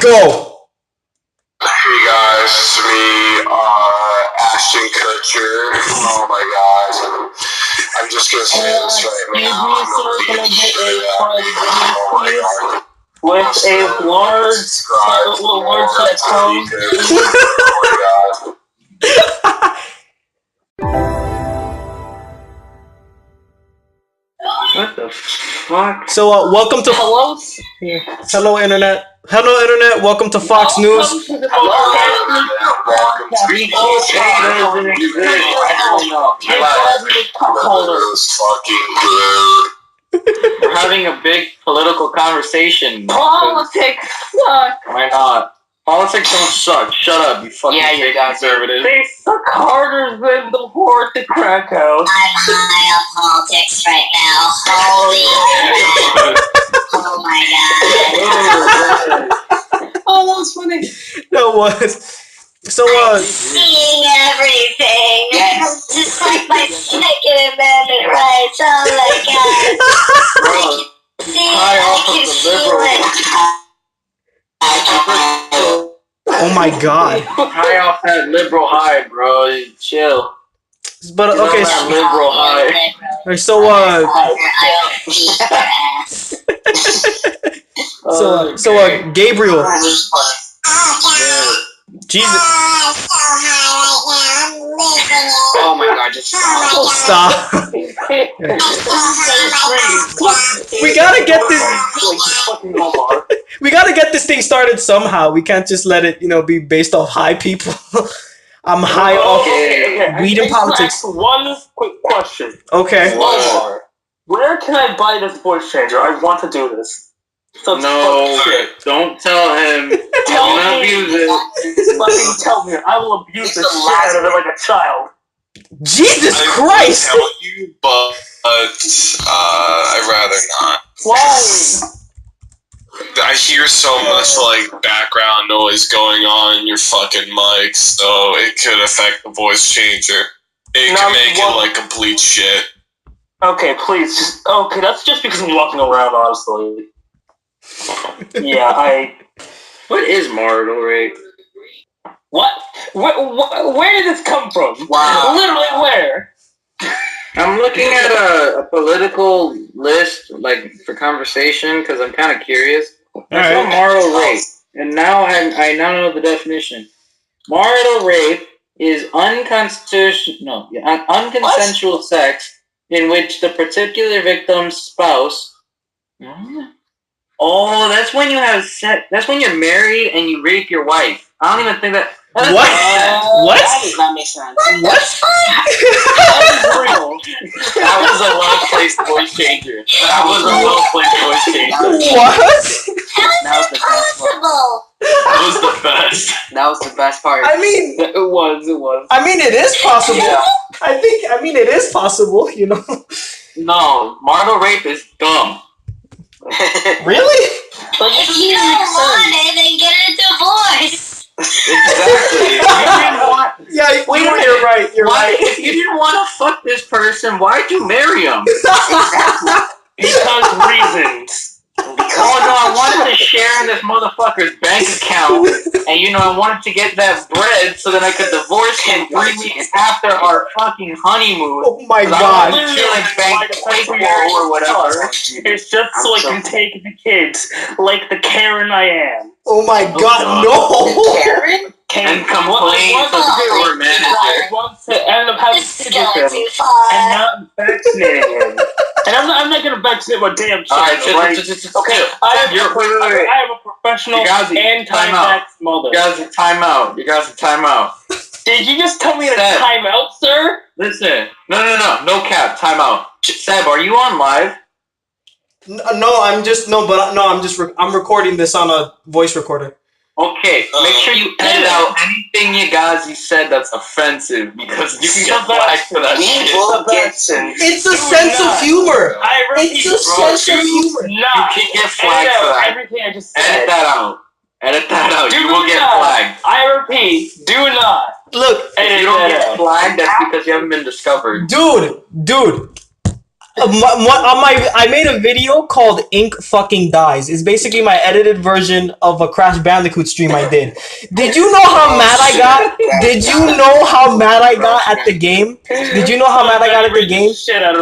Go. Hey guys, it's me, Ashton Kutcher. Oh my god. I'm just gonna say this right now. With a large phone. Oh my god. What the fuck? So, welcome to... Hello, Internet. Hello, Internet. Welcome to Fox News. We're having a big political conversation. Politics suck. Why not? Politics don't suck. Shut up, you fucking fake conservative. They suck harder than the whore at the crack house. I'm high on politics right now. Holy. Oh my god. Oh, that was funny. That was... So, I'm seeing everything. Yes. Just like my Second Amendment rights. Oh my god. High off of the liberal. oh my god. High off that liberal high, bro. Chill. But, okay. That liberal high. Alright, so, Gabriel. Jesus. Oh my god, just Stop. We gotta get this. We gotta get this thing started somehow. We can't just let it, be based off high people. I'm high off weed and politics. One quick question. Okay. Where can I buy this voice changer? I want to do this. No, don't tell him. Tell me. Abuse it. Fucking tell me. I will abuse the shit out of it like a child. Jesus Christ! I will tell you, but I'd rather not. Why? I hear so much background noise going on in your fucking mic, so it could affect the voice changer. It can make it complete shit. Okay, please. Okay, that's just because I'm walking around, honestly. Yeah, What is marital rape? What? Where did this come from? Wow. Literally where? I'm looking at a political list, for conversation, because I'm kind of curious. I saw marital rape, and now I now know the definition. Marital rape is unconsensual sex in which the particular victim's spouse... Oh, that's when you have sex. That's when you're married and you rape your wife. I don't even think that. What? What? That does not make sense. What? That is real. That was a well-placed voice changer. That was a well-placed voice changer. What? How is this possible? That was the best. That was the best part. I mean... It was. I mean, it is possible. Yeah. It is possible, No, marital rape is dumb. Really? If you don't want it, then get a divorce. Exactly. You didn't want... Yeah, you're right. You're right. If you didn't want to fuck this person, why'd you marry him? Because reasons. Oh no, I wanted to share in this motherfucker's bank account, and I wanted to get that bread so that I could divorce him 3 weeks after our fucking honeymoon. Oh my god. I was bank or whatever. It's just so I can take the kids, like the Karen I am. Oh my god, no! Karen? And complain to the store manager. I want to end up having This is kids going with him too far. and not vaccinating him. And I'm not gonna vaccinate my damn child. Alright, Okay, I am a professional anti-vax mother. You guys are time out. Did you just tell me to time out, sir? Listen, no cap, time out. Seb, are you on live? I'm recording this on a voice recorder. Okay, make sure you edit out anything you guys said that's offensive, because you can get flagged for that shit. It's a sense of humor. It's a sense of humor. You can get flagged for that. Everything I just said. Edit that out. You will get flagged. I repeat, do not. Look, if you don't get flagged, that's because you haven't been discovered. Dude. I made a video called Ink Fucking Dies. It's basically my edited version of a Crash Bandicoot stream I did. Did you know how mad I got? Did you know how mad I got at the game? Did you know how mad I got at the game?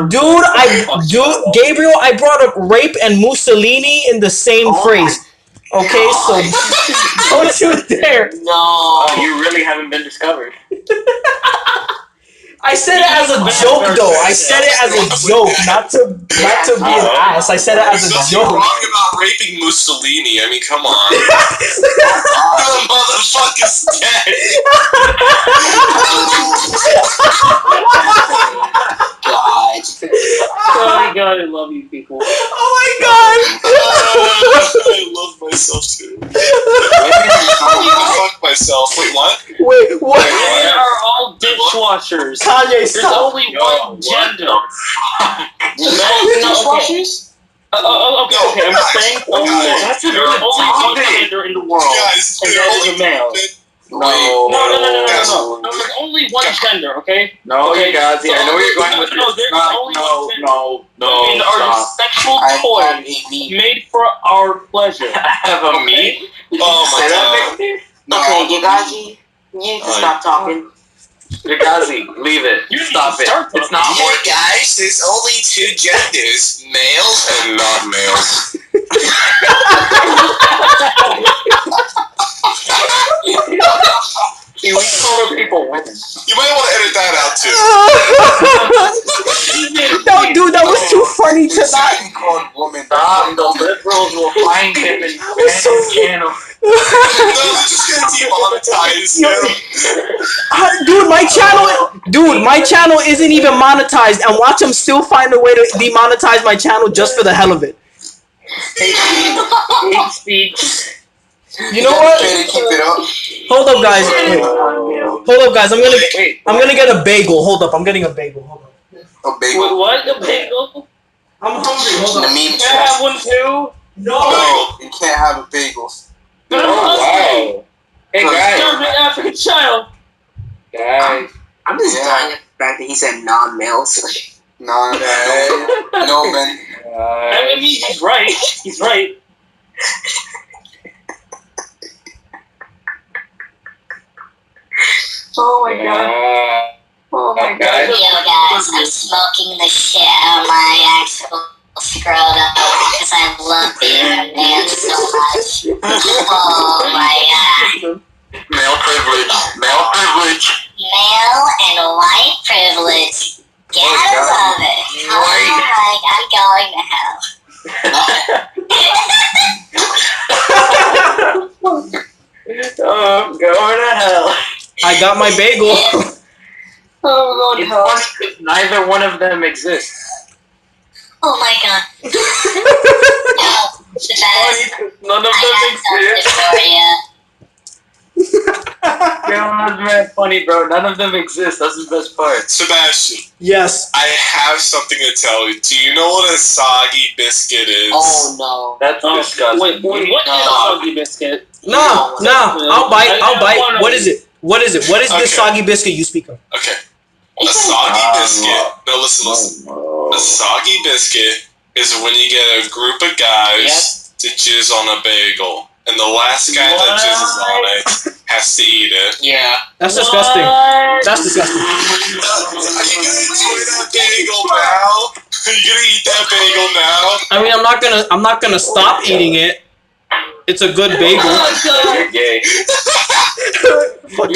Dude, Gabriel, I brought up rape and Mussolini in the same phrase. Okay, so don't you dare. No. You really haven't been discovered. I said it as a joke, though. I said it as a joke, not to be an ass. I said it as a joke. Wrong about raping Mussolini. I mean, come on. The motherfucker's dead. God. Oh my god, I love you people. Oh my god. I love myself too. Fuck myself. Wait, what? Wait, what? We are all dishwashers. Kanye, There's stop. only one gender. Dishwashers? Okay, I'm just saying. There's only one gender in the world, and that is a male. No, there's only one gender, okay? No, okay, you guys, I know where you're going with this. No, and are sexual toys made for our pleasure. I have a me? Oh my god. Okay, Yagazi, you need to stop talking. Yagazi, leave it. Stop it. It's not more. Hey guys, there's only two genders, males and not males. We call people women. You might want to edit that out too. No, dude, that was too funny to not. Called woman. The liberals will find him and ban his channel. No, they're just gonna demonetize him. Dude, my channel isn't even monetized, and watch him still find a way to demonetize my channel just for the hell of it. Hate speech. You know what? Hold up, guys. Wait. Hold up, guys. I'm gonna get a bagel. Hold up. I'm getting a bagel. Hold up. A bagel. Wait, what? A bagel? I'm hungry. Hold up. Can I have one too? No. You can't have a bagel. But I'm hungry. Hey guys. You're an African child. Guys. I'm just dying at the fact that he said non-males. No, man. I mean, he's right. He's right. Oh my god. Oh my god. Yo guys, I'm smoking the shit out of my actual scrotum because I love being a man so much. Oh my god. Male privilege. Male privilege. Male and white privilege. Gotta love it. Alright, I'm going to hell. Oh, I'm going to hell. I got my bagel. Oh Lord, hell. Neither one of them exists. Oh my god. No, the best. None of I them got something exist. for you. That was funny, bro. None of them exist. That's the best part. Sebastian, Yes. I have something to tell you. Do you know what a soggy biscuit is? Oh no. That's disgusting. Wait, what is a soggy biscuit? No. I'll bite. What is it? What is this soggy biscuit you speak of? Okay. A soggy biscuit. No, listen. A soggy biscuit is when you get a group of guys to jizz on a bagel, and the last guy that jizzes on it has to eat it. Yeah. That's disgusting. That's disgusting. Are you gonna enjoy that bagel now? Are you gonna eat that bagel now? I mean, I'm not gonna stop eating it. It's a good bagel. You're gay. Fuck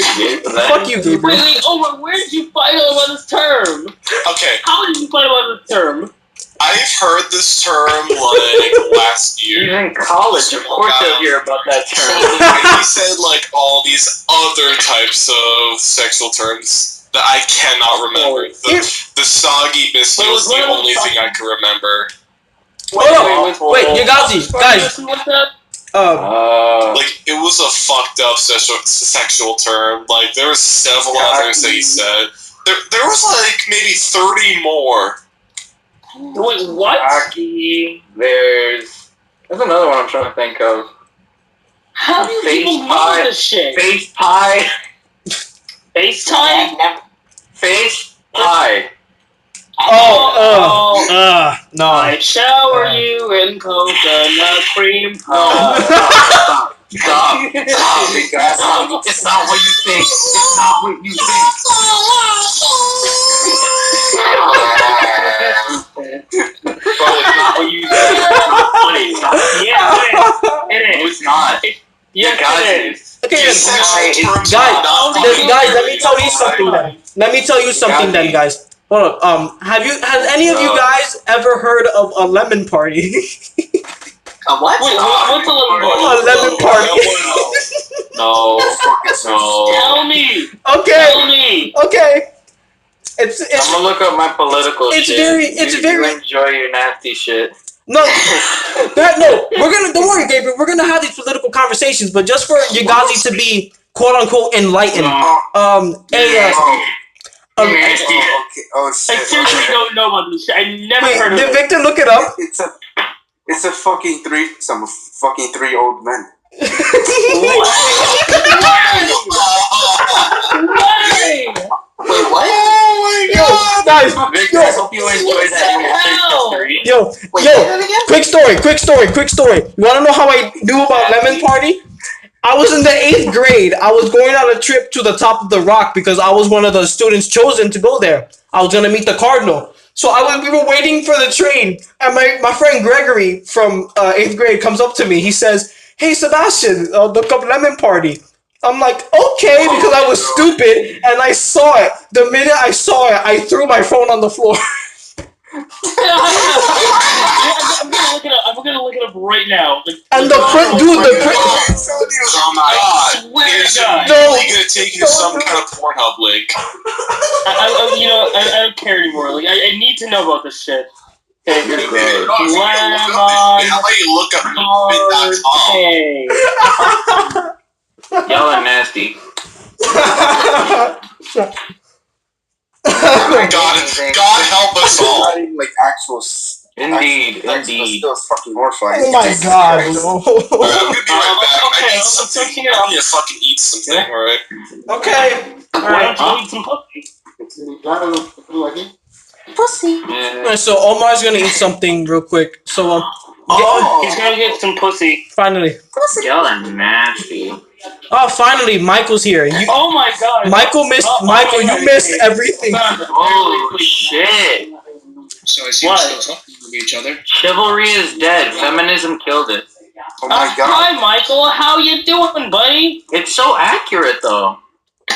you, Gabriel. Wait, where did you find out about this term? Okay. How did you find out about this term? I've heard this term like last year. You're in college, of course you'll hear about that term. He said like all these other types of sexual terms that I cannot remember. The soggy biscuit was the only thing I can remember. Wait, Yagazi, guys. Like it was a fucked up sexual term. Like there were several others that he said. There was like maybe 30 more. Wait, what? Hockey. There's another one I'm trying to think of. How do people know this shit? Face pie. Face time? Face pie. I No. I shower you in coconut cream. Stop. It's not what you think. It's not what you think. Bro, it's not what you think. Funny. Yeah, it is. No, it's not. Yes, it is. Okay, Guys, let me tell you something then. Let me tell you something then, guys. Hold on. Has any of you guys ever heard of a lemon party? A what? Wait, what's a lemon party? A lemon party. No. Tell me. Okay. Tell me. Okay. It's I'm gonna look up my political it's shit. It's very You enjoy your nasty shit. no, don't worry, Gabriel. We're gonna have these political conversations, but just for Yagazi to be quote unquote enlightened. Nasty. Oh I shit. seriously don't know about this shit. I never heard of Did it. Victor look it up? It's a fucking three old men. Why? Wait, what? Oh my god! Guys, Victor, I hope you enjoy that in your history. quick story. You wanna know how I knew about lemon party? I was in the 8th grade. I was going on a trip to the top of the rock because I was one of the students chosen to go there. I was gonna meet the cardinal. So we were waiting for the train, and my friend Gregory from 8th grade comes up to me. He says, "Hey Sebastian, look up lemon party." I'm like, okay, because I was stupid, and I saw it. The minute I saw it, I threw my phone on the floor. I'm gonna look it up right now. And the print, dude, Oh my god! Here's really gonna take you to some kind of Pornhub link. I don't care anymore. Like, I need to know about this shit. Okay, How about you look up mint.com? Y'all are nasty. God help us all. Like actual. Indeed. Still fucking horrifying. Oh my god, no. Alright, I'm gonna be right back. I need something. I need to fucking eat something, alright? Okay. Why don't you eat some pussy? Yeah. So Omar's gonna eat something real quick. So He's gonna get some pussy. finally. Y'all are nasty. Oh, finally, Michael's here. Oh my god. Michael missed. Michael, you missed everything. Oh shit. So I see What? we're still talking to each other. Chivalry is dead. Feminism killed it. Oh my god. Hi, Michael. How you doing, buddy? It's so accurate though.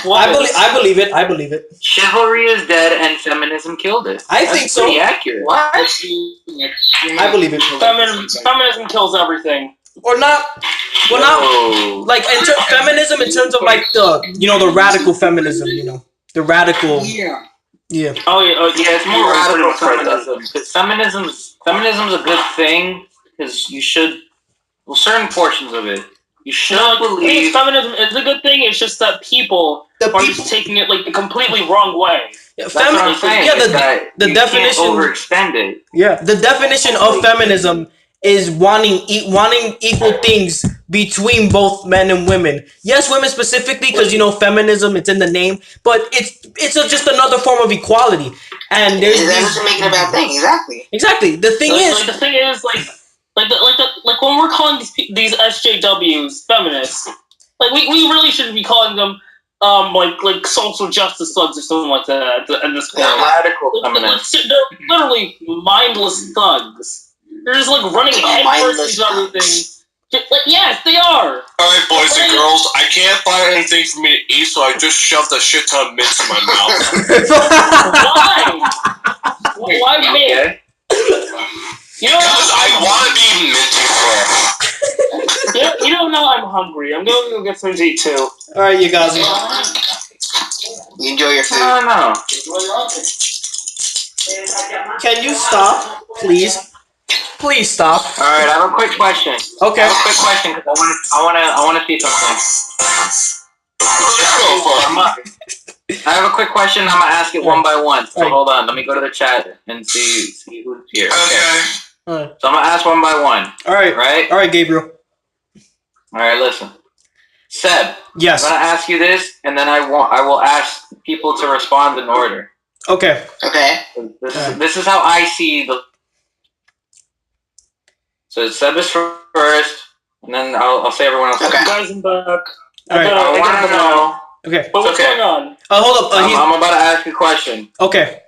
I believe it. I believe it. Chivalry is dead and feminism killed it. I think so. Pretty accurate. What? I believe it. Feminism kills everything. Or not. Well, not like feminism in terms of like the the radical feminism. The radical. Yeah. Yeah. Oh yeah, It's more radical feminism. Because feminism's a good thing. Because you should, certain portions of it, you should believe. Feminism is a good thing. It's just that people are just taking it like the completely wrong way. That's what I'm saying. Yeah, the definition. Can't overextend it. Yeah, the definition of feminism is wanting equal things between both men and women. Yes, women specifically, because feminism, it's in the name, but it's just another form of equality. And there's that doesn't make it a bad thing. exactly. The thing is like when we're calling these SJWs feminists, like we really shouldn't be calling them like social justice thugs or something like that at this point. Radical feminists. They're literally mindless thugs. They're just like running headfirst into everything. Yes, they are. Alright, boys and girls, I can't find anything for me to eat, so I just shoved a shit ton of mints in my mouth. Why? Why me? Okay. Because I want to be minty. You don't know I'm hungry. I'm gonna go get something to eat too. all right, you guys. You enjoy your food. No. Can you stop, please? Please stop. All right, I have a quick question. Okay. I have a quick question because I want to see something. I have a quick question. I'm gonna ask it one by one. So hold on. Let me go to the chat and see who's here. Okay. All right. So I'm gonna ask one by one. All right. Right? All right, Gabriel. All right. Listen, Seb. Yes. I'm gonna ask you this, and then I will ask people to respond in order. Okay. Okay. This is how I see the. So Seb is first, and then I'll say everyone else. Okay. Guys, I'm back. All right. I want to know. Okay. But what's going on? Hold up. I'm about to ask you a question. Okay.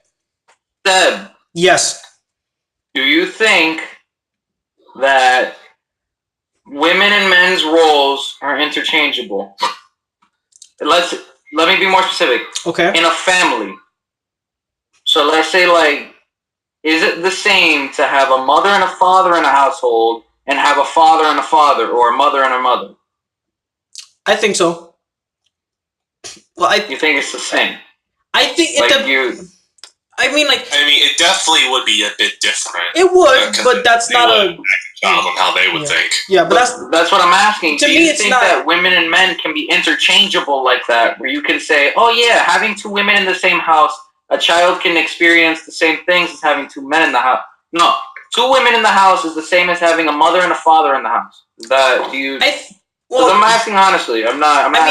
Seb, Yes. do you think that women and men's roles are interchangeable? Let me be more specific. Okay. In a family. So let's say, like, is it the same to have a mother and a father in a household and have a father and a father, or a mother and a mother? I think so. Well, You think it's the same? I think it. I mean, it definitely would be a bit different. It would, but that's not a job on how they would think. Yeah, but that's what I'm asking. To Do me, you it's think not that women and men can be interchangeable like that, where you can say, "Oh yeah, having two women in the same house, a child can experience the same things as having two men in the house." No, two women in the house is the same as having a mother and a father in the house. Well, I'm asking honestly. I'm not. I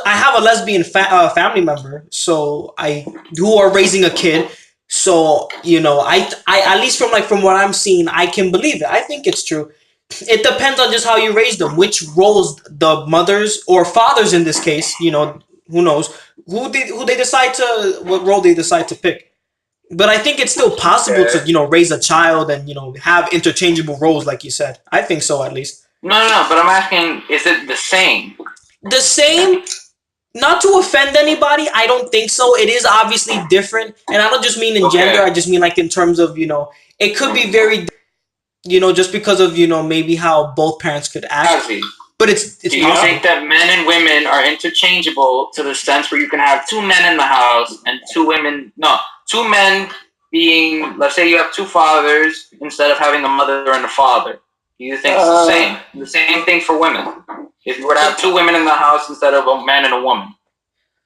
have a lesbian family member, so who are raising a kid. So I at least from what I'm seeing, I can believe it. I think it's true. It depends on just how you raise them, which roles the mothers or fathers in this case. Who knows what role they decide to pick. But I think it's still possible to raise a child and have interchangeable roles, like you said. I think so, at least. No. But I'm asking, is it the same? The same? Not to offend anybody, I don't think so. It is obviously different, and I don't just mean in gender. I just mean in terms of it could be very, just because of maybe how both parents could act. But it's Do you think that men and women are interchangeable to the sense where you can have two men in the house and two women? No, two men being, let's say you have two fathers instead of having a mother and a father. Do you think it's the same? The same thing for women. If you were to have two women in the house instead of a man and a woman.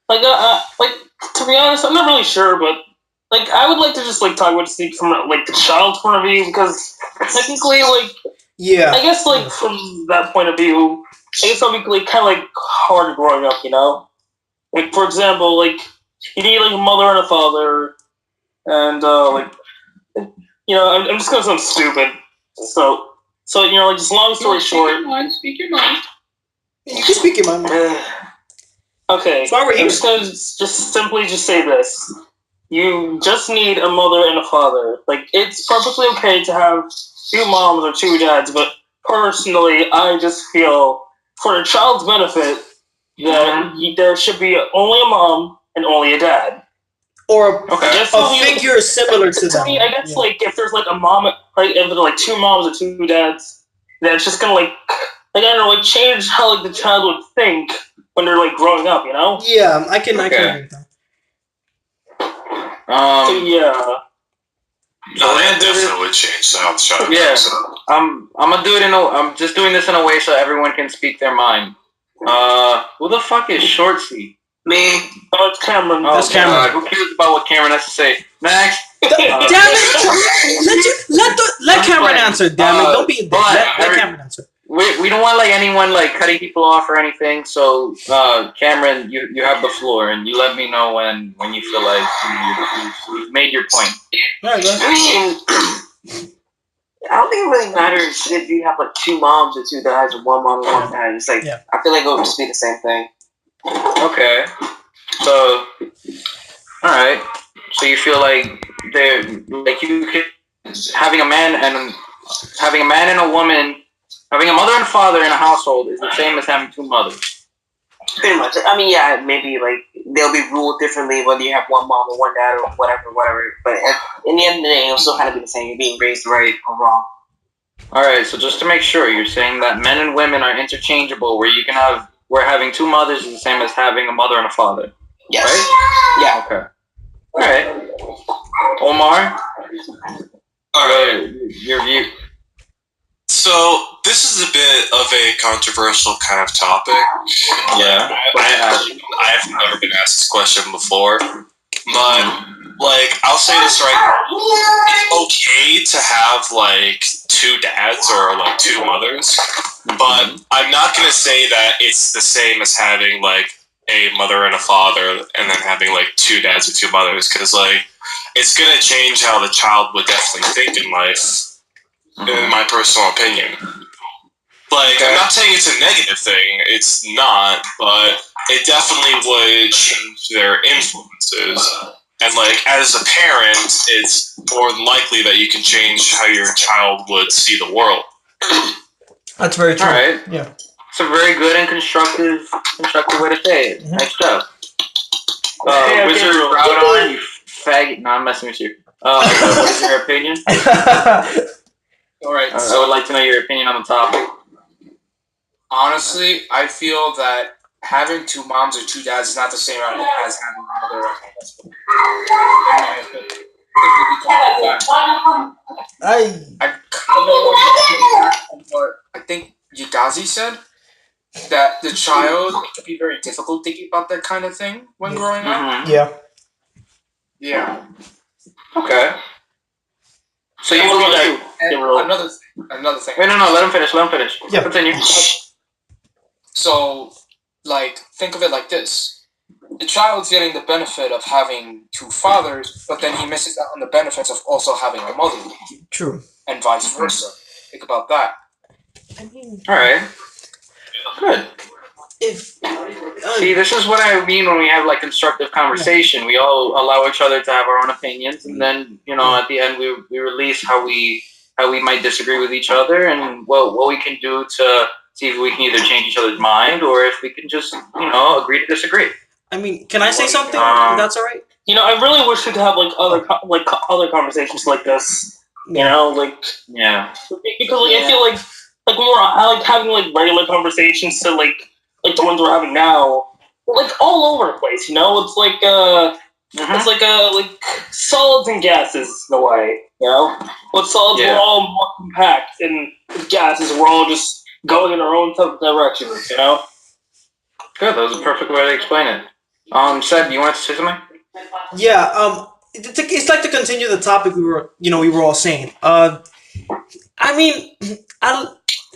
To be honest, I'm not really sure, but I would like to just talk about it from the child's point of view, because technically, I guess from that point of view, I guess that'll be kind of hard growing up, for example, you need a mother and a father, and I'm just gonna sound stupid, so just long story short. Speak your mind. You can speak your mind. Okay. So I'm just gonna simply say this. You just need a mother and a father. It's perfectly okay to have two moms or two dads, but personally, I just feel, for the child's benefit, that there should be only a mom and only a dad. Or a figure similar to them. Me, I guess if there's a mom, if there's two moms or two dads, then it's just gonna I don't know, change how the child would think when they're growing up, Yeah, I can agree with that. So yeah. No, that definitely would change how the child thinks. I'm gonna do it I'm just doing this in a way so everyone can speak their mind. Who the fuck is Shortsy? Me. Oh, it's Cameron. That's Cameron. Who cares about what Cameron has to say? Next. Damn it! Let Cameron answer. Damn it! Don't be a dick. Let Cameron answer. We don't want anyone cutting people off or anything. So Cameron, you have the floor, and you let me know when you feel like you've made your point. I don't think it really matters if you have two moms or two dads or one mom and one dad. It's I feel like it would just be the same thing. Okay. So, all right. So you feel like you could having a man and a woman, having a mother and a father in a household is the same as having two mothers. Pretty much. I mean, yeah, maybe they'll be ruled differently whether you have one mom or one dad or whatever. But in the end of the day, it'll still kind of be the same. You're being raised right or wrong. All right. So just to make sure, you're saying that men and women are interchangeable, where having two mothers is the same as having a mother and a father. Yes. Right? Yeah. Okay. All right. Omar. All right. Your view. So this is a bit of a controversial kind of topic. Yeah. I've never been asked this question before, but I'll say this right now. It's okay to have two dads or two mothers, but I'm not gonna say that it's the same as having a mother and a father, and then having like 2 dads or 2 mothers, because like it's gonna change how the child would definitely think in life. In my personal opinion, like I'm not saying it's a negative thing. It's not, but it definitely would change their influences. And like as a parent, it's more than likely that you can change how your child would see the world. That's very true. All right. Yeah. It's a very good and constructive way to say it. Nice job. Wizard Groudon, you faggot. No, I'm messing with you. What is your opinion? All right. I would like to know your opinion on the topic. Honestly, I feel that having 2 moms or 2 dads is not the same as having a mother or a husband. I kind of what I think Yagazi said, that the child could be very difficult thinking about that kind of thing when growing up. Yeah. Yeah. Okay. So you believe that? Another thing. Wait, no, let him finish. Yeah. Continue. So, like, think of it like this. The child's getting the benefit of having 2 fathers, but then he misses out on the benefits of also having a mother. True. And vice versa. Think about that. I mean, all right. Good. See, this is what I mean when we have like constructive conversation. We all allow each other to have our own opinions, and then at the end we release how we might disagree with each other, and what we can do to see if we can either change each other's mind or if we can just agree to disagree. I mean, can I say something? If that's all right. I really wish we could have other conversations like this. Yeah. Because I feel like when we're having regular conversations to like the ones we're having now, we're all over the place. It's like it's like solids and gases in a way. With solids we're all more compact, and with gases we're all just going in our own directions. Good. That was a perfect way to explain it. Seb, you wanted to say something? Yeah. It's like to continue the topic we were all saying. I mean,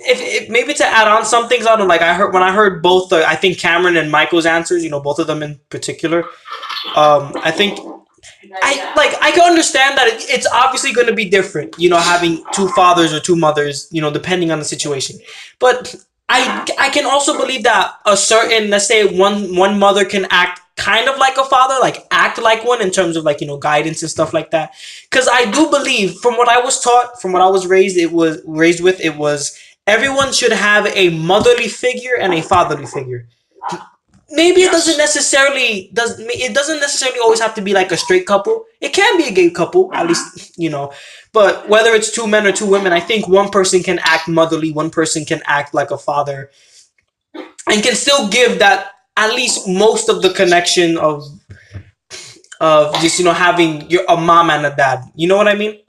if maybe to add on some things on, like I heard both I think Cameron and Michael's answers, both of them in particular. I think I can understand that it's obviously going to be different, having 2 fathers or 2 mothers, depending on the situation. But I can also believe that a certain, let's say one mother can act kind of like a father, like act like one in terms of guidance and stuff like that. Because I do believe, from what I was taught, from what I was raised with, it was everyone should have a motherly figure and a fatherly figure. Maybe it doesn't necessarily always have to be like a straight couple. It can be a gay couple, at least, But whether it's 2 men or 2 women, I think one person can act motherly, one person can act like a father, and can still give that at least most of the connection of just having a mom and a dad. You know what I mean?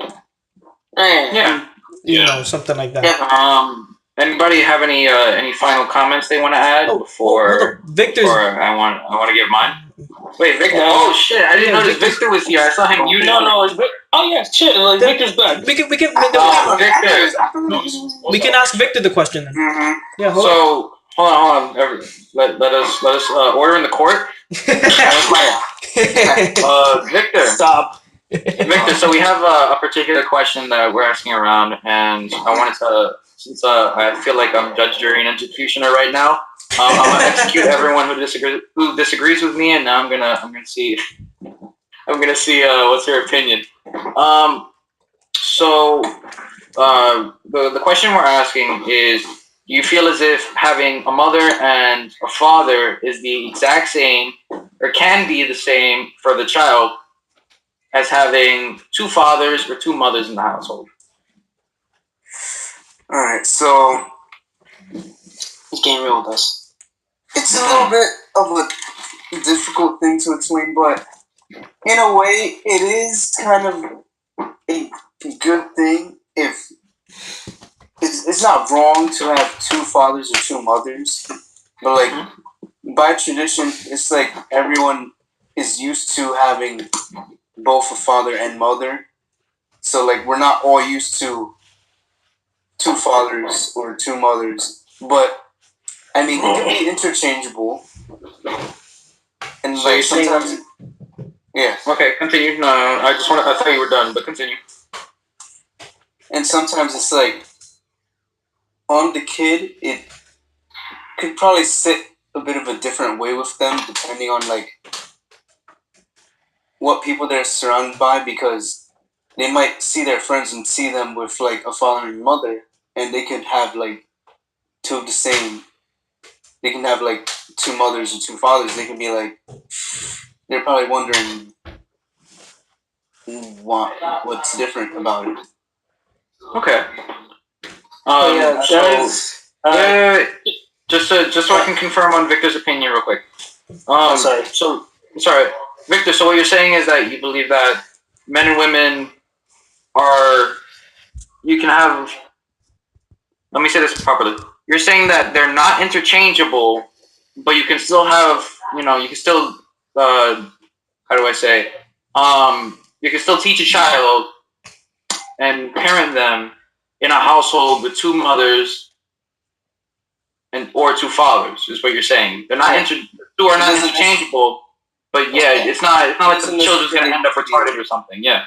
Yeah. Something like that. Yeah. Anybody have any final comments they want to add before? Victor's. Or I want to give mine. Wait, Victor! Oh shit! I didn't notice Victor was here. I saw him muted. No. Oh yeah, shit! Victor's back. We can Victor. We can ask Victor the question then. Mm-hmm. Yeah. Hold on. Let us order in the court. Victor, stop. Victor, so we have a particular question that we're asking around, and I wanted to, since I feel like I'm judge, jury, and executioner right now, I'm gonna execute everyone who disagrees with me, and now I'm gonna see what's your opinion. So the question we're asking is: do you feel as if having a mother and a father is the exact same, or can be the same for the child, as having 2 fathers or 2 mothers in the household? Alright, so he's getting real with us. It's a little bit of a difficult thing to explain, but in a way, it is kind of a good thing if it's not wrong to have 2 fathers or 2 mothers, but like by tradition, it's like everyone is used to having both a father and mother. So like we're not all used to 2 fathers or 2 mothers, but I mean it can be interchangeable. And So like sometimes, yeah. Okay, continue. No, I thought you were done, but continue. And sometimes it's like on the kid, it could probably sit a bit of a different way with them depending on like what people they're surrounded by, because they might see their friends and see them with like a father and mother, and they could have like two of the same. They can have like two mothers or two fathers. They can be like, they're probably wondering what's different about it. Okay. Just so I can confirm on Victor's opinion real quick. Sorry, Victor. So what you're saying is that you believe that men and women are. You can have. Let me say this properly. You're saying that they're not interchangeable, but you can still have. You can still. How do I say? You can still teach a child and parent them in a household with two mothers or two fathers, is what you're saying. They're not two are not interchangeable, but yeah, it's not like the children's gonna end up retarded or something. Yeah.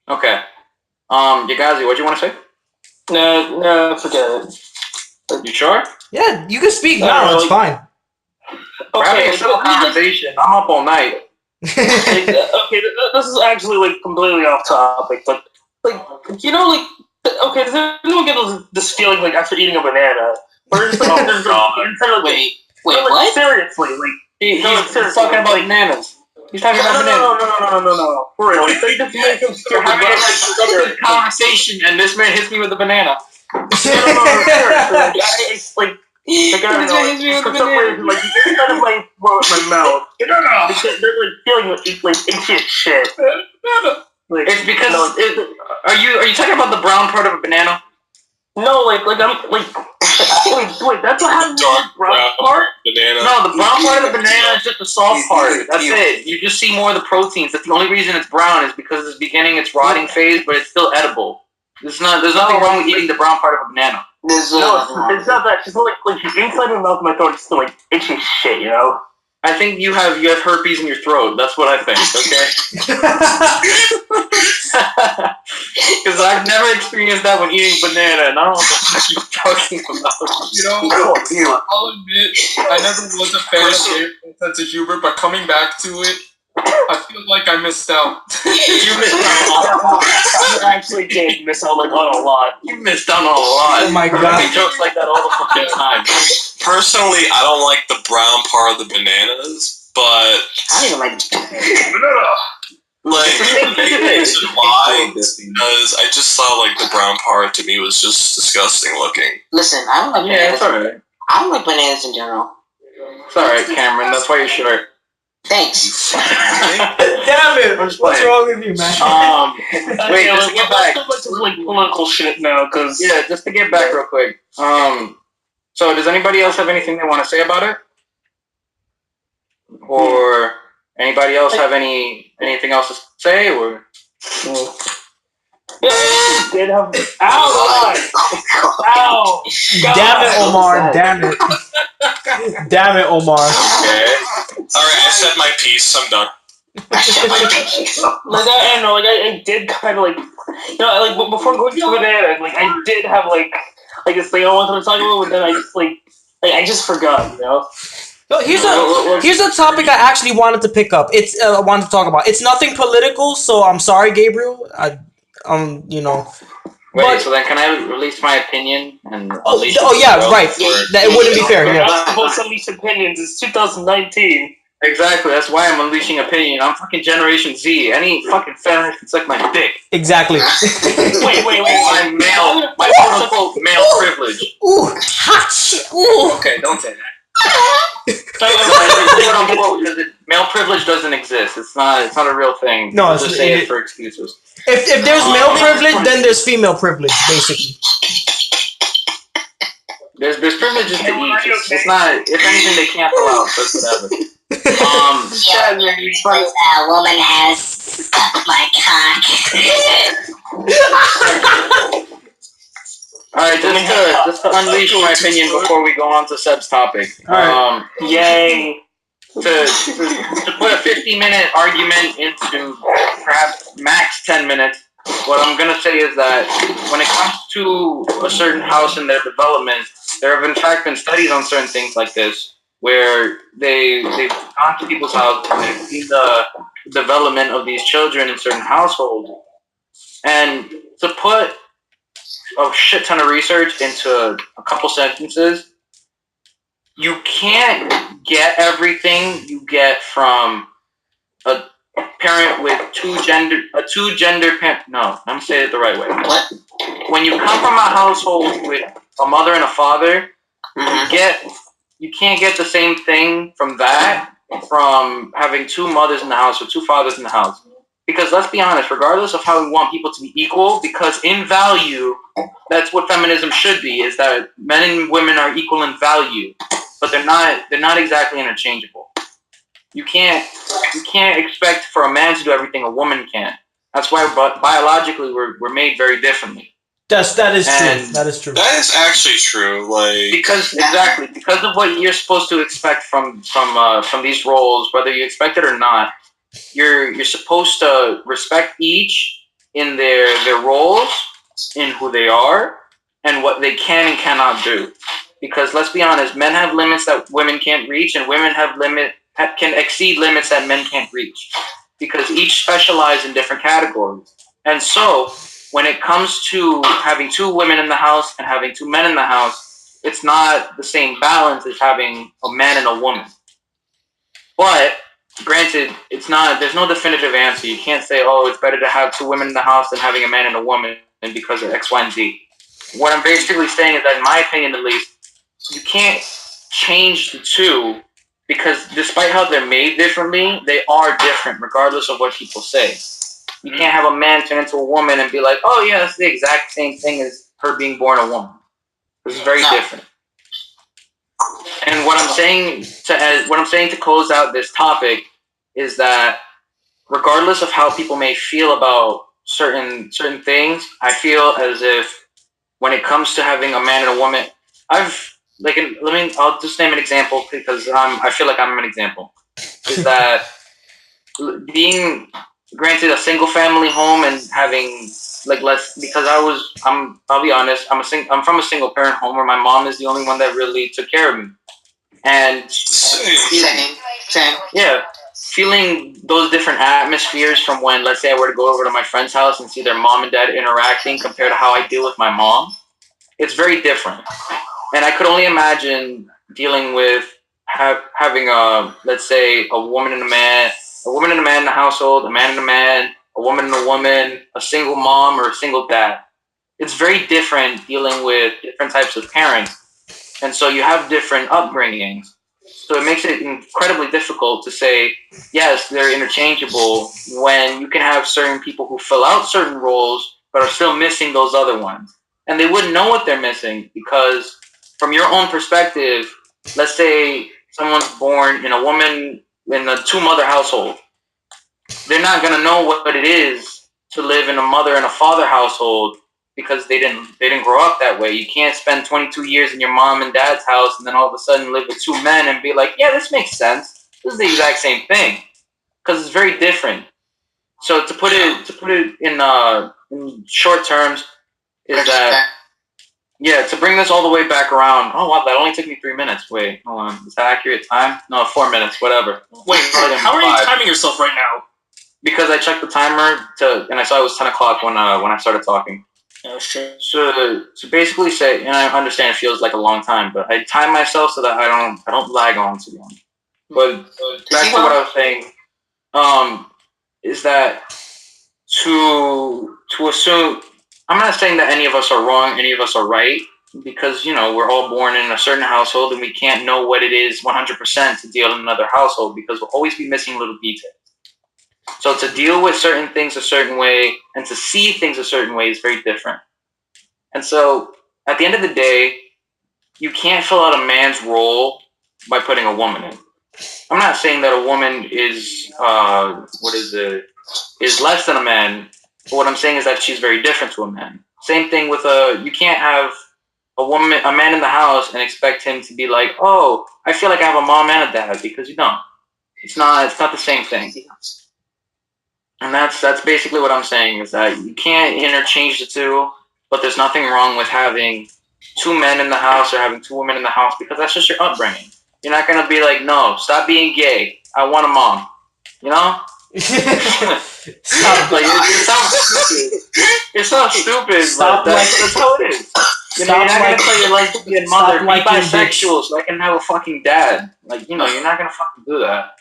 Okay. Yagazi, what do you want to say? No, forget it. You sure? Yeah, you can speak now. It's fine. We're having a civil conversation. I'm up all night. Okay, this is actually like completely off topic, but okay, does anyone get this feeling like after eating a banana, or just like wait, what? Seriously, He's talking about bananas. He's talking about bananas. No. For real, they just make him We're having a conversation, and this man hits me with a banana. It's like. Like, I don't know, for some reason, like, you just kind of like blow up my mouth. Because they're like feeling like itchy shit. Like, it's because are you talking about the brown part of a banana? No, I'm like wait, that's what happens to the brown part? Banana. No, the brown part of the banana is just the soft part. That's it. You just see more of the proteins. That's the only reason it's brown is because it's beginning its rotting phase, but it's still edible. There's nothing wrong with eating the brown part of a banana. It's not that. Just like the inside of my mouth and my throat is still like itchy shit, you know? I think you have herpes in your throat. That's what I think, okay? Because I've never experienced that when eating banana, and I don't know what the fuck you're talking about. I'll admit, I never was a fan of Gabriel's sense of humor, but coming back to it, I feel like I missed out. You missed out on a lot. You actually did miss out on a lot. You missed out on a lot. Oh my god. I make jokes like that all the fucking time. Personally, I don't like the brown part of the bananas, but I don't even like the big reason why is because I just thought like the brown part to me was just disgusting looking. Listen, I don't like bananas. It's alright. I don't like bananas in general. It's alright, Cameron. That's why you're short. Thanks. Damn it! What's wrong with you, man? Wait, just to get back. Let's like political shit now, because Just to get back real quick. So does anybody else have anything they want to say about it? Or anybody else have anything else to say? Or did have ow! Damn it, Omar! Damn it! Damn it, Omar! Okay. Alright, I said my piece. I'm done. I did kind of like before going to banana, like I did have like this thing I wanted to talk about, but then I just forgot, you know. So here's a topic I actually wanted to pick up. It's wanted to talk about. It's nothing political, so I'm sorry, Gabriel. Wait, so then can I release my opinion and unleash right. That it wouldn't be fair. Yeah. Supposed to unleash opinions. It's 2019. Exactly. That's why I'm unleashing opinion. I'm fucking Generation Z. Any fucking feminist can suck my dick. Exactly. Wait. My quote unquote male privilege. Ooh, hot. Ooh. Okay, don't say that. Male privilege doesn't exist. It's not a real thing. No, just say it for excuses. If there's male privilege, then there's female privilege, basically. There's privileges to each. It's not. If anything, they cancel out. That's whatever. That woman has sucked my cock. Alright, just to unleash my opinion before we go on to Seb's topic. Alright. Yay. to put a 50-minute argument into perhaps max 10 minutes, what I'm going to say is that when it comes to a certain house and their development, there have in fact been studies on certain things like this, where they've gone to people's houses and they've seen the development of these children in certain households. And to put a shit ton of research into a couple sentences, you can't get everything you get from a parent with two gender parent. No, I'm saying it the right way. What? When you come from a household with a mother and a father, you can't get the same thing from that from having two mothers in the house or two fathers in the house. Because let's be honest, regardless of how we want people to be equal, because in value, that's what feminism should be, is that men and women are equal in value, but they're not exactly interchangeable. You can't expect for a man to do everything a woman can. That's why biologically we're made very differently. That is true. That is true. That is actually true. Because of what you're supposed to expect from these roles, whether you expect it or not, you're supposed to respect each in their roles, in who they are, and what they can and cannot do. Because let's be honest, men have limits that women can't reach, and women can exceed limits that men can't reach. Because each specialize in different categories. And so, when it comes to having two women in the house and having two men in the house, it's not the same balance as having a man and a woman. But granted, it's not. There's no definitive answer. You can't say, "Oh, it's better to have two women in the house than having a man and a woman," and because of X, Y, and Z. What I'm basically saying is that, in my opinion, at least, you can't change the two because, despite how they're made differently, they are different, regardless of what people say. You can't have a man turn into a woman and be like, "Oh, yeah, that's the exact same thing as her being born a woman." This is very different. And what I'm saying to close out this topic is that regardless of how people may feel about certain things, I feel as if when it comes to having a man and a woman, I'll just name an example because I feel like I'm an example. Is that being granted a single family home and having less, because I'll be honest, I'm from a single parent home where my mom is the only one that really took care of me. And Same. feeling those different atmospheres from when, let's say, I were to go over to my friend's house and see their mom and dad interacting compared to how I deal with my mom, it's very different. And I could only imagine dealing with having let's say, a woman and a man in the household, a man and a man, a woman and a woman, a single mom or a single dad. It's very different dealing with different types of parents. And so you have different upbringings. So it makes it incredibly difficult to say, yes, they're interchangeable, when you can have certain people who fill out certain roles but are still missing those other ones. And they wouldn't know what they're missing because from your own perspective, let's say someone's born in a two-mother household. They're not going to know what it is to live in a mother and a father household because they didn't grow up that way. You can't spend 22 years in your mom and dad's house and then all of a sudden live with two men and be like, yeah, this makes sense. This is the exact same thing because it's very different. So to put it in short terms is that, yeah, to bring this all the way back around. Oh wow, that only took me 3 minutes. Wait, hold on, is that accurate time? No, 4 minutes, whatever. Wait, how are you timing yourself right now? Because I checked the timer and I saw it was 10 o'clock when I started talking. Oh shit. So basically say, and I understand it feels like a long time, but I time myself so that I don't lag on too long. But back to what I was saying, is that to assume, I'm not saying that any of us are wrong, any of us are right, because we're all born in a certain household and we can't know what it is 100% to deal in another household because we'll always be missing little details. So to deal with certain things a certain way and to see things a certain way is very different. And so at the end of the day, you can't fill out a man's role by putting a woman in. I'm not saying that a woman is less than a man, but what I'm saying is that she's very different to a man. Same thing with you can't have a man in the house and expect him to be like, oh, I feel like I have a mom and a dad, because you don't. It's not the same thing. And that's basically what I'm saying, is that you can't interchange the two, but there's nothing wrong with having 2 men in the house or having 2 women in the house, because that's just your upbringing. You're not gonna be like, no, stop being gay. I want a mom. You know? Stop. Like, it sounds stupid. It sounds stupid, Stop but that's how it is. You know, you're not gonna tell your lesbian mother, be bisexual so I can have a fucking dad. Like, you know, you're not gonna fucking do that.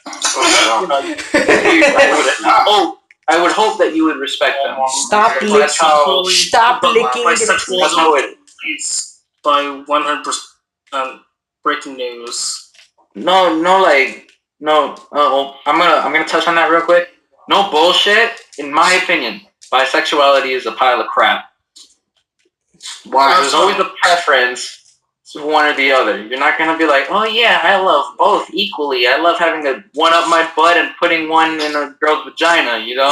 I would hope that you would respect them. Stop licking. Stop licking. That's how it is. By 100% breaking news. No. I'm gonna touch on that real quick. No bullshit. In my opinion, bisexuality is a pile of crap. Why? There's always a preference to one or the other. You're not gonna be like, oh yeah, I love both equally. I love having one up my butt and putting one in a girl's vagina. You know?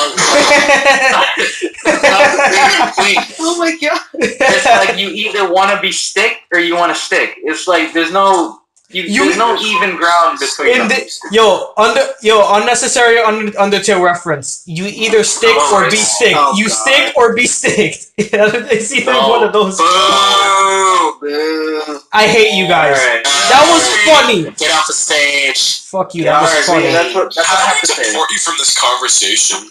Oh my god! It's like you either want to be stick or you want to stick. It's like there's no even ground between them. Unnecessary Undertale reference. You either stick or be stick. You stick or be sticked. It's either one of those. I hate you guys. Right. That was funny. Get off the stage. Fuck you. That was funny. That's what I have to say. Support you from this conversation.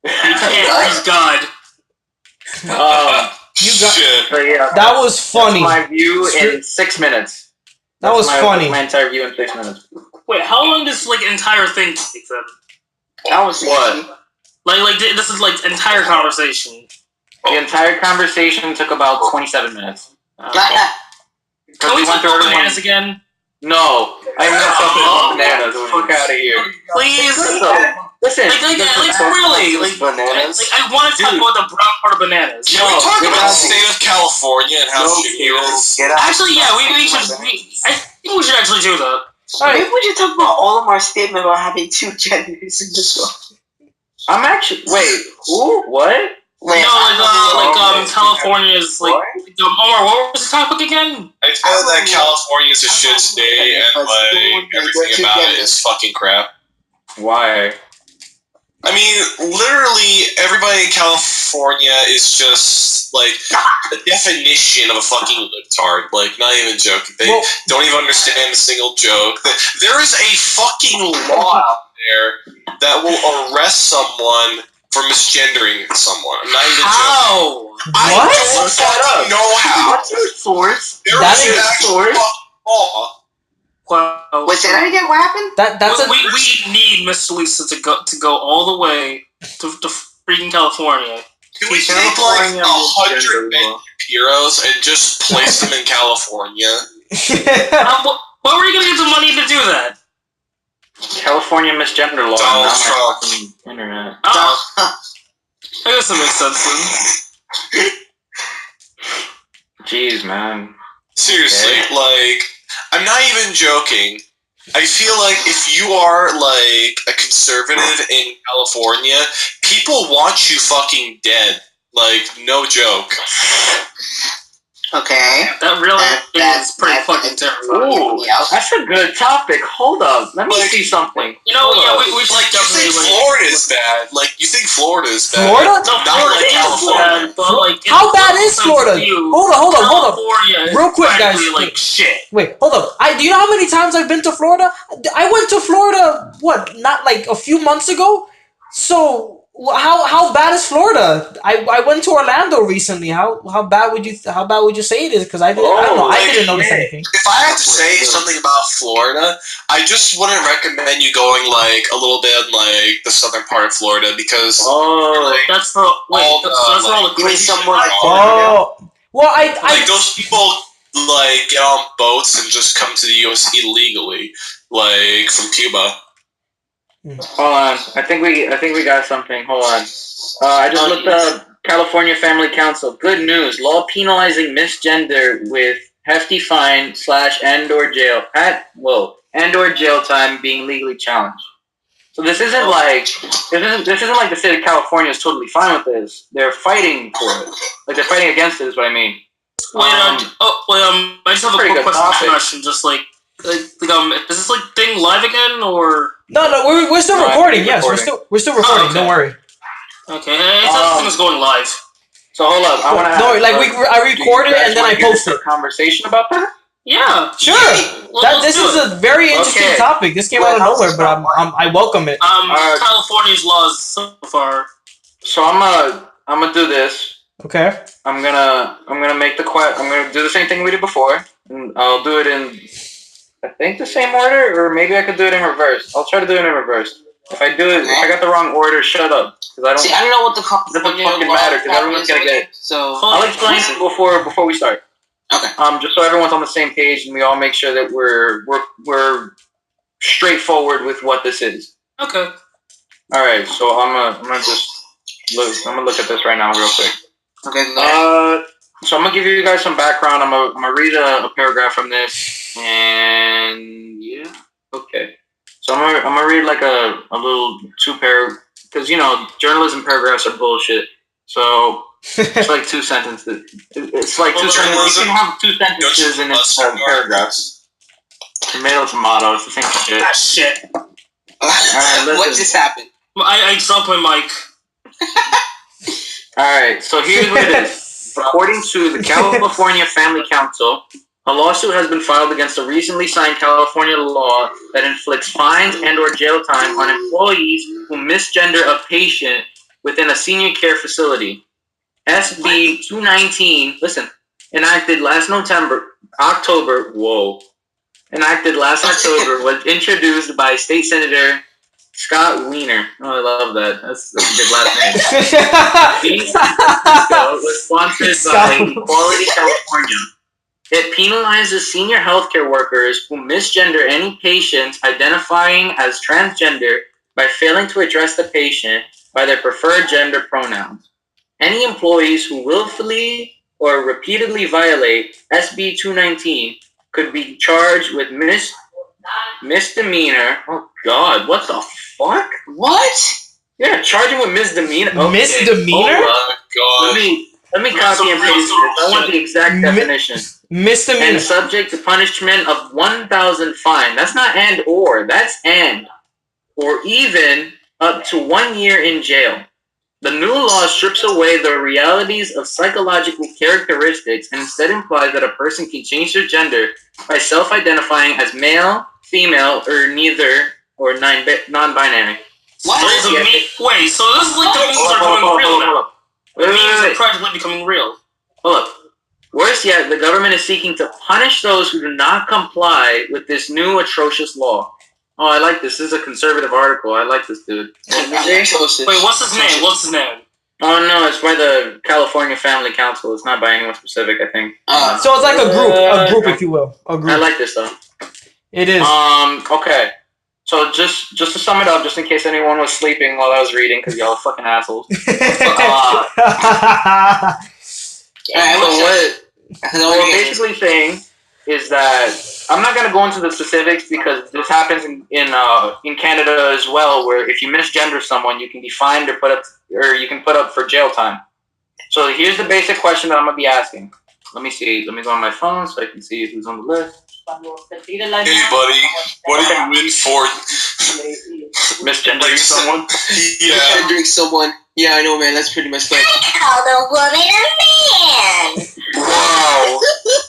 He's God. Shit. That was funny. That's my view in 6 minutes. That was funny. My entire view in 6 minutes. Wait, how long does entire thing take then? That was what? Like this is entire conversation. The entire conversation took about 27 minutes. Can we talk about bananas again? No, I'm not talking about bananas. Fuck out of here. Please. Listen. Really. Bananas. I want to talk about the brown part of bananas. Can we talk about the state of California and how shitty it is? Actually, yeah, we should. I think we should actually do that. Maybe we should talk about all of our statement about having 2 genders in this one. I'm actually who? What? Wait, California's Omar, what was the topic again? I feel that California is a shit state and everything about it is fucking crap. Why? I mean, literally everybody in California is just the definition of a fucking libtard. Not even joking. They don't even understand a single joke. There is a fucking law out there that will arrest someone for misgendering someone. I'm not even joking. What? I don't fucking know how. What's your source? There is an actual law. Well, wait, say that again. What happened? We need Miss Lisa to go all the way to freaking California. Can we take 100 heroes and just place them in California? Where were you gonna get the money to do that? California misgender law. Donald Trump. Internet. I guess that makes sense then. Jeez, man. Seriously, I'm not even joking. I feel like if you are a conservative in California, people want you fucking dead. No joke. Okay. That really is pretty fucking terrifying. Ooh, that's a good topic. Hold up. Let me see something. You know, we should you think Florida is bad. You think Florida is bad. Florida? No, Florida is bad, but how bad is Florida? Hold up. Real quick, guys. Shit. Wait, hold up. Do you know how many times I've been to Florida? I went to Florida, not a few months ago? So, how bad is Florida? I went to Orlando recently. How bad would you say it is? Because I don't know. I didn't notice anything. If I had to say something about Florida, I just wouldn't recommend you going a little bit in the southern part of Florida because that's for that's for all the crazy shit. Well, I those people get on boats and just come to the U.S. illegally, from Cuba. Hold on. I think we got something. Hold on. I just looked up California Family Council. Good news. Law penalizing misgender with hefty fine / and/or jail and/or jail time being legally challenged. So this isn't this isn't like the state of California is totally fine with this. They're fighting for it. They're fighting against it is what I mean. I just have a quick question. Just is this thing live again or? No, we're still recording. Yes, we're still recording. okay. Don't worry. Okay, it's going live. So hold up, I want to. No, like I record it and then I post it. Conversation about that? Yeah, sure. This is a very interesting topic. This came out of nowhere, but I welcome it. California's laws so far. So I'm gonna do this. Okay. I'm gonna make the I'm gonna do the same thing we did before. And I'll do it in, I think, the same order, or maybe I could do it in reverse. I'll try to do it in reverse. If I do it, if I got the wrong order, shut up, because I don't. See, I don't know what the doesn't fucking matter, because everyone's gonna get it. So I'll explain it before we start. Okay. Just so everyone's on the same page and we all make sure that we're straightforward with what this is. Okay. All right. So I'm gonna look at this right now real quick. Okay. So I'm gonna give you guys some background. I'm gonna read a paragraph from this, and yeah. Okay. So I'm gonna read like a little because journalism paragraphs are bullshit. So. It's like 2 sentences. It's like 2 sentences. You can have 2 sentences in its paragraphs. Tomato, tomato. It's the same shit. Ah, shit. Alright, what just happened? I dropped my mic. Alright, so here's what it is. According to the California Family Council, a lawsuit has been filed against a recently signed California law that inflicts fines and/or jail time on employees who misgender a patient within a senior care facility. SB 219, enacted last October, was introduced by State Senator Scott Wiener. Oh, I love that. That's a good last name. It was sponsored by Equality California. It penalizes senior healthcare workers who misgender any patient identifying as transgender by failing to address the patient by their preferred gender pronouns. Any employees who willfully or repeatedly violate SB 219 could be charged with misdemeanor. Oh God, what the fuck? What? Yeah, charging with misdemeanor. Okay. Misdemeanor? Oh my God. Let me copy and paste this. I want the exact definition. Misdemeanor. And subject to punishment of 1,000 fine. That's not and or. That's and. Or even up to 1 year in jail. The new law strips away the realities of psychological characteristics and instead implies that a person can change their gender by self-identifying as male, female, or neither, or non-binary. What? Wait, so this is like the memes are becoming real now. The memes are practically becoming real. Hold up. Worse yet, the government is seeking to punish those who do not comply with this new atrocious law. Oh, I like this. This is a conservative article. I like this dude. Wait, what's his name? What's his name? Oh, no, it's by the California Family Council. It's not by anyone specific, I think. So it's like a group, if you will. A group. I like this, though. It is. Okay. So just to sum it up, just in case anyone was sleeping while I was reading, because y'all are fucking assholes. What we're basically saying is that I'm not gonna go into the specifics because this happens in Canada as well, where if you misgender someone, you can be fined or you can put up for jail time. So here's the basic question that I'm gonna be asking. Let me see. Let me go on my phone so I can see who's on the list. Hey, buddy, what do you win for? Misgendering someone? Yeah. Misgendering someone. Yeah, I know, man. That's pretty messed up. I called a woman a man. Wow.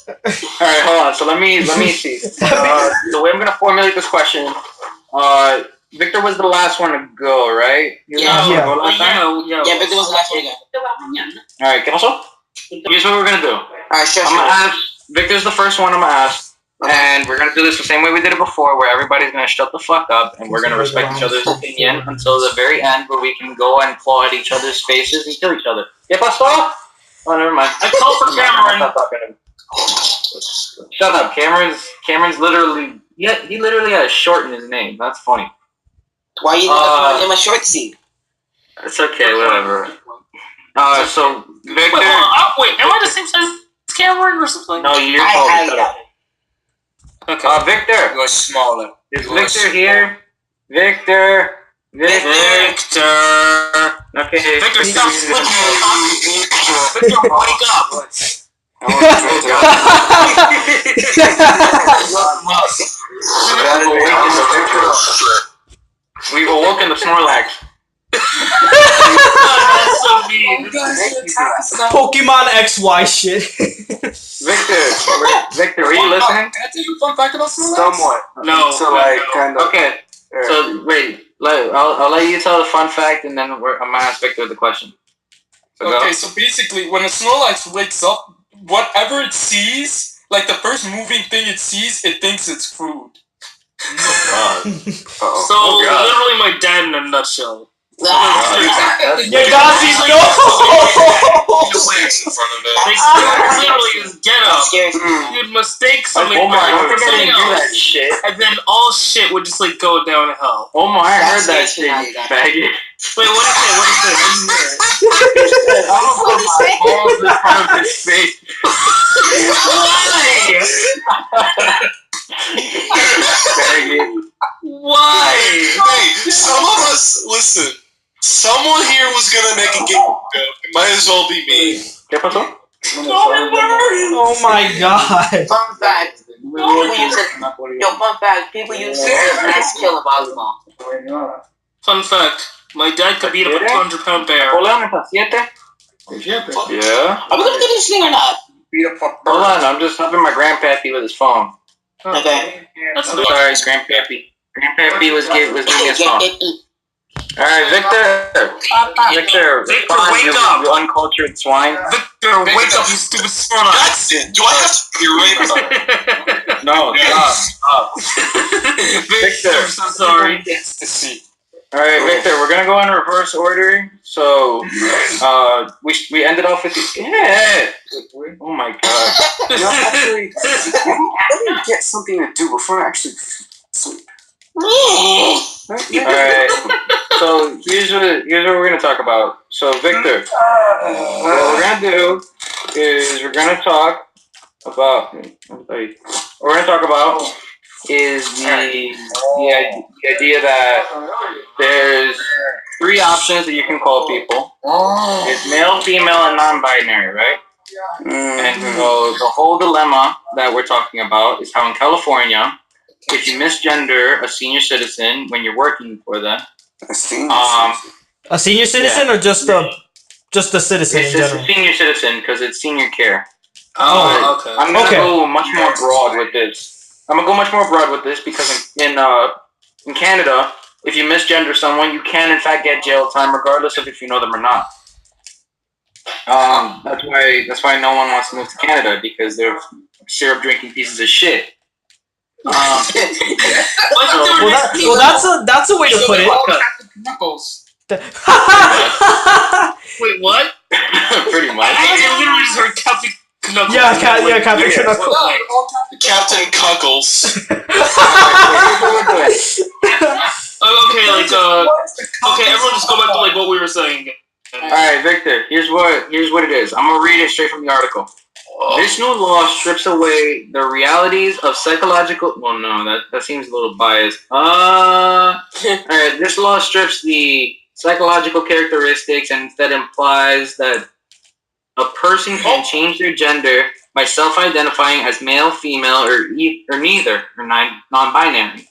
All right, hold on. So let me see. The way I'm gonna formulate this question. Victor was the last one to go, right? Yeah, Victor was the last one to go. All right, ¿qué pasó? Here's what we're gonna do. Alright, sure. I'm gonna ask. Victor's the first one I'm gonna ask, and we're gonna do this the same way we did it before, where everybody's gonna shut the fuck up, and we're gonna respect each other's opinion until the very end, where we can go and claw at each other's faces and kill each other. ¿Qué pasó? Oh, never mind. I called for Cameron. Shut up, Cameron's literally. Yeah, he literally has short in his name. That's funny. Why you calling him a short seat? It's okay, whatever. So Victor. Wait, am I the same size as Cameron or something? No, you're taller. Okay. Victor. You're smaller. Is Victor here? Victor. Victor. Okay. Victor, stop sleeping. Victor, wake up. XY shit. Victor, were you listening? Can I tell you a fun fact about Snorlax? Somewhat. No. So like kind of. Okay. So wait, I'll let you tell the fun fact, and then I'm gonna ask Victor the question. Okay, so basically, when a Snorlax wakes up, whatever it sees, like the first moving thing it sees, it thinks it's food. So literally, my dad in a nutshell. Yeah, Gazi, no! Literally, his get up. You'd mistake something for something else, and then all shit would just like go downhill. Omar, I heard that shit, you faggot. Wait, what is it? What is it? I'm gonna put my balls in front of his face. Why? Hey, some of us, listen, someone here was gonna make a game joke. It might as well be me. ¿Qué pasó? Oh my god. Fun fact. Fun fact. People use it as a nice kill in volleyball. Fun fact. My dad could beat up a 200-pound bear. Yeah. Are we gonna do this thing or not? Hold on, I'm just helping my grandpappy with his phone. Okay. That's Sorry, grandpappy. Grandpappy was giving his phone. Alright, Victor, wake up! You uncultured swine. Victor, wake up, you stupid Snorlax! That's it. Do I have to be right? No, stop. Victor, I'm so sorry. Alright, Victor, we're gonna go in reverse order. So, we ended off with Oh my god. Actually, let me get something to do before I actually sleep. Alright, so here's what we're gonna talk about. So, Victor, what we're gonna do is we're gonna talk about is the idea that there's 3 options that you can call people. It's male, female, and non-binary, right? And so the whole dilemma that we're talking about is how in California, if you misgender a senior citizen when you're working for them, A senior citizen or just a citizen in general? It's a senior citizen because it's senior care. Oh, okay. I'm gonna go much more broad with this. Because in Canada, if you misgender someone, you can in fact get jail time regardless of if you know them or not. That's why no one wants to move to Canada, because they're syrup drinking pieces of shit. Well, that's a way to put it. Knuckles. Wait, what? Pretty much. I literally just heard Captain Knuckles. Captain Knuckles. Captain Cuckles. Okay, everyone just go back to like what we were saying. Alright, Victor, here's what it is. I'm gonna read it straight from the article. This new law strips away the realities of psychological... Well, no, that seems a little biased. Alright, this law strips the psychological characteristics and instead implies that a person can change their gender by self-identifying as male, female, or neither, or non-binary.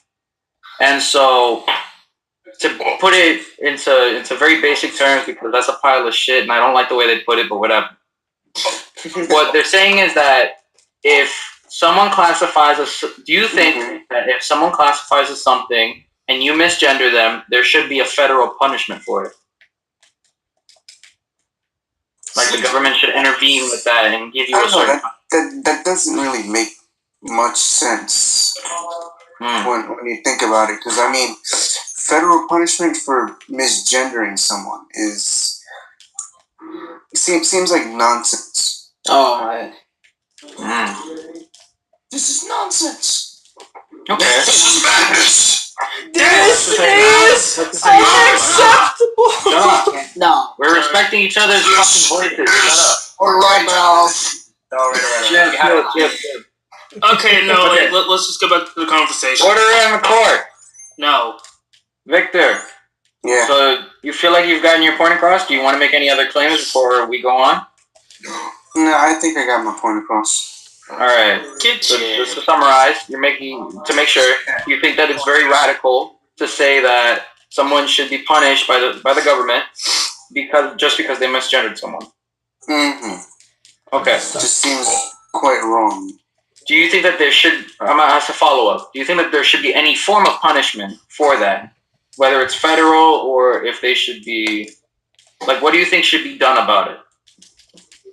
And so, to put it into very basic terms, because that's a pile of shit, and I don't like the way they put it, but whatever. What they're saying is that if someone classifies as... Do you think that if someone classifies as something and you misgender them, there should be a federal punishment for it? Like the government should intervene with that and give you a certain... That doesn't really make much sense when you think about it. Because, I mean, federal punishment for misgendering someone seems like nonsense. Oh, right. This is nonsense. Okay. This is madness. This is unacceptable. Shut up. No. We're respecting each other's fucking voices. Shut up. Alright, pals. Okay, let's just go back to the conversation. Order in the court. No. Victor. Yeah. So, you feel like you've gotten your point across? Do you want to make any other claims before we go on? No, I think I got my point across. Alright. So, just to summarize, to make sure, you think that it's very radical to say that someone should be punished by the government because they misgendered someone. Okay. It just seems quite wrong. Do you think that there should? I'm gonna ask a follow up. Do you think that there should be any form of punishment for that, whether it's federal or if they should be like? What do you think should be done about it?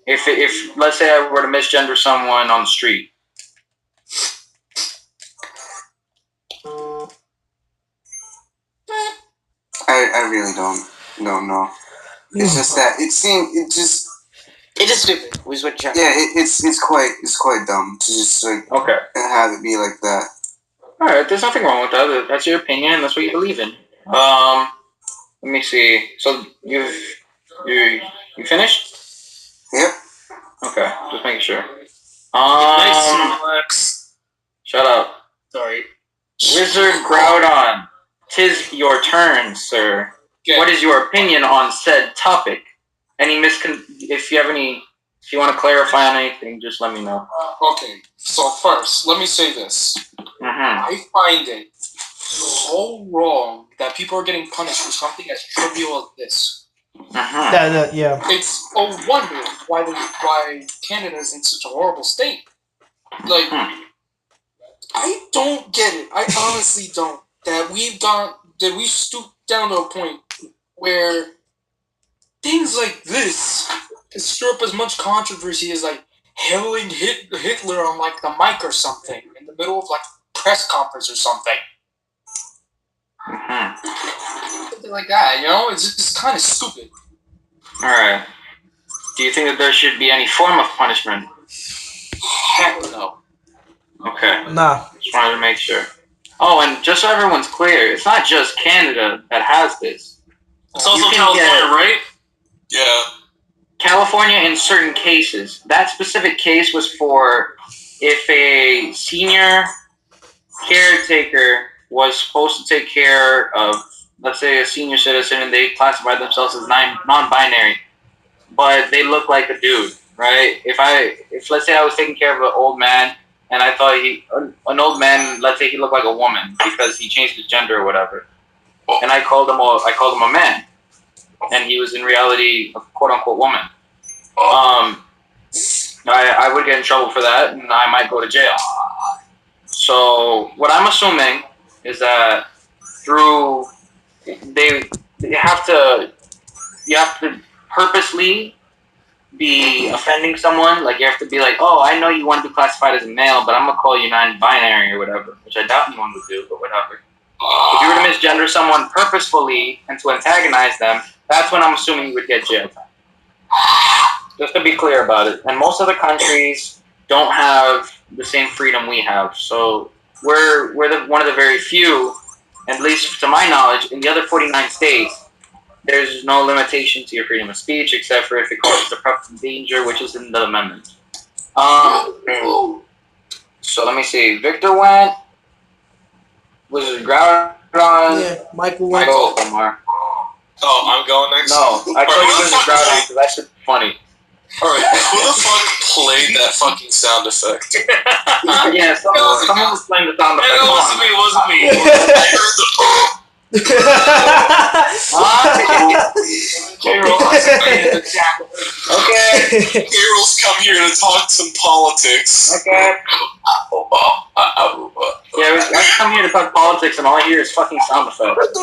If let's say I were to misgender someone on the street. I really don't know. It's just that it is stupid. Was what you're yeah, it's quite dumb to just like have it be like that. All right, there's nothing wrong with that. That's your opinion. That's what you believe in. Let me see. So you finished? Yep. Okay, just making sure. Nice, shut up. Sorry. Wizard Groudon, 'tis your turn, sir. Okay. What is your opinion on said topic? If you want to clarify on anything, just let me know. Okay, so first, let me say this. I find it so wrong that people are getting punished for something as trivial as this. Yeah. It's a wonder why Canada is in such a horrible state. Like, I don't get it. I honestly don't. That we stooped down to a point where things like this can stir up as much controversy as like hailing Hitler on like the mic or something in the middle of like a press conference or something. Something like that, you know? It's just kind of stupid. Alright. Do you think that there should be any form of punishment? Heck no. Okay. Nah. Just wanted to make sure. Oh, and just so everyone's clear, it's not just Canada that has this. It's also California, right? Yeah. California in certain cases. That specific case was for if a senior caretaker was supposed to take care of, let's say, a senior citizen, and they classified themselves as non-binary, but they look like a dude, right? If let's say I was taking care of an old man, and I thought an old man, let's say he looked like a woman because he changed his gender or whatever, and I called him a man, and he was in reality a quote-unquote woman. I would get in trouble for that, and I might go to jail. So what I'm assuming is that you have to purposely be offending someone. Like you have to be like, oh, I know you want to be classified as a male, but I'm gonna call you non-binary or whatever, which I doubt anyone would do, but whatever. If you were to misgender someone purposefully and to antagonize them, that's when I'm assuming you would get jail time. Just to be clear about it. And most other countries don't have the same freedom we have. So we're one of the very few, at least to my knowledge, in the other 49 states, there's no limitation to your freedom of speech except for if it causes a preference danger, which is in the amendment. So let me see. Victor went. Was it Groudon? Yeah, Michael went. Go, Omar. Oh, I'm going next? No, I told you it was Groudon because that shit's funny. Alright, who the fuck played that fucking sound effect? Yeah, someone was playing the sound effect. It wasn't me. I heard the Okay. Heroes come here to talk some politics. Okay. Yeah, I come here to talk politics and all I hear is fucking sound effects.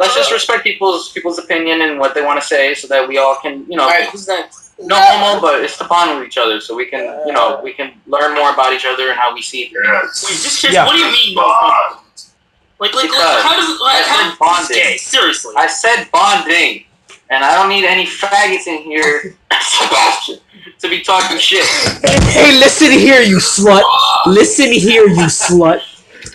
Let's just respect people's opinion and what they want to say so that we all can, you know, no homo, but it's to bond with each other so we can, you know, we can learn more about each other and how we see things. Wait, just curious, what do you mean no homo? Like how does bonding. Okay, seriously. I said bonding, and I don't need any faggots in here to be talking shit. Hey, listen here, you slut. Listen here, you slut.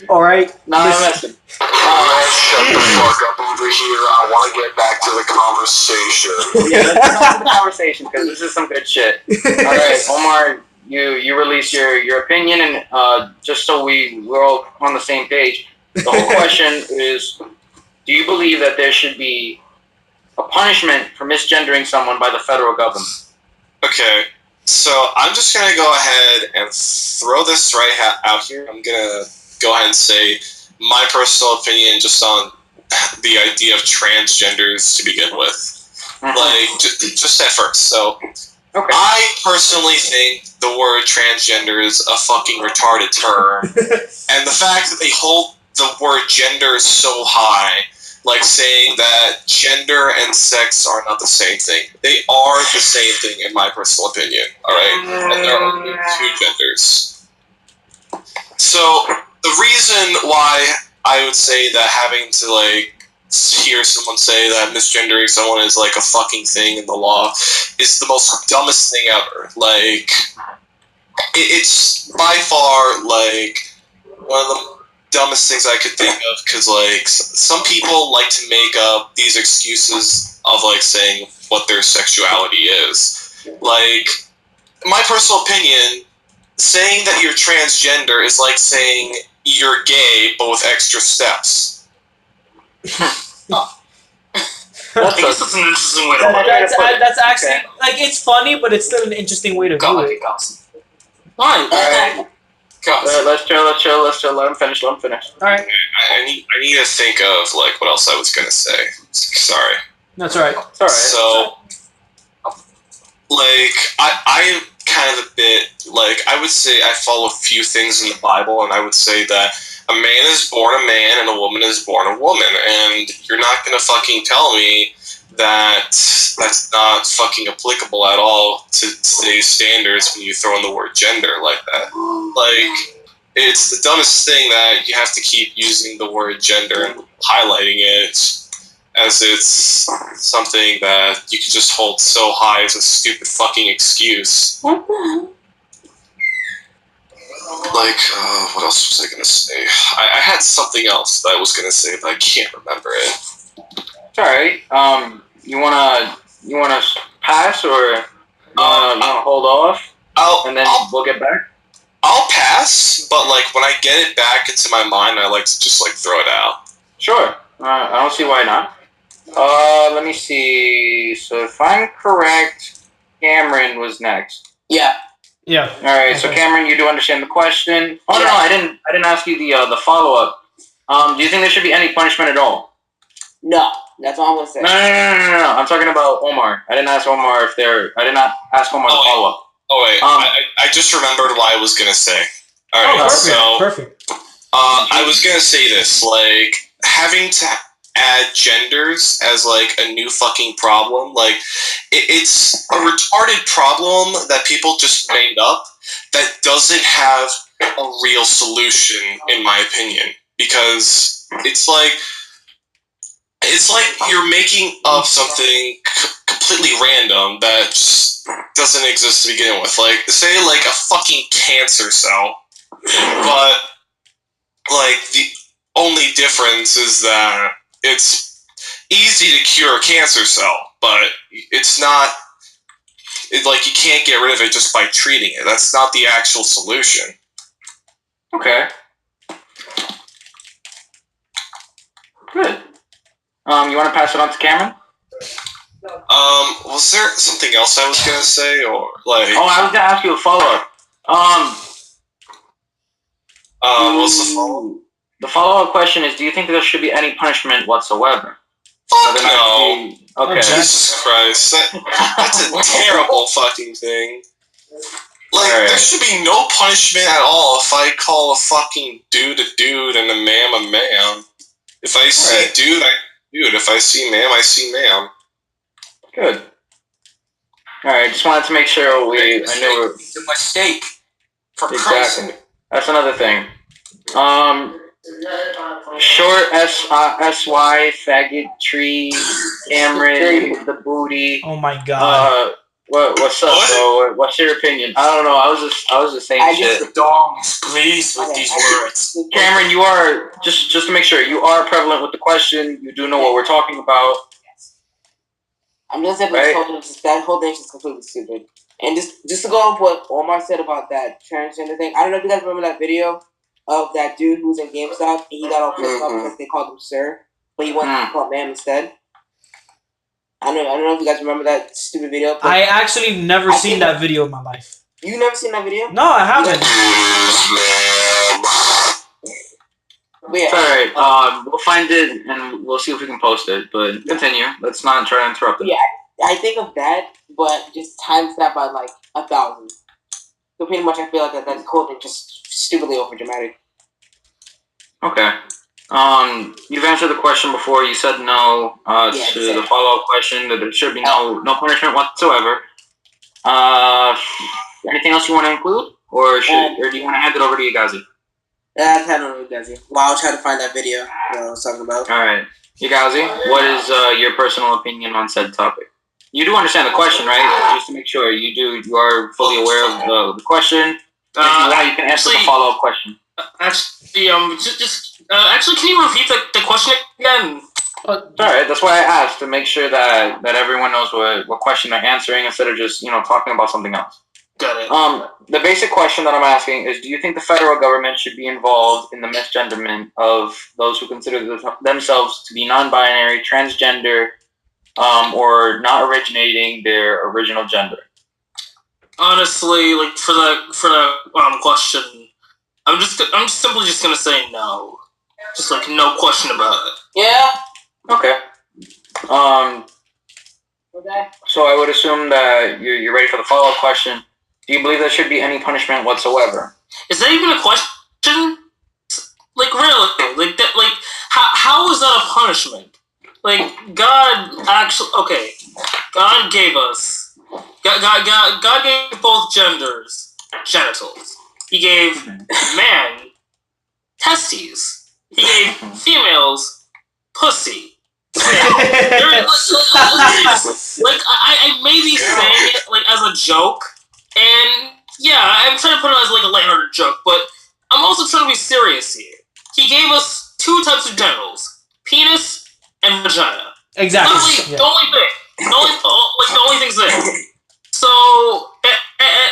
Alright? Nah, I'm messing. Shut the fuck up over here. I want to get back to the conversation. Yeah, let's get back to the conversation because this is some good shit. Alright, Omar, you release your opinion, and just so we're all on the same page, the whole question is, do you believe that there should be a punishment for misgendering someone by the federal government? Okay, so I'm just going to go ahead and throw this right out here. I'm going to go ahead and say my personal opinion just on the idea of transgenders to begin with. Like, just at first. So, Okay. I personally think the word transgender is a fucking retarded term. And the fact that they hold the word gender so high, like saying that gender and sex are not the same thing. They are the same thing, in my personal opinion, alright? And there are only two genders. So, the reason why I would say that having to, like, hear someone say that misgendering someone is, like, a fucking thing in the law is the most dumbest thing ever. Like, it's by far, like, one of the dumbest things I could think of, because, like, some people like to make up these excuses of, like, saying what their sexuality is. Like, in my personal opinion, saying that you're transgender is like saying you're gay, but with extra steps. I guess that's an interesting way to look at it. That's actually, like, it's funny, but it's still an interesting way to view it. Alright. Let's chill. Let him finish. Alright. I need to think of, like, what else I was gonna say. Sorry. That's alright. It's alright. So, like, I'm kind of a bit, like, I would say I follow a few things in the Bible, and I would say that a man is born a man and a woman is born a woman, and you're not gonna fucking tell me that that's not fucking applicable at all to today's standards when you throw in the word gender like that. Like, it's the dumbest thing that you have to keep using the word gender and highlighting it as it's something that you can just hold so high as a stupid fucking excuse. What the hell? Like, what else was I gonna say? I had something else that I was gonna say, but I can't remember it. It's alright. You wanna pass, or you wanna hold off, and then we'll get back? I'll pass, but, like, when I get it back into my mind, I like to just, like, throw it out. Sure. I don't see why not. Let me see. So if I'm correct, Cameron was next. Yeah. Yeah. All right. So Cameron, you do understand the question. Oh no, I didn't ask you the follow up. Do you think there should be any punishment at all? No, that's all I'm gonna say. No. I'm talking about Omar. I didn't ask Omar if there. I did not ask Omar the follow up. Oh wait, I just remembered what I was gonna say. All right, perfect. I was gonna say this, like, having to add genders as, like, a new fucking problem, like, it's a retarded problem that people just made up that doesn't have a real solution, in my opinion, because it's like you're making up something completely random that just doesn't exist to begin with. Like, say, like, a fucking cancer cell, but, like, the only difference is that it's easy to cure a cancer cell, but it's not, like, you can't get rid of it just by treating it. That's not the actual solution. Okay. Good. You want to pass it on to Cameron? Was there something else I was gonna say, or, like... Oh, I was gonna ask you a follow-up. What's the follow-up? The follow-up question is, do you think there should be any punishment whatsoever? Fuck no. Okay. Jesus Christ. That's a terrible fucking thing. Like, there should be no punishment at all if I call a fucking dude a dude and a ma'am a ma'am. If I see dude, I dude. If I see ma'am, I see ma'am. Good. Alright, just wanted to make sure I knew it's a mistake. For exactly. That's another thing. Short SY faggot tree Cameron the booty. Oh my god. What's up, bro? What's your opinion? I don't know. I was just saying shit. The dongs, please, with these words. Cameron, you are just to make sure you are prevalent with the question. You do know what we're talking about. I'm just saying that whole thing is completely stupid. And just to go off what Omar said about that transgender thing, I don't know if you guys remember that video of that dude who was in GameStop and he got all pissed off because they called him sir, but he wanted to be called ma'am instead. I don't know if you guys remember that stupid video. I actually never seen that video in my life. You never seen that video? No, I haven't. It's alright. We'll find it and we'll see if we can post it. But continue. Let's not try to interrupt it. Yeah, I think of that, but just times that by like 1,000. So pretty much, I feel like that whole thing just stupidly overdramatic. Okay. You've answered the question before. You said no to the follow-up question that there should be no punishment whatsoever. Anything else you want to include, or do you want to hand it over to Yugazi? I'll hand it over to Yugazi. Well, I'll try to find that video that I was talking about. All right, Yugazi, what is your personal opinion on said topic? You do understand the question, right? Just to make sure you are fully aware of the question. If you want, you can answer the follow-up question. Actually, can you repeat the question again? All right, that's why I asked, to make sure that everyone knows what question they're answering instead of just talking about something else. Got it. The basic question that I'm asking is: do you think the federal government should be involved in the misgenderment of those who consider themselves to be non-binary, transgender, or not originating their original gender? Honestly, like for that question, I'm simply just gonna say no. Just like no question about it. Yeah. Okay. So I would assume that you're ready for the follow-up question. Do you believe there should be any punishment whatsoever? Is that even a question? Like really? Like that? Like how is that a punishment? Like God actually? Okay, God gave us. God gave both genders genitals. He gave man testes. He gave females pussy. I may be saying it like as a joke, and yeah, I'm trying to put it as like a lighthearted joke, but I'm also trying to be serious here. He gave us two types of genitals: penis and vagina. Exactly. Literally, the only thing, the only things there. So,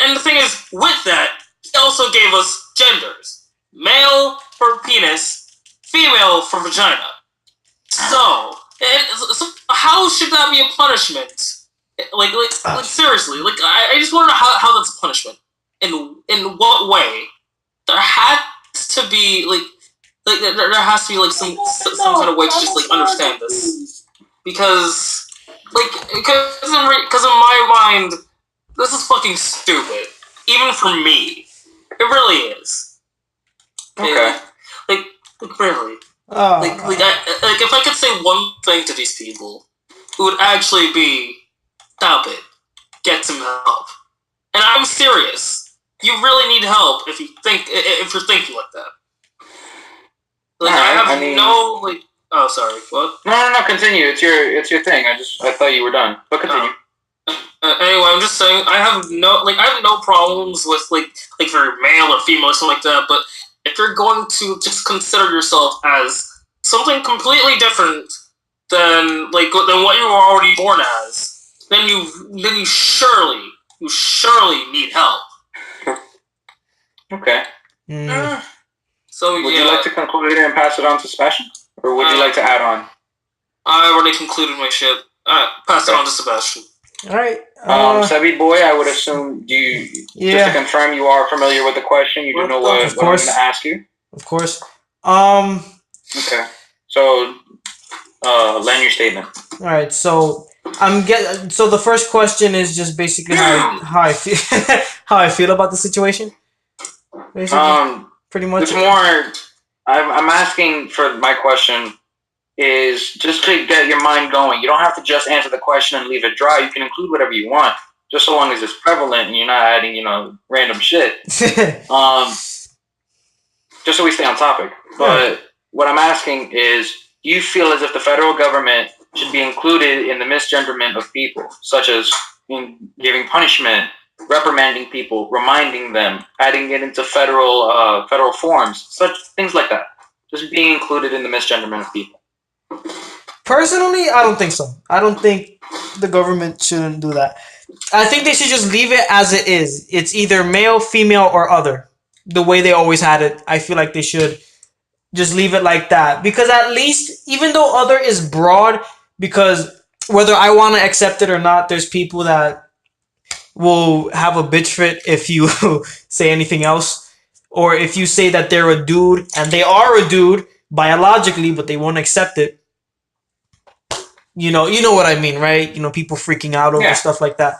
and the thing is, with that, he also gave us genders: male for penis, female for vagina. So how should that be a punishment? Like seriously, like I just want to know how that's a punishment. In what way? There has to be there has to be like some kind of way to just like understand this, because in my mind this is fucking stupid, even for me. It really is. Okay. Like really. If I could say one thing to these people, it would actually be, stop it, get some help. And I'm serious. You really need help if you're thinking like that. Like oh, sorry, what? No, continue. It's your thing. I thought you were done, but continue. Anyway, I'm just saying I have no problems with like if you're male or female or something like that, but if you're going to just consider yourself as something completely different than what you were already born as, then you surely need help. Okay. So would you like to conclude it and pass it on to Sebastian, or would you like to add on? I already concluded my shit. Pass it on to Sebastian. All right. Sebi boy, I would assume just to confirm, you are familiar with the question. You do know what I'm going to ask you. Of course. Okay. So, land your statement. All right. So So the first question is just basically how I feel how I feel about the situation. Basically, pretty much. It's more. I'm asking for my question. Is just to get your mind going. You don't have to just answer the question and leave it dry. You can include whatever you want, just so long as it's prevalent and you're not adding, random shit. Just so we stay on topic. But what I'm asking is, do you feel as if the federal government should be included in the misgenderment of people, such as in giving punishment, reprimanding people, reminding them, adding it into federal forms, such things like that, just being included in the misgenderment of people? Personally, I don't think so. I don't think the government shouldn't do that. I think they should just leave it as it is. It's either male, female, or other. The way they always had it. I feel like they should just leave it like that. Because at least, even though other is broad, because whether I want to accept it or not, there's people that will have a bitch fit if you say anything else. Or if you say that they're a dude, and they are a dude biologically, but they won't accept it. You know what I mean, right? People freaking out over stuff like that.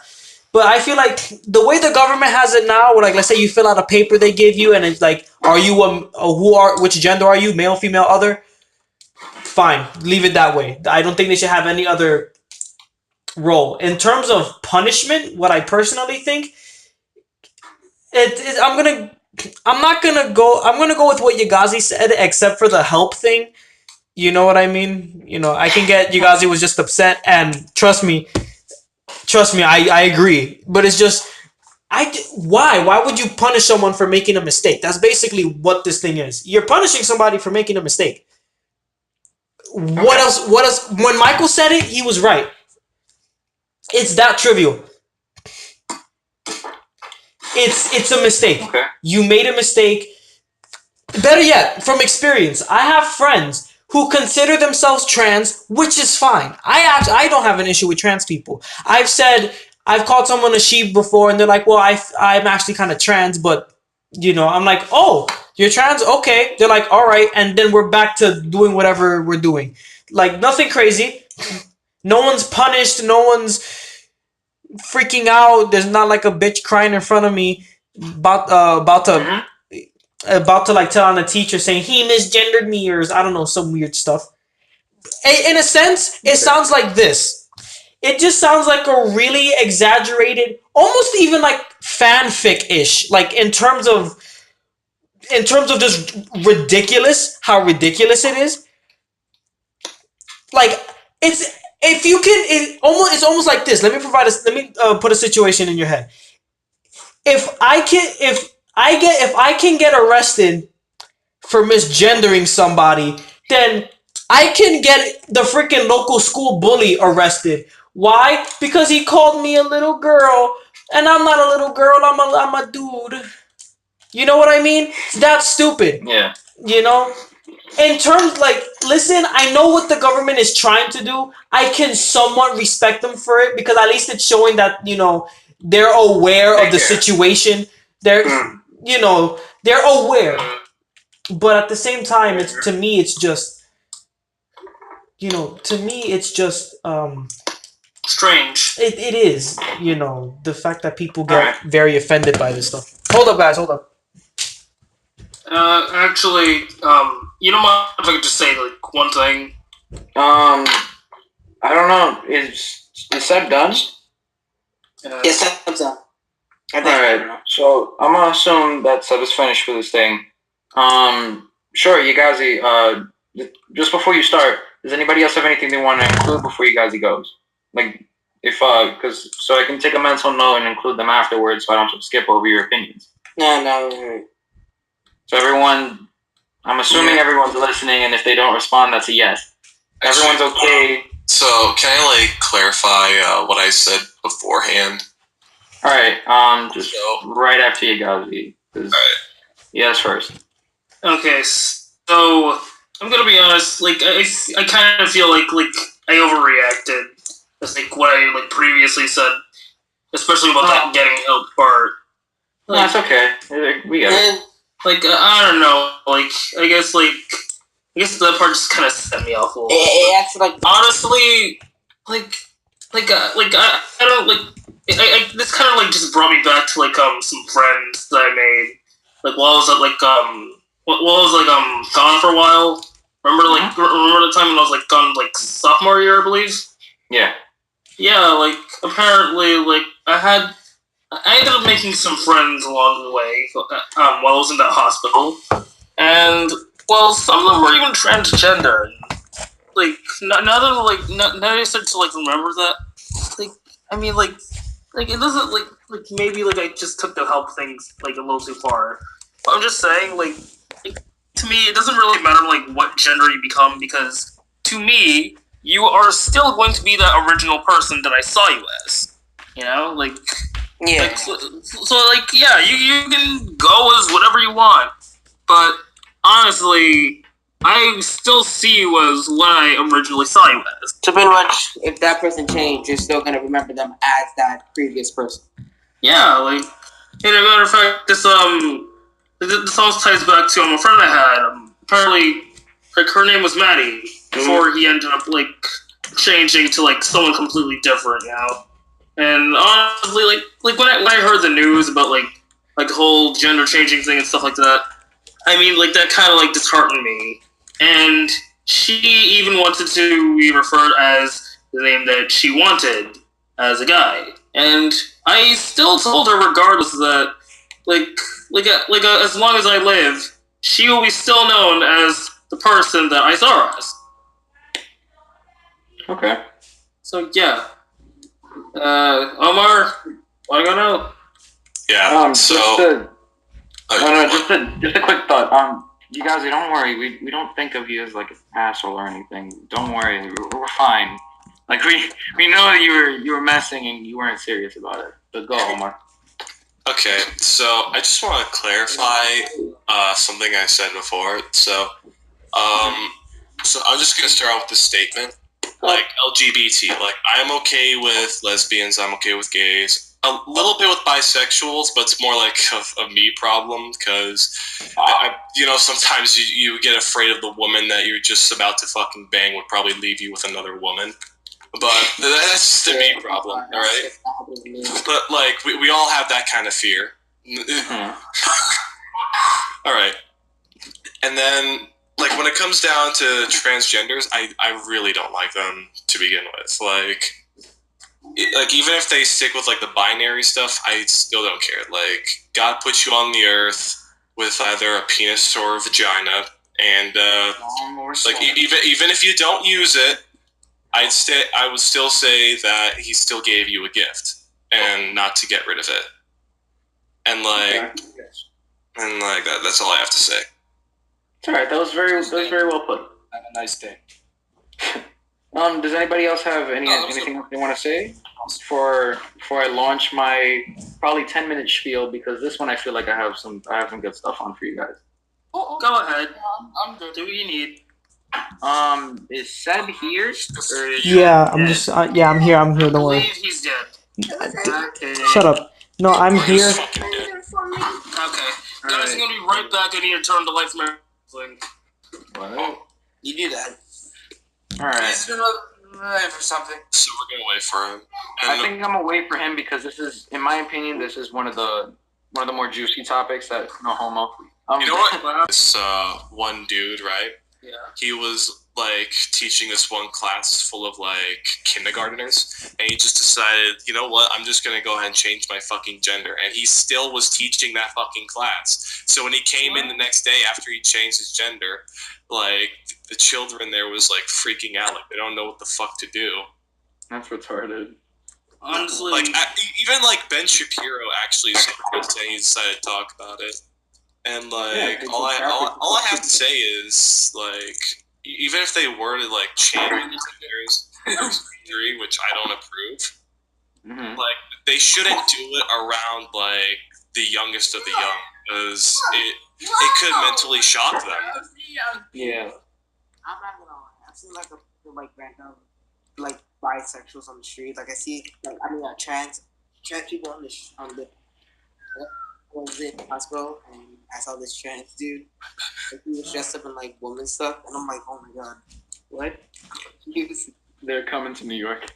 But I feel like the way the government has it now, where like let's say you fill out a paper they give you, and it's like, are you which gender are you, male, female, other? Fine, leave it that way. I don't think they should have any other role in terms of punishment. What I personally think, I'm gonna go with what Yagazi said, except for the help thing. You know what I mean? I can get Yagazi was just upset, and trust me, I agree. But it's just, why would you punish someone for making a mistake? That's basically what this thing is. You're punishing somebody for making a mistake. What else? When Michael said it, he was right. It's that trivial. It's a mistake. Okay. You made a mistake. Better yet, from experience, I have friends who consider themselves trans, which is fine. I don't have an issue with trans people. I've called someone a sheep before, and they're like, well, I'm actually kind of trans, but I'm like, oh, you're trans? Okay. They're like, all right, and then we're back to doing whatever we're doing. Like, nothing crazy. No one's punished. No one's freaking out. There's not like a bitch crying in front of me about to like tell on a teacher saying he misgendered me, or I don't know, some weird stuff. In a sense, it sounds like this. It just sounds like a really exaggerated, almost even like fanfic-ish, like in terms of just ridiculous, how ridiculous it is. Like, it's almost like this. Let me put a situation in your head. If I can get arrested for misgendering somebody, then I can get the freaking local school bully arrested. Why? Because he called me a little girl, and I'm not a little girl. I'm a dude. You know what I mean? It's that stupid. Yeah. In terms, like, listen, I know what the government is trying to do. I can somewhat respect them for it, because at least it's showing that, they're aware of the situation. They're aware. But at the same time, to me, it's just strange. It is, the fact that people get very offended by this stuff. Hold up, guys, hold up. Actually, you don't mind if I could just say, like, one thing? I don't know. Is Seb done? Yes, Seb's done. Alright, so I'm gonna assume that Seb is finished with this thing. Sure, Yagazi, just before you start, does anybody else have anything they want to include before Yagazi goes? Like, so I can take a mental note and include them afterwards, so I don't have to skip over your opinions. No. So everyone, I'm assuming everyone's listening, and if they don't respond, that's a yes. Everyone's okay. So, can I, clarify what I said beforehand? Alright, just right after Yagazi. Alright. Yes, first. Okay, so, I'm gonna be honest, I kind of feel like I overreacted. That's, what I, previously said. Especially about that getting help part. No, that's okay. We get it. I don't know, I guess that part just kind of set me off a little bit. Honestly, I don't, this kind of, just brought me back to, some friends that I made, while I was at, gone for a while. Remember the time when I was, gone, sophomore year, I believe? Yeah. Yeah, apparently, I ended up making some friends along the way while I was in that hospital, and some of them were even transgender. Now that I start to remember that, it doesn't maybe I just took the help things a little too far. But I'm just saying to me it doesn't really matter what gender you become, because to me you are still going to be that original person that I saw you as. Yeah. Yeah, you can go as whatever you want, but honestly, I still see you as what I originally saw you as. So pretty much, if that person changed, you're still gonna remember them as that previous person. Yeah, as a matter of fact, this almost ties back to a friend I had. Apparently, her name was Maddie. Before he ended up changing to like someone completely different now. And honestly, like when I heard the news about like the whole gender changing thing and stuff like that, I mean, like that kind of like disheartened me. And she even wanted to be referred as the name that she wanted as a guy. And I still told her, regardless of that, as long as I live, she will be still known as the person that I saw her as. Okay. So yeah, Omar, wanna go now? Yeah. Just a quick thought. You guys, don't worry. We don't think of you as like an asshole or anything. Don't worry. We're fine. Like we know that you were messing and you weren't serious about it. But go, Omar. Okay, so I just want to clarify something I said before. So I'm just gonna start out with this statement. Like LGBT, like I'm okay with lesbians, I'm okay with gays, a little bit with bisexuals, but it's more like a me problem because sometimes you get afraid of the woman that you're just about to fucking bang would probably leave you with another woman. But that's just a me problem, all right? But like we all have that kind of fear. All right, and then. Like, when it comes down to transgenders, I really don't like them to begin with. Like, even if they stick with, like, the binary stuff, I still don't care. Like, God put you on the earth with either a penis or a vagina, and, like, even if you don't use it, I would still say that he still gave you a gift, and not to get rid of it. And, that's all I have to say. It's alright, that was very well put. Have a nice day. Does anybody else have anything they want to say before I launch my probably 10-minute spiel, because this one I feel like I have some good stuff on for you guys. Go ahead. I'm good. Do what you need. Is Seb here? Yeah, I'm just I'm here. Don't worry. I believe he's dead. Okay. Shut up. No, I'm here. Okay. Guys, I'm gonna be right back. I need to turn the light from my thing. What? You do that. Alright. He's gonna wait for something. So we're gonna wait for him. I think I'm gonna wait for him because this is, in my opinion, this is one of the more juicy topics that no homo. You know what? This one dude, right? Yeah. He was like teaching this one class full of like kindergarteners, and he just decided, you know what? I'm just gonna go ahead and change my fucking gender, and he still was teaching that fucking class. So when he came in the next day after he changed his gender, like the children there was like freaking out, like they don't know what the fuck to do. That's retarded. Honestly, like even like Ben Shapiro actually saying he decided to talk about it, and like all I have to say is like even if they were to like change genders, which I don't approve, like they shouldn't do it around like the youngest of the young, because it could mentally shock them. Yeah. I'm not gonna lie. I've seen like random like bisexuals on the street. Like I see trans people on the was in hospital, and I saw this trans dude. Like, he was dressed up in like woman stuff, and I'm like, oh my god, what? They're coming to New York.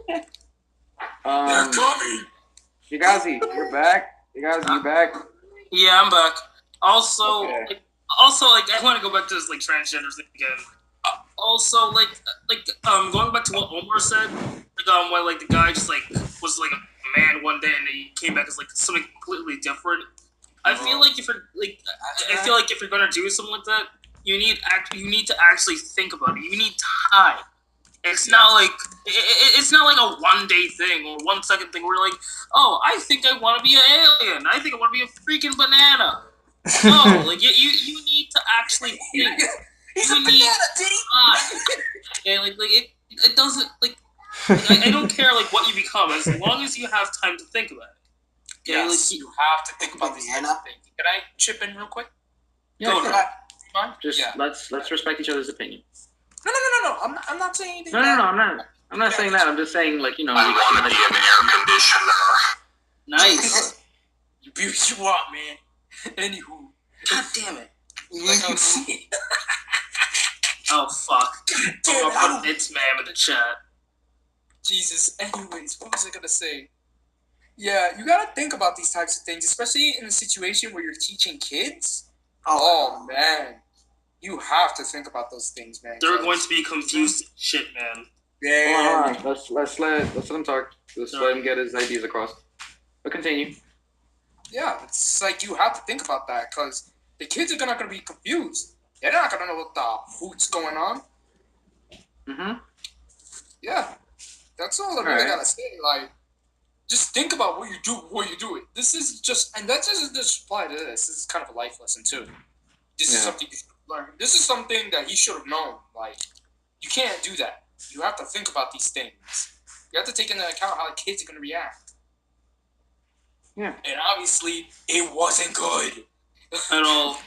They're coming. Fugazi, you're back. Fugazi, you back? Yeah, I'm back. Also, Okay. I want to go back to this like transgender thing again. Also, going back to what Omar said, when like the guy just like was like a man one day and he came back as like something completely different. I feel like if you're gonna do something like that, you need to actually think about it. You need time. It's not like a 1 day thing or 1 second thing where you're like, oh, I think I want to be an alien. I think I want to be a freaking banana. No, like you need to actually think. You need time. Yeah, it doesn't like I don't care like what you become as long as you have time to think about it. Okay, yes, you have to think about these things. Can I chip in real quick? Yeah, Go ahead. Just let's respect each other's opinion. No. I'm not saying anything. No. I'm not saying that. I'm just saying like I want to be an air conditioner. Nice. You be what you want, man. Anywho. God damn it. Oh fuck! I'm gonna put its man in the chat. Jesus. Anyways, what was I gonna say? Yeah, you gotta think about these types of things, especially in a situation where you're teaching kids. Oh man, you have to think about those things, man. They're going to be confused. Shit, man. Yeah. Let's let him talk. Let's let him get his ideas across. But continue. Yeah, it's like you have to think about that because the kids are not gonna be confused. They're not gonna know what the hoot's going on. Mm-hmm. Yeah, that's all I really gotta say. Like, just think about what you do it. This is just, and that doesn't just apply to this. This is kind of a life lesson too. This is something you should learn. This is something that he should have known. Like, you can't do that. You have to think about these things. You have to take into account how the kids are gonna react. Yeah. And obviously, it wasn't good at all.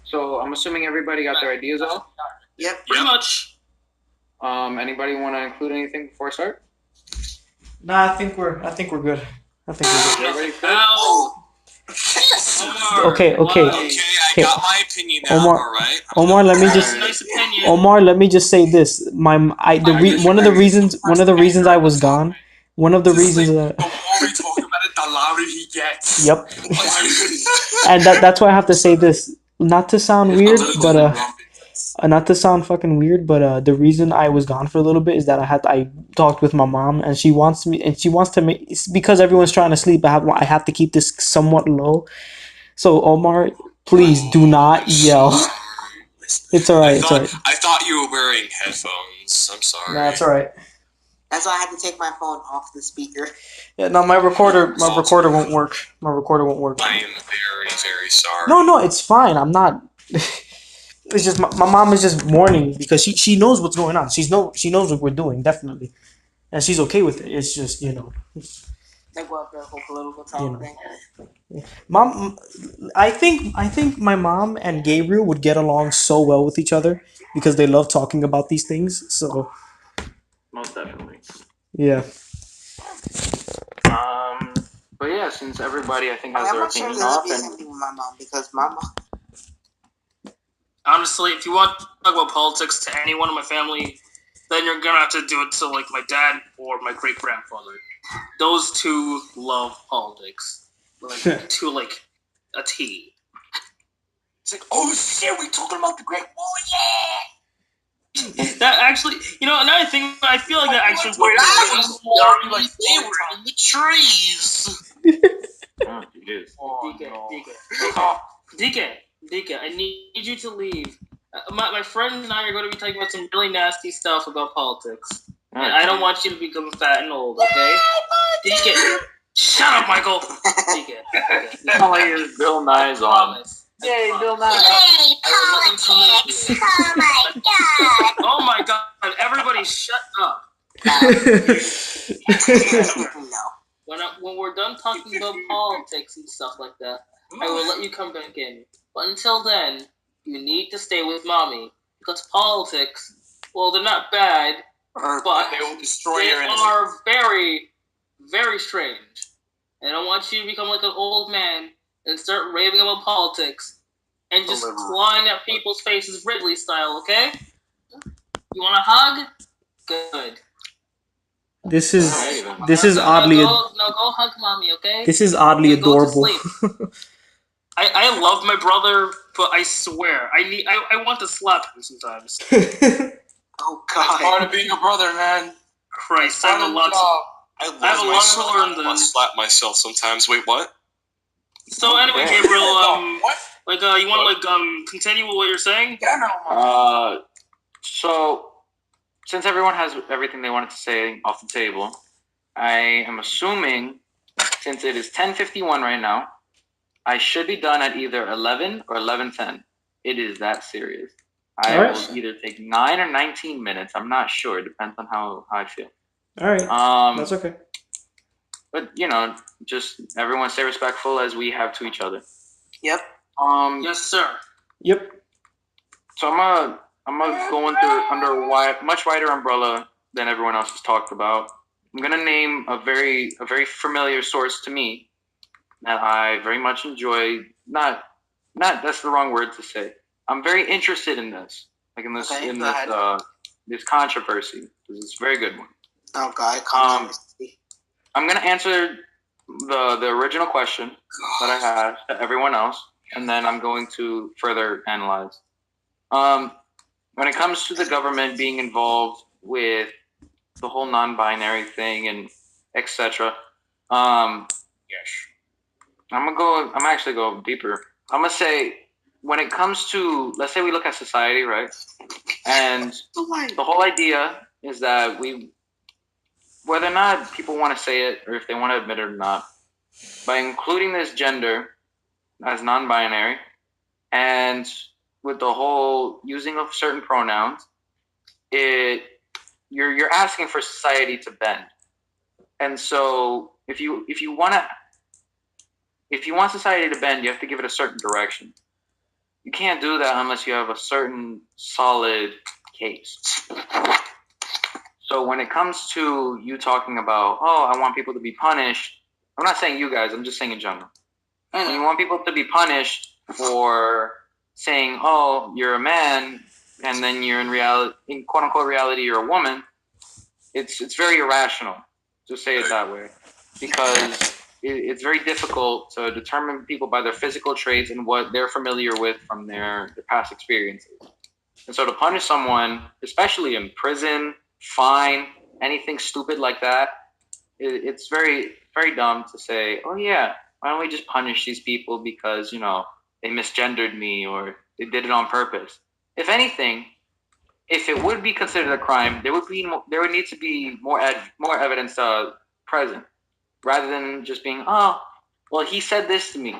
So I'm assuming everybody got their ideas off. Yep. Pretty much. Anybody want to include anything before I start? Nah, I think we're good. I think we're good. Everybody good? Ow! Okay. Okay, I got my opinion now. All right. Omar, let me just. Nice opinion. Omar, let me just say this. One of the reasons I was gone. One of the reasons that. The more we talk about it, the louder he gets. Yep. And that's why I have to say this. Not to sound weird, but not to sound fucking weird, but the reason I was gone for a little bit is that I talked with my mom and she wants to make, it's because everyone's trying to sleep. I have to keep this somewhat low. So Omar, please do not yell. It's alright. I thought you were wearing headphones. I'm sorry. Nah, it's alright. That's why I had to take my phone off the speaker. Yeah, no, my recorder won't work. My recorder won't work. I am very, very sorry. No, it's fine. I'm not. It's just my mom is just warning because she knows what's going on. She knows what we're doing, definitely, and she's okay with it. It's just Like what, the whole political talk thing. Mom, I think my mom and Gabriel would get along so well with each other because they love talking about these things. So Most definitely. Yeah. But yeah, since everybody I think has their opinion off, and with my mom because my mom. Honestly, if you want to talk about politics to anyone in my family, then you're gonna have to do it to like my dad or my great grandfather. Those two love politics, like to like a T. It's like, oh shit, we talking about the Great Wall, yeah. That actually, another thing, I feel like that actually. Wait, I was worried, like they were in the trees. oh, yes. DK, I need you to leave. My friends and I are going to be talking about some really nasty stuff about politics. And I don't want you to become fat and old, okay? DK, shut up, Michael. DK. Now here's Bill Nye's on. Yay, Bill Nye. Yay, politics! Oh my god! Oh my god, everybody shut up. When we're done talking about politics and stuff like that, I will let you come back in. But until then, you need to stay with mommy. Because politics, well, they're not bad, but they will destroy they your are very, very strange. And I don't want you to become like an old man and start raving about politics and just clawing at people's faces Ridley style, okay? You want a hug? Good. This is oddly. Go hug mommy, okay? This is oddly adorable. I love my brother, but I swear I want to slap him sometimes. Oh god! It's part of being a brother, man. Christ, I have a lot. I have a lot to learn. Then I slap myself sometimes. Wait, what? So anyway, Gabriel, you want to continue with what you're saying? Yeah, no. So since everyone has everything they wanted to say off the table, I am assuming since it is 10:51 right now, I should be done at either 11 or 11:10. It is that serious. I will either take 9 or 19 minutes. I'm not sure. It depends on how I feel. All right. That's okay. But just everyone stay respectful as we have to each other. Yep. Yes, sir. Yep. So I'm gonna go under a much wider umbrella than everyone else has talked about. I'm gonna name a very familiar source to me that I very much enjoy. Not not that's the wrong word to say. I'm very interested in this, like in this this controversy. This is a very good one. Oh God, controversy. I'm gonna answer the original question that I had to everyone else, and then I'm going to further analyze. When it comes to the government being involved with the whole non-binary thing and etc. Yes. I'm actually go deeper. I'm gonna say when it comes to, let's say we look at society, right? And the whole idea is that whether or not people want to say it or if they want to admit it or not, by including this gender as non-binary and with the whole using of certain pronouns, you're asking for society to bend. And so if you want society to bend, you have to give it a certain direction. You can't do that unless you have a certain solid case. So when it comes to you talking about, oh, I want people to be punished, I'm not saying you guys, I'm just saying in general. When you want people to be punished for saying, oh, you're a man, and then you're in reality, in quote unquote reality, you're a woman, it's very irrational to say it that way, because it's very difficult to determine people by their physical traits and what they're familiar with from their past experiences. And so to punish someone, especially in prison, fine, anything stupid like that, it's very, very dumb to say, oh yeah, why don't we just punish these people because, you know, they misgendered me or they did it on purpose. If anything, if it would be considered a crime, there would need to be more evidence present, rather than just being, oh, well, he said this to me.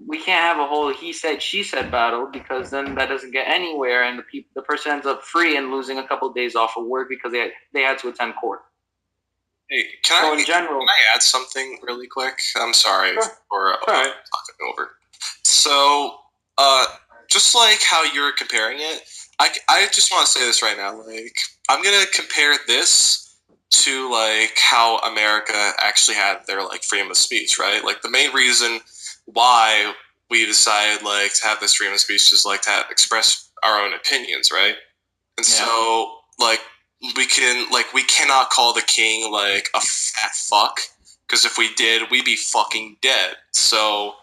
We can't have a whole he said, she said battle, because then that doesn't get anywhere, and the person ends up free and losing a couple of days off of work because they had to attend court. Hey, can I add something really quick? I'm sorry for talking over. So, just like how you're comparing it, I just want to say this right now. Like, I'm gonna compare this to like how America actually had their like freedom of speech, right? Like the main reason why we decided like to have this freedom of speech is like to express our own opinions, right? And so like we cannot call the king like a fat fuck, because if we did, we'd be fucking dead. So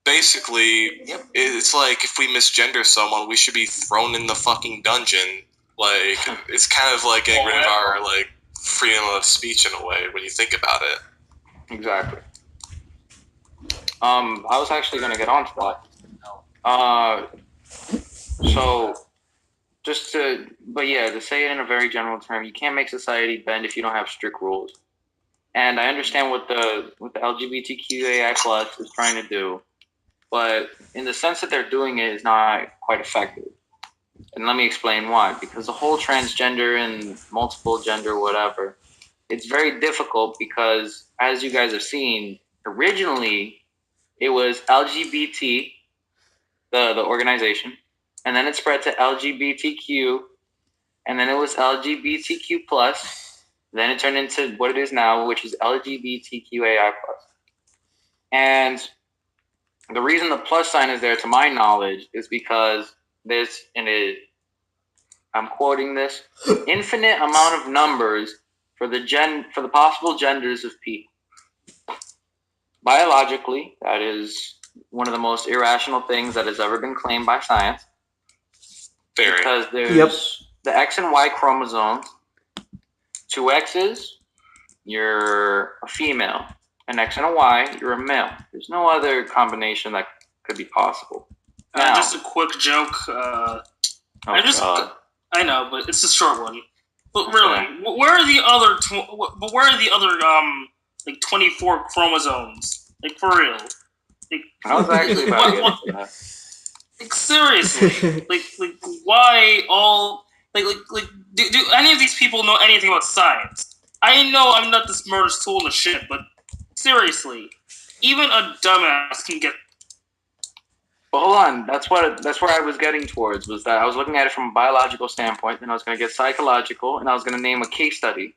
basically, it's like if we misgender someone, we should be thrown in the fucking dungeon. Like it's kind of like getting rid of our like freedom of speech in a way when you think about it. Exactly. I was actually going to get on to that. So to say it in a very general term, you can't make society bend if you don't have strict rules. And I understand what the LGBTQAI plus is trying to do, but in the sense that they're doing it is not quite effective. And let me explain why. Because the whole transgender and multiple gender, whatever, it's very difficult because, as you guys have seen, originally it was LGBT, the organization, and then it spread to LGBTQ, and then it was LGBTQ plus, then it turned into what it is now, which is LGBTQAI plus. And the reason the plus sign is there, to my knowledge, is because there's I'm quoting this, infinite amount of numbers for the possible genders of people. Biologically, that is one of the most irrational things that has ever been claimed by science. Because there's the X and Y chromosomes. 2 X's, you're a female. An X and a Y, you're a male. There's no other combination that could be possible. Now, just a quick joke. I know, but it's a short one. But really, where are the other? Where are the other like 24 chromosomes? Like for real? Like, I was actually about to get into that. Like seriously, like why all do any of these people know anything about science? I know I'm not the smartest tool in the shit, but seriously, even a dumbass can get. But hold on, that's where I was getting towards, was that I was looking at it from a biological standpoint, and I was going to get psychological, and I was going to name a case study.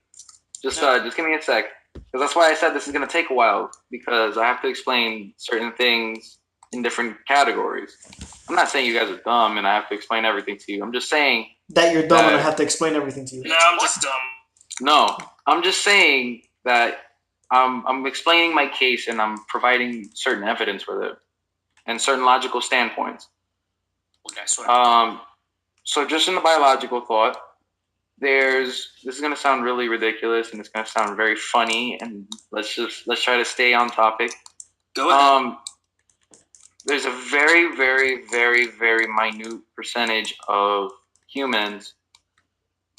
Just give me a sec, because that's why I said this is going to take a while, because I have to explain certain things in different categories. I'm not saying you guys are dumb and I have to explain everything to you. I'm just saying that you're dumb and I have to explain everything to you. No, I'm just dumb. No, I'm just saying that I'm explaining my case and I'm providing certain evidence with it and certain logical standpoints. Okay, so just in the biological thought, this is gonna sound really ridiculous and it's gonna sound very funny, and let's try to stay on topic. Go ahead. There's a very, very, very, very minute percentage of humans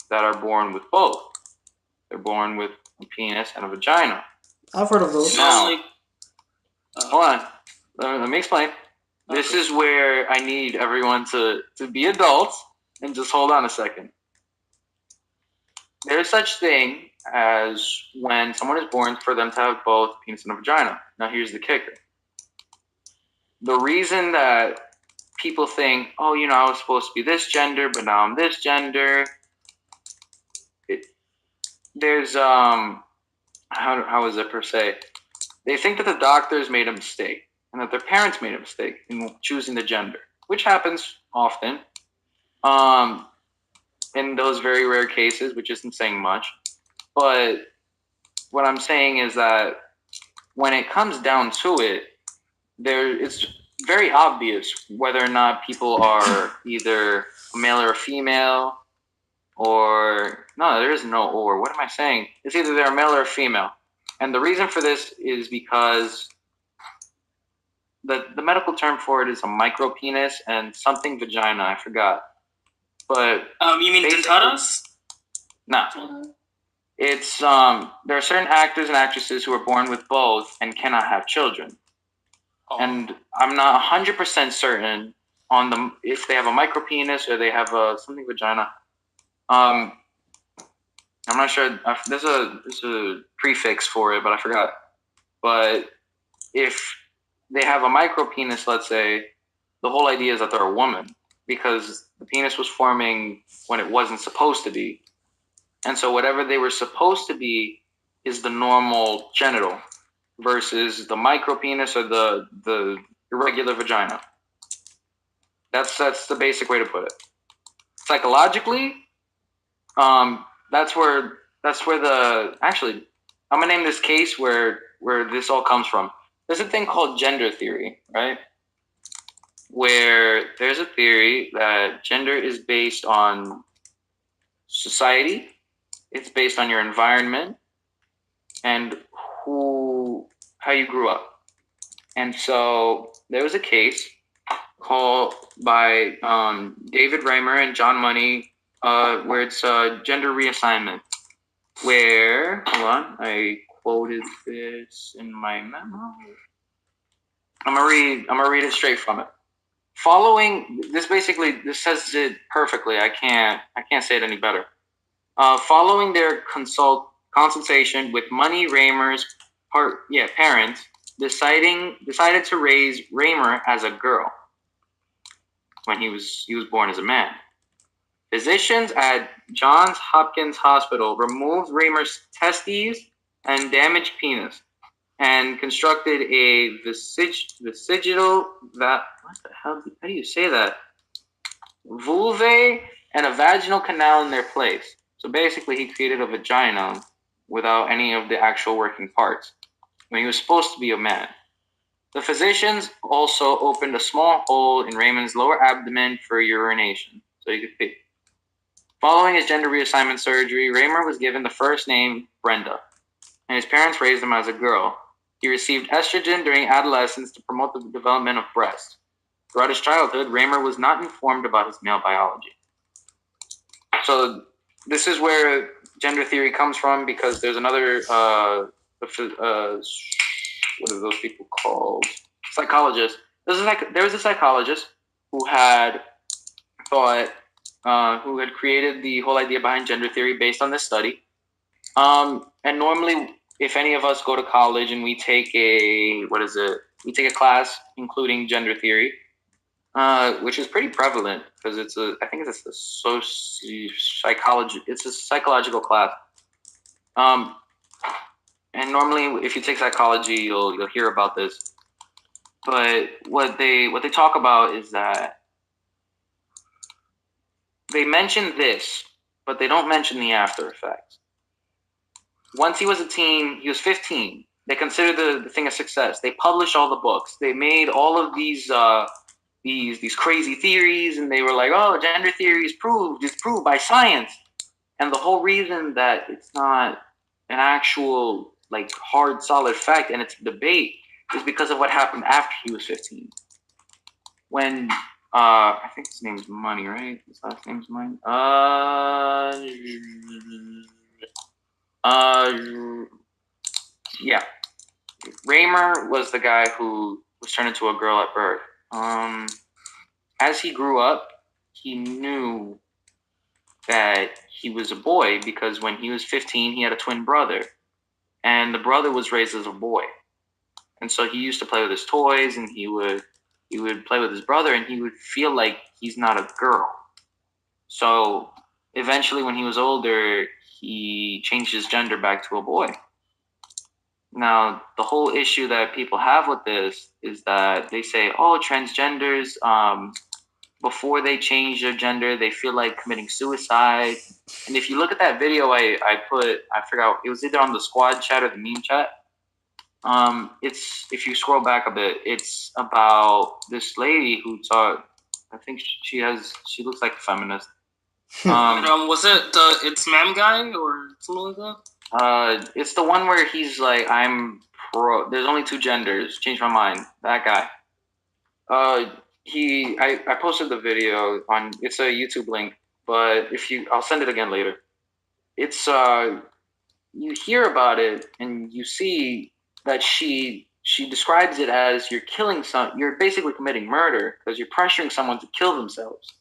that are born with both. They're born with a penis and a vagina. I've heard of those. Now, hold on. Let me explain. This is where I need everyone to be adults and just hold on a second. There's such thing as when someone is born for them to have both penis and a vagina. Now here's the kicker. The reason that people think, oh, you know, I was supposed to be this gender, but now I'm this gender. There's how is it per se? They think that the doctors made a mistake and that their parents made a mistake in choosing the gender, which happens often. In those very rare cases, which isn't saying much. But what I'm saying is that when it comes down to it, it's very obvious whether or not people are either a male or a female, or no, there is no or. What am I saying? It's either they're a male or a female. And the reason for this is because the medical term for it is a micropenis and something vagina. I forgot. But you mean dentadas? No. It's there are certain actors and actresses who are born with both and cannot have children. Oh. And I'm not 100% certain on them if they have a micropenis or they have a something vagina. I'm not sure. There's a prefix for it, but I forgot. But if they have a micropenis, let's say, the whole idea is that they're a woman because the penis was forming when it wasn't supposed to be. And so whatever they were supposed to be is the normal genital versus the micropenis or the irregular vagina. That's the basic way to put it. Psychologically, that's where actually I'm gonna name this case where this all comes from. There's a thing called gender theory, right? Where there's a theory that gender is based on society, it's based on your environment, and how you grew up. And so there was a case called by David Raymer and John Money, where it's gender reassignment. Where, hold on, I quoted this in my memo. I'm gonna read it straight from it. Following this, basically, this says it perfectly. I can't say it any better. Following their consultation with Money Raymer's parents, decided to raise Raymer as a girl when he was born as a man. Physicians at Johns Hopkins Hospital removed Raymer's testes and damaged penis, and constructed a vestigial what the hell? How do you say that? Vulvae and a vaginal canal in their place. So basically, he created a vagina without any of the actual working parts when he was supposed to be a man. The physicians also opened a small hole in Raymond's lower abdomen for urination, so he could pee. Following his gender reassignment surgery, Raymer was given the first name Brenda, and his parents raised him as a girl. He received estrogen during adolescence to promote the development of breasts. Throughout his childhood, Raymer was not informed about his male biology. So this is where gender theory comes from, because there's another, what are those people called? Psychologist. There was a psychologist who had who had created the whole idea behind gender theory based on this study. And normally, if any of us go to college and we take a class including gender theory, which is pretty prevalent because it's a psychological class. And normally, if you take psychology, you'll hear about this. But what they talk about is that they mention this, but they don't mention the after effects. Once he was a teen, he was 15. They considered the thing a success. They published all the books. They made all of these crazy theories, and they were like, "Oh, gender theory is proved. It's proved by science." And the whole reason that it's not an actual like hard, solid fact, and it's a debate, is because of what happened after he was 15. When I think his name's Money, right? His last name's Money. Yeah. Raymer was the guy who was turned into a girl at birth. As he grew up, he knew that he was a boy because when he was 15, he had a twin brother, and the brother was raised as a boy, and so he used to play with his toys, and he would play with his brother, and he would feel like he's not a girl. So eventually, when he was older, he changed his gender back to a boy. Now, the whole issue that people have with this is that they say, oh, transgenders, before they change their gender, they feel like committing suicide. And if you look at that video I forgot, it was either on the squad chat or the meme chat. It's, if you scroll back a bit, it's about this lady who thought, I think she looks like a feminist. Was it the It's Ma'am guy or something like that? It's the one where he's like, I'm pro. There's only two genders. Change my mind. That guy. I posted the video on. It's a YouTube link, but I'll send it again later. It's you hear about it and you see that she describes it as you're basically committing murder because you're pressuring someone to kill themselves.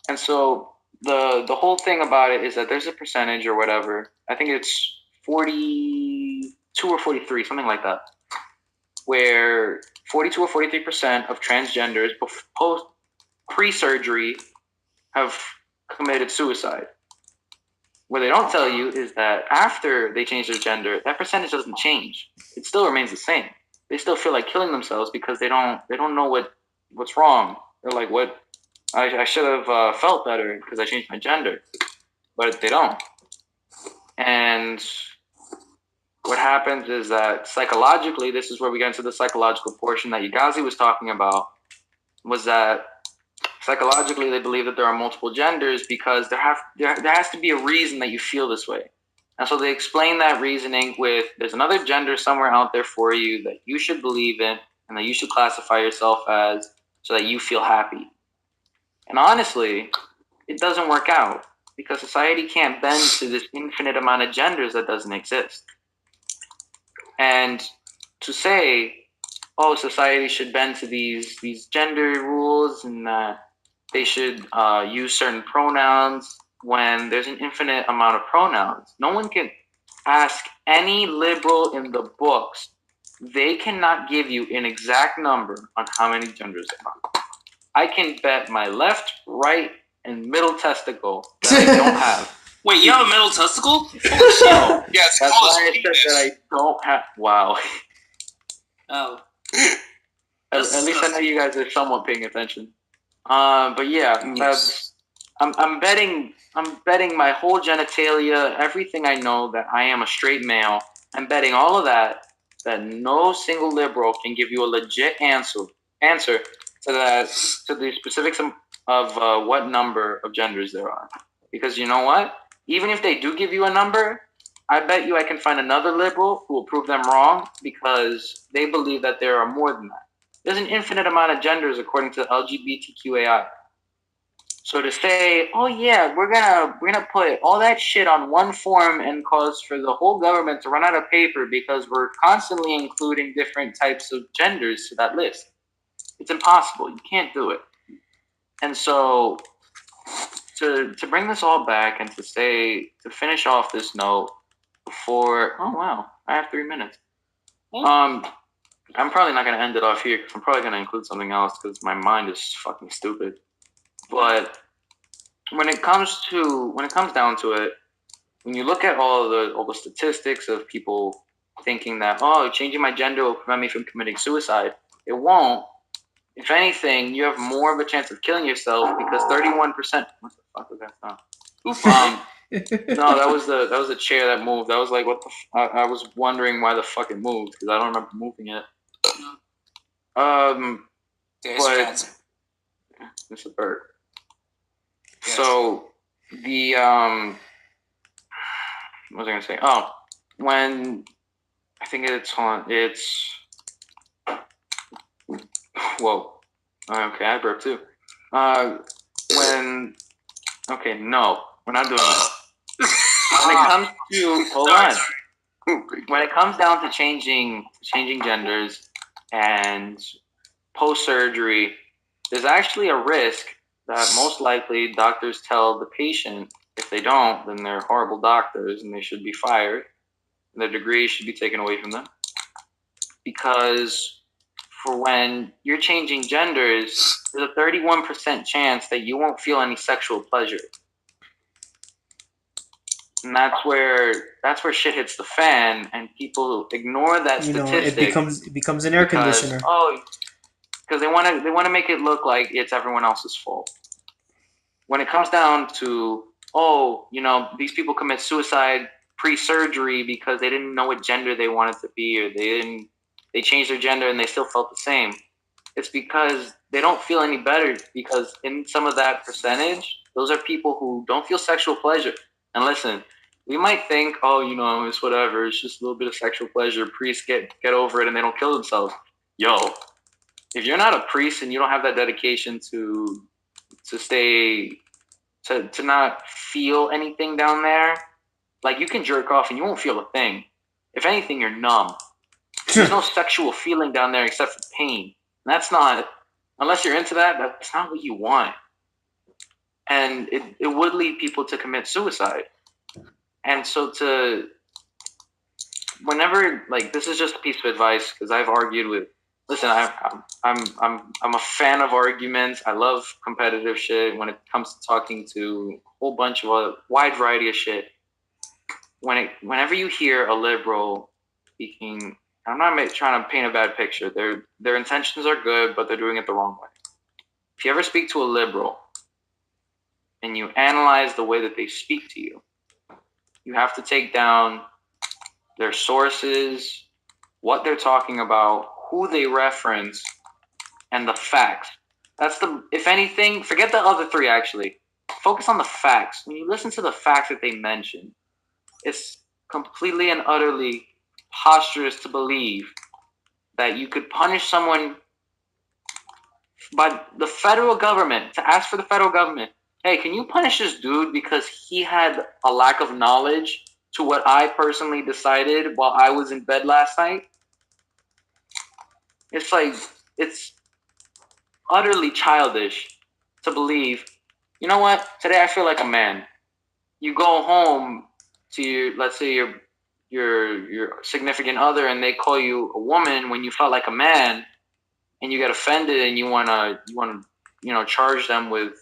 And so the whole thing about it is that there's a percentage or whatever. I think it's 42 or 43, something like that, where 42 or 43% of transgenders pre-surgery have committed suicide. What they don't tell you is that after they change their gender, that percentage doesn't change. It still remains the same. They still feel like killing themselves because they don't know what's wrong. They're like, what? I should have felt better because I changed my gender, but they don't. And what happens is that psychologically, this is where we get into the psychological portion that Yagazi was talking about, was that psychologically they believe that there are multiple genders because there has to be a reason that you feel this way. And so they explain that reasoning with, there's another gender somewhere out there for you that you should believe in and that you should classify yourself as so that you feel happy. And honestly, it doesn't work out because society can't bend to this infinite amount of genders that doesn't exist. And to say, oh, society should bend to these gender rules and they should use certain pronouns when there's an infinite amount of pronouns. No one can ask any liberal in the books. They cannot give you an exact number on how many genders there are. I can bet my left, right, and middle testicle that I don't have. Wait, you have a middle testicle? No. Yeah, that's why I said that I don't have. Wow. Oh. At least I know you guys are somewhat paying attention. But yeah, yes. I'm betting my whole genitalia, everything I know that I am a straight male. I'm betting all of that no single liberal can give you a legit answer to the specifics of what number of genders there are. Because you know what? Even if they do give you a number, I bet you I can find another liberal who will prove them wrong because they believe that there are more than that. There's an infinite amount of genders according to LGBTQAI. So to say, oh yeah, we're gonna put all that shit on one form and cause for the whole government to run out of paper because we're constantly including different types of genders to that list. It's impossible. You can't do it. And so to bring this all back and to finish off this note before, oh wow, I have 3 minutes. I'm probably not going to end it off here because I'm probably going to include something else because my mind is fucking stupid. But when it comes down to it, when you look at all the statistics of people thinking that, oh, changing my gender will prevent me from committing suicide, it won't. If anything, you have more of a chance of killing yourself because 31%. What the fuck was that sound? No, that was the chair that moved. That was like what the. I was wondering why the fuck it moved because I don't remember moving it. But it's a bird. Yes. So the what was I gonna say? Oh, when I think it's whoa. Okay, I burped too. When okay, no, we're not doing that. When it comes to hold on. When it comes down to changing genders and post surgery, there's actually a risk that most likely doctors tell the patient if they don't, then they're horrible doctors and they should be fired. And their degrees should be taken away from them. Because for when you're changing genders, there's a 31% chance that you won't feel any sexual pleasure. And that's where shit hits the fan, and people ignore that statistic. It becomes an air conditioner. Because they want to make it look like it's everyone else's fault. When it comes down to these people commit suicide pre-surgery because they didn't know what gender they wanted to be, or they changed their gender and they still felt the same. It's because they don't feel any better, because in some of that percentage, those are people who don't feel sexual pleasure. And listen, we might think, it's whatever, it's just a little bit of sexual pleasure. Priests get over it and they don't kill themselves. Yo, if you're not a priest and you don't have that dedication to not feel anything down there, like you can jerk off and you won't feel a thing. If anything, you're numb. There's no sexual feeling down there except for pain. And that's not, unless you're into that, that's not what you want. And it would lead people to commit suicide. And so whenever, like, this is just a piece of advice, because I've argued with, listen, I'm a fan of arguments. I love competitive shit when it comes to talking to a whole bunch of a wide variety of shit. Whenever you hear a liberal speaking, I'm not trying to paint a bad picture. Their intentions are good, but they're doing it the wrong way. If you ever speak to a liberal and you analyze the way that they speak to you, you have to take down their sources, what they're talking about, who they reference, and the facts. If anything, forget the other three actually. Focus on the facts. When you listen to the facts that they mention, it's completely and utterly preposterous to believe that you could punish someone by the federal government, to ask for the federal government, hey, can you punish this dude because he had a lack of knowledge to what I personally decided while I was in bed last night? It's like, it's utterly childish to believe, you know what, today I feel like a man. You go home to let's say your significant other and they call you a woman when you felt like a man, and you get offended and you wanna charge them with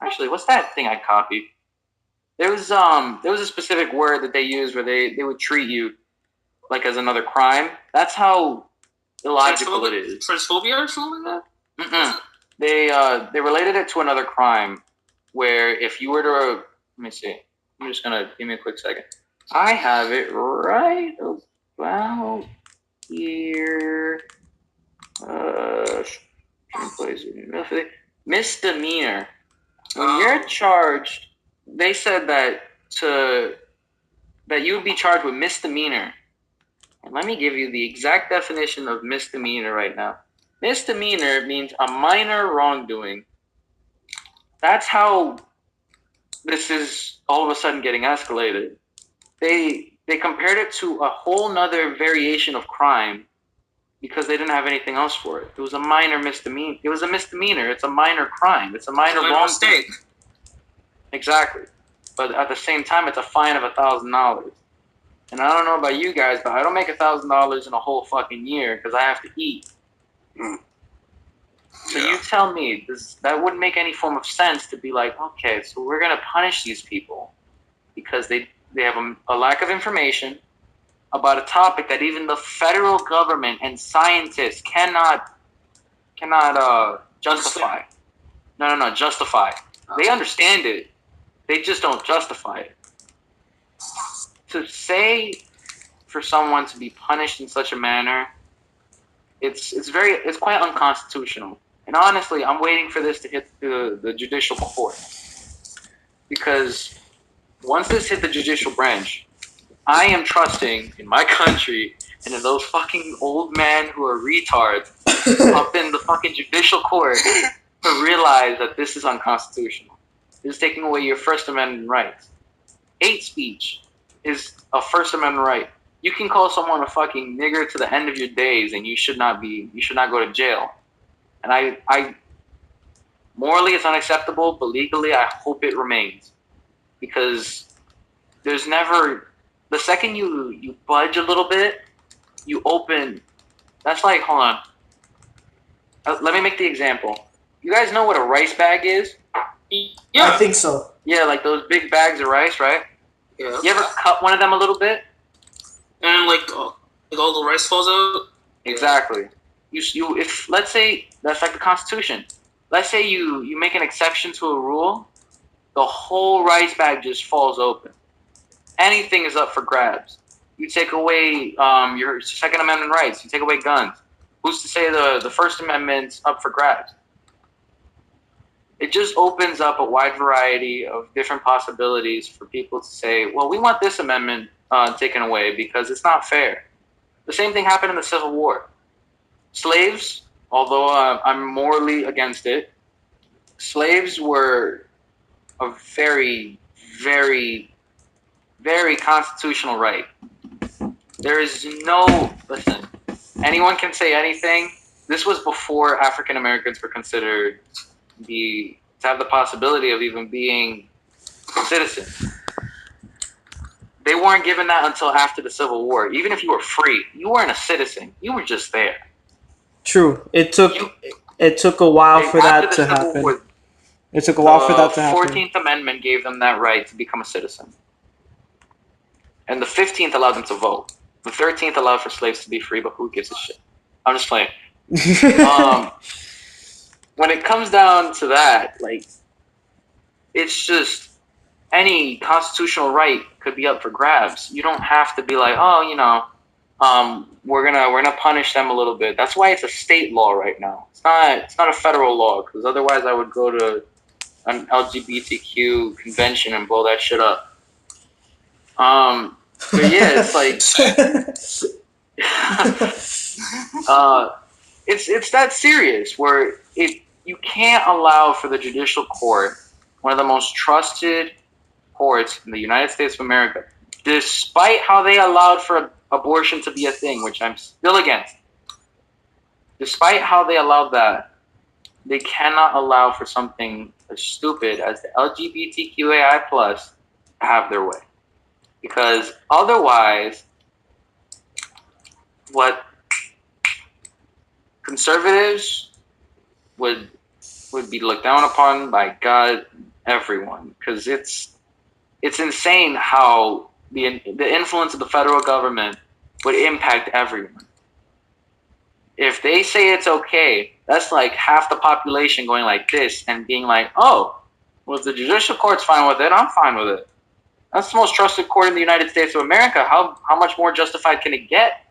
actually, what's that thing I copied? There was a specific word that they used where they would treat you like as another crime. That's how illogical it is. Transphobia or something like that? They related it to another crime where if you were to let me see. I'm just gonna give me a quick second. I have it right about here. Misdemeanor. When you're charged, they said that you would be charged with misdemeanor. And let me give you the exact definition of misdemeanor right now. Misdemeanor means a minor wrongdoing. That's how this is all of a sudden getting escalated. They compared it to a whole nother variation of crime because they didn't have anything else for it. It was a minor misdemeanor. It was a misdemeanor. It's a minor crime. It's a minor wrong mistake. Exactly. But at the same time, it's a fine of $1,000. And I don't know about you guys, but I don't make $1,000 in a whole fucking year because I have to eat. So you tell me, that wouldn't make any form of sense to be like, okay, so we're going to punish these people because they have a lack of information, about a topic that even the federal government and scientists cannot justify. No, justify. They understand it. They just don't justify it. To say for someone to be punished in such a manner, it's quite unconstitutional. And honestly, I'm waiting for this to hit the judicial court. Because once this hit the judicial branch, I am trusting in my country and in those fucking old men who are retards up in the fucking judicial court to realize that this is unconstitutional. This is taking away your First Amendment rights. Hate speech is a First Amendment right. You can call someone a fucking nigger to the end of your days, and you should not go to jail. And I morally it's unacceptable, but legally I hope it remains, because there's never, the second you budge a little bit, you open. That's like, hold on. Let me make the example. You guys know what a rice bag is? Yeah, I think so. Yeah, like those big bags of rice, right? Yeah. You ever cut one of them a little bit? And like all the rice falls out? Exactly. You if let's say that's like the Constitution. Let's say you make an exception to a rule, the whole rice bag just falls open. Anything is up for grabs. You take away your Second Amendment rights. You take away guns. Who's to say the First Amendment's up for grabs? It just opens up a wide variety of different possibilities for people to say, well, we want this amendment taken away because it's not fair. The same thing happened in the Civil War. Slaves, although I'm morally against it, slaves were a very, very, very constitutional right. There is no, listen, anyone can say anything. This was before African Americans were considered to have the possibility of even being citizens. They weren't given that until after the Civil War. Even if you were free, you weren't a citizen. You were just there. True. It took a while for that to happen. It took a while for that to happen. The 14th Amendment gave them that right to become a citizen. And the 15th allowed them to vote. The 13th allowed for slaves to be free, but who gives a shit? I'm just playing. When it comes down to that, like, it's just any constitutional right could be up for grabs. You don't have to be like, oh, we're gonna punish them a little bit. That's why it's a state law right now. It's not a federal law, because otherwise I would go to an LGBTQ convention and blow that shit up. But yeah, it's like it's that serious where you can't allow for the judicial court, one of the most trusted courts in the United States of America, despite how they allowed for abortion to be a thing, which I'm still against. Despite how they allowed that, they cannot allow for something as stupid as the LGBTQAI+ to have their way. Because otherwise, what conservatives would be looked down upon by God, everyone. Because it's insane how the influence of the federal government would impact everyone. If they say it's okay, that's like half the population going like this and being like, oh, well, if the judicial court's fine with it, I'm fine with it. That's the most trusted court in the United States of America. How much more justified can it get?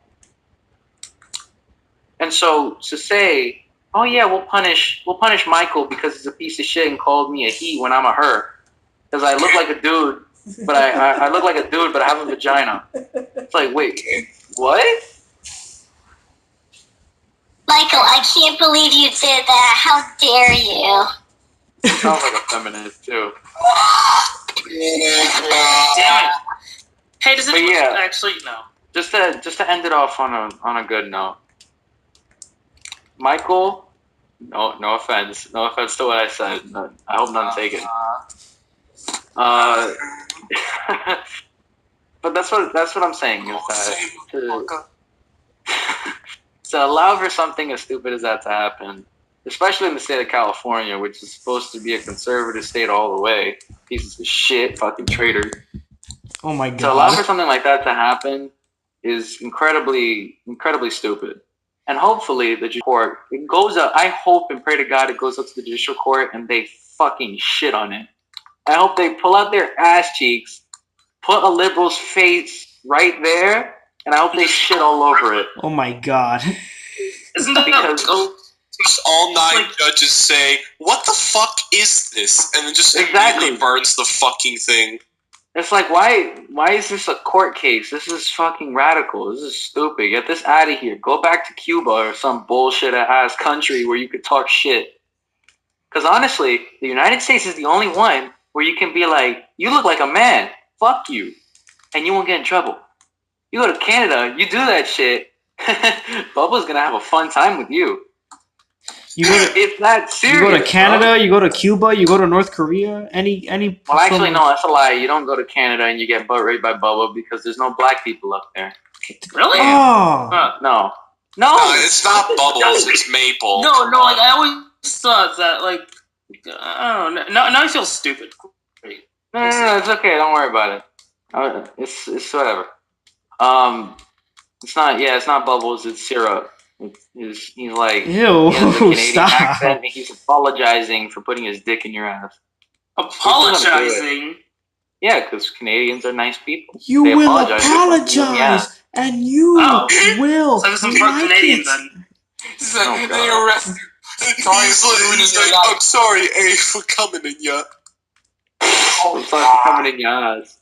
And so to say, oh yeah, we'll punish Michael because he's a piece of shit and called me a he when I'm a her, because I look like a dude, but I look like a dude, but I have a vagina. It's like, wait, what? Michael, I can't believe you did that. How dare you? You sound like a feminist too. Damn it. Hey, does anyone actually no? Just to end it off on a good note. Michael, no offense to what I said. I hope none taken. But that's what I'm saying is that to allow for something as stupid as that to happen, especially in the state of California, which is supposed to be a conservative state all the way, pieces of shit, fucking traitors. Oh my God. To allow for something like that to happen is incredibly stupid. And hopefully the judicial court, it goes up. I hope and pray to God it goes up to the judicial court and they fucking shit on it. I hope they pull out their ass cheeks, put a liberal's face right there, and I hope they shit all over it. Oh my god. Isn't that Because all 9 judges say, "What the fuck is this?" and then just immediately burns the fucking thing. It's like, why is this a court case? This is fucking radical. This is stupid. Get this out of here. Go back to Cuba or some bullshit ass country where you could talk shit. Because honestly, the United States is the only one where you can be like, you look like a man. Fuck you. And you won't get in trouble. You go to Canada, you do that shit. Bubba's gonna have a fun time with you. It's that serious. You go to Canada, you go to Cuba, you go to North Korea, any. Well, actually, no, that's a lie. You don't go to Canada and you get butt raped by Bubba because there's no black people up there. Really? Oh. No, it's not Bubbles. It's Maple. No. Like I always thought that. Like I don't know. Now I feel stupid. No, it's okay. Don't worry about it. It's whatever. It's not. Yeah, it's not Bubbles. It's Syrup. He's like, ew, he has a Canadian stop. accent, and he's apologizing for putting his dick in your ass. Apologizing? Yeah, because Canadians are nice people. You They will apologize, and you will. So some Canadians then. He's like, they arrested. He's like, I'm sorry, A, for coming in ya. Coming in your ass.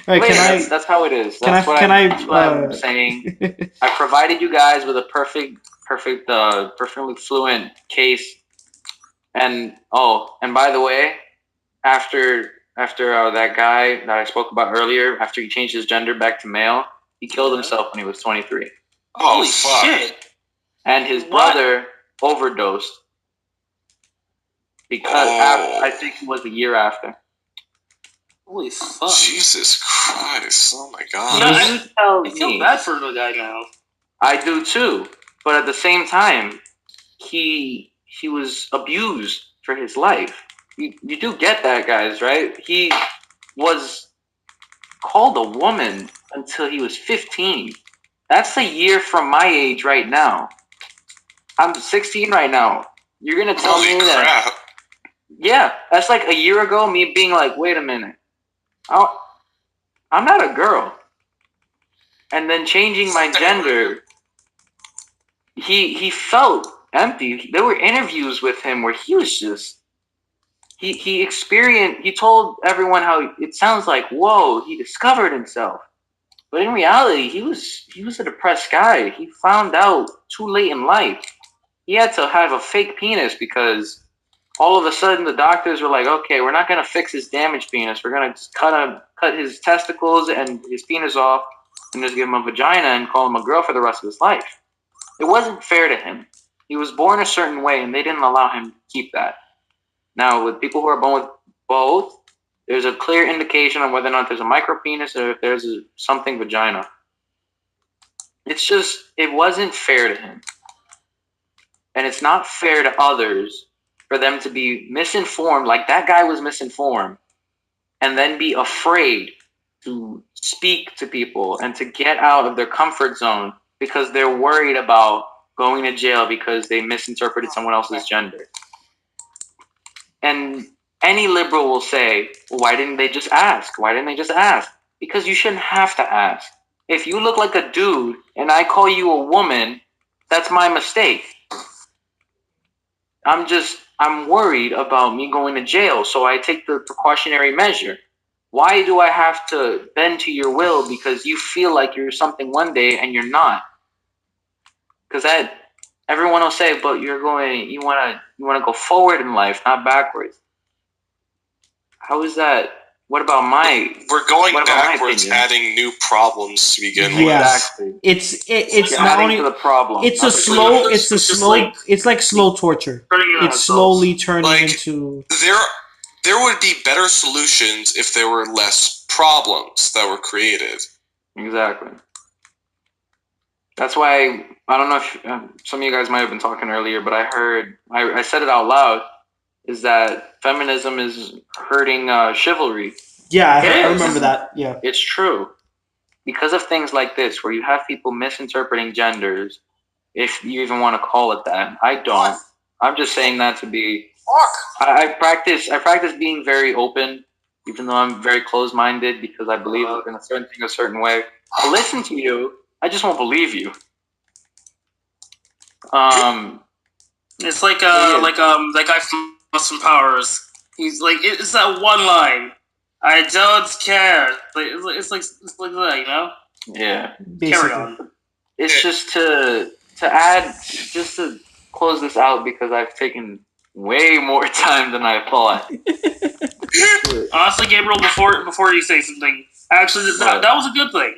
Right, that's how it is. That's what I'm saying. I provided you guys with a perfectly fluent case. And by the way, after that guy that I spoke about earlier, after he changed his gender back to male, he killed himself when he was 23. Oh, fuck. Shit. And his brother overdosed because I think it was a year after. Holy fuck. Jesus Christ. Oh my god. I feel bad for the guy now. I do too. But at the same time, he was abused for his life. You do get that, guys, right? He was called a woman until he was 15. That's a year from my age right now. I'm 16 right now. You're going to tell me that... Yeah, that's like a year ago, me being like, wait a minute. I'm not a girl. And then changing my gender, he felt empty. There were interviews with him where he was just, he told everyone how it sounds like, whoa, he discovered himself. But in reality, he was a depressed guy. He found out too late in life. He had to have a fake penis because all of a sudden the doctors were like, okay, we're not going to fix his damaged penis. We're going to just cut his testicles and his penis off and just give him a vagina and call him a girl for the rest of his life. It wasn't fair to him. He was born a certain way and they didn't allow him to keep that. Now, with people who are born with both, there's a clear indication on whether or not there's a micro penis or if there's something vagina. It's just, it wasn't fair to him. And it's not fair to others for them to be misinformed, like that guy was misinformed, and then be afraid to speak to people and to get out of their comfort zone because they're worried about going to jail because they misinterpreted someone else's gender. And any liberal will say, well, why didn't they just ask? Why didn't they just ask? Because you shouldn't have to ask. If you look like a dude and I call you a woman, that's my mistake. I'm worried about me going to jail, so I take the precautionary measure. Why do I have to bend to your will because you feel like you're something one day and you're not? Because everyone will say, but you want to go forward in life, not backwards. How is that? What about We're going backwards, adding new problems to begin with. Exactly. It's not only to the problem. It's like slow torture. It's slowly turning into. There would be better solutions if there were less problems that were created. Exactly. That's why I don't know if some of you guys might have been talking earlier, but I said it out loud. Is that feminism is hurting chivalry? Yeah, I remember that. Yeah, it's true because of things like this, where you have people misinterpreting genders, if you even want to call it that. I don't. I'm just saying that to be. I practice being very open, even though I'm very closed-minded because I believe in a certain thing a certain way. I'll listen to you. I just won't believe you. It's like that guy from Austin Powers. He's like, it's that one line. I don't care. It's like that, you know? Yeah. Basically. Carry on. It's just to add, just to close this out because I've taken way more time than I thought. Honestly, Gabriel, before you say something, actually, that was a good thing.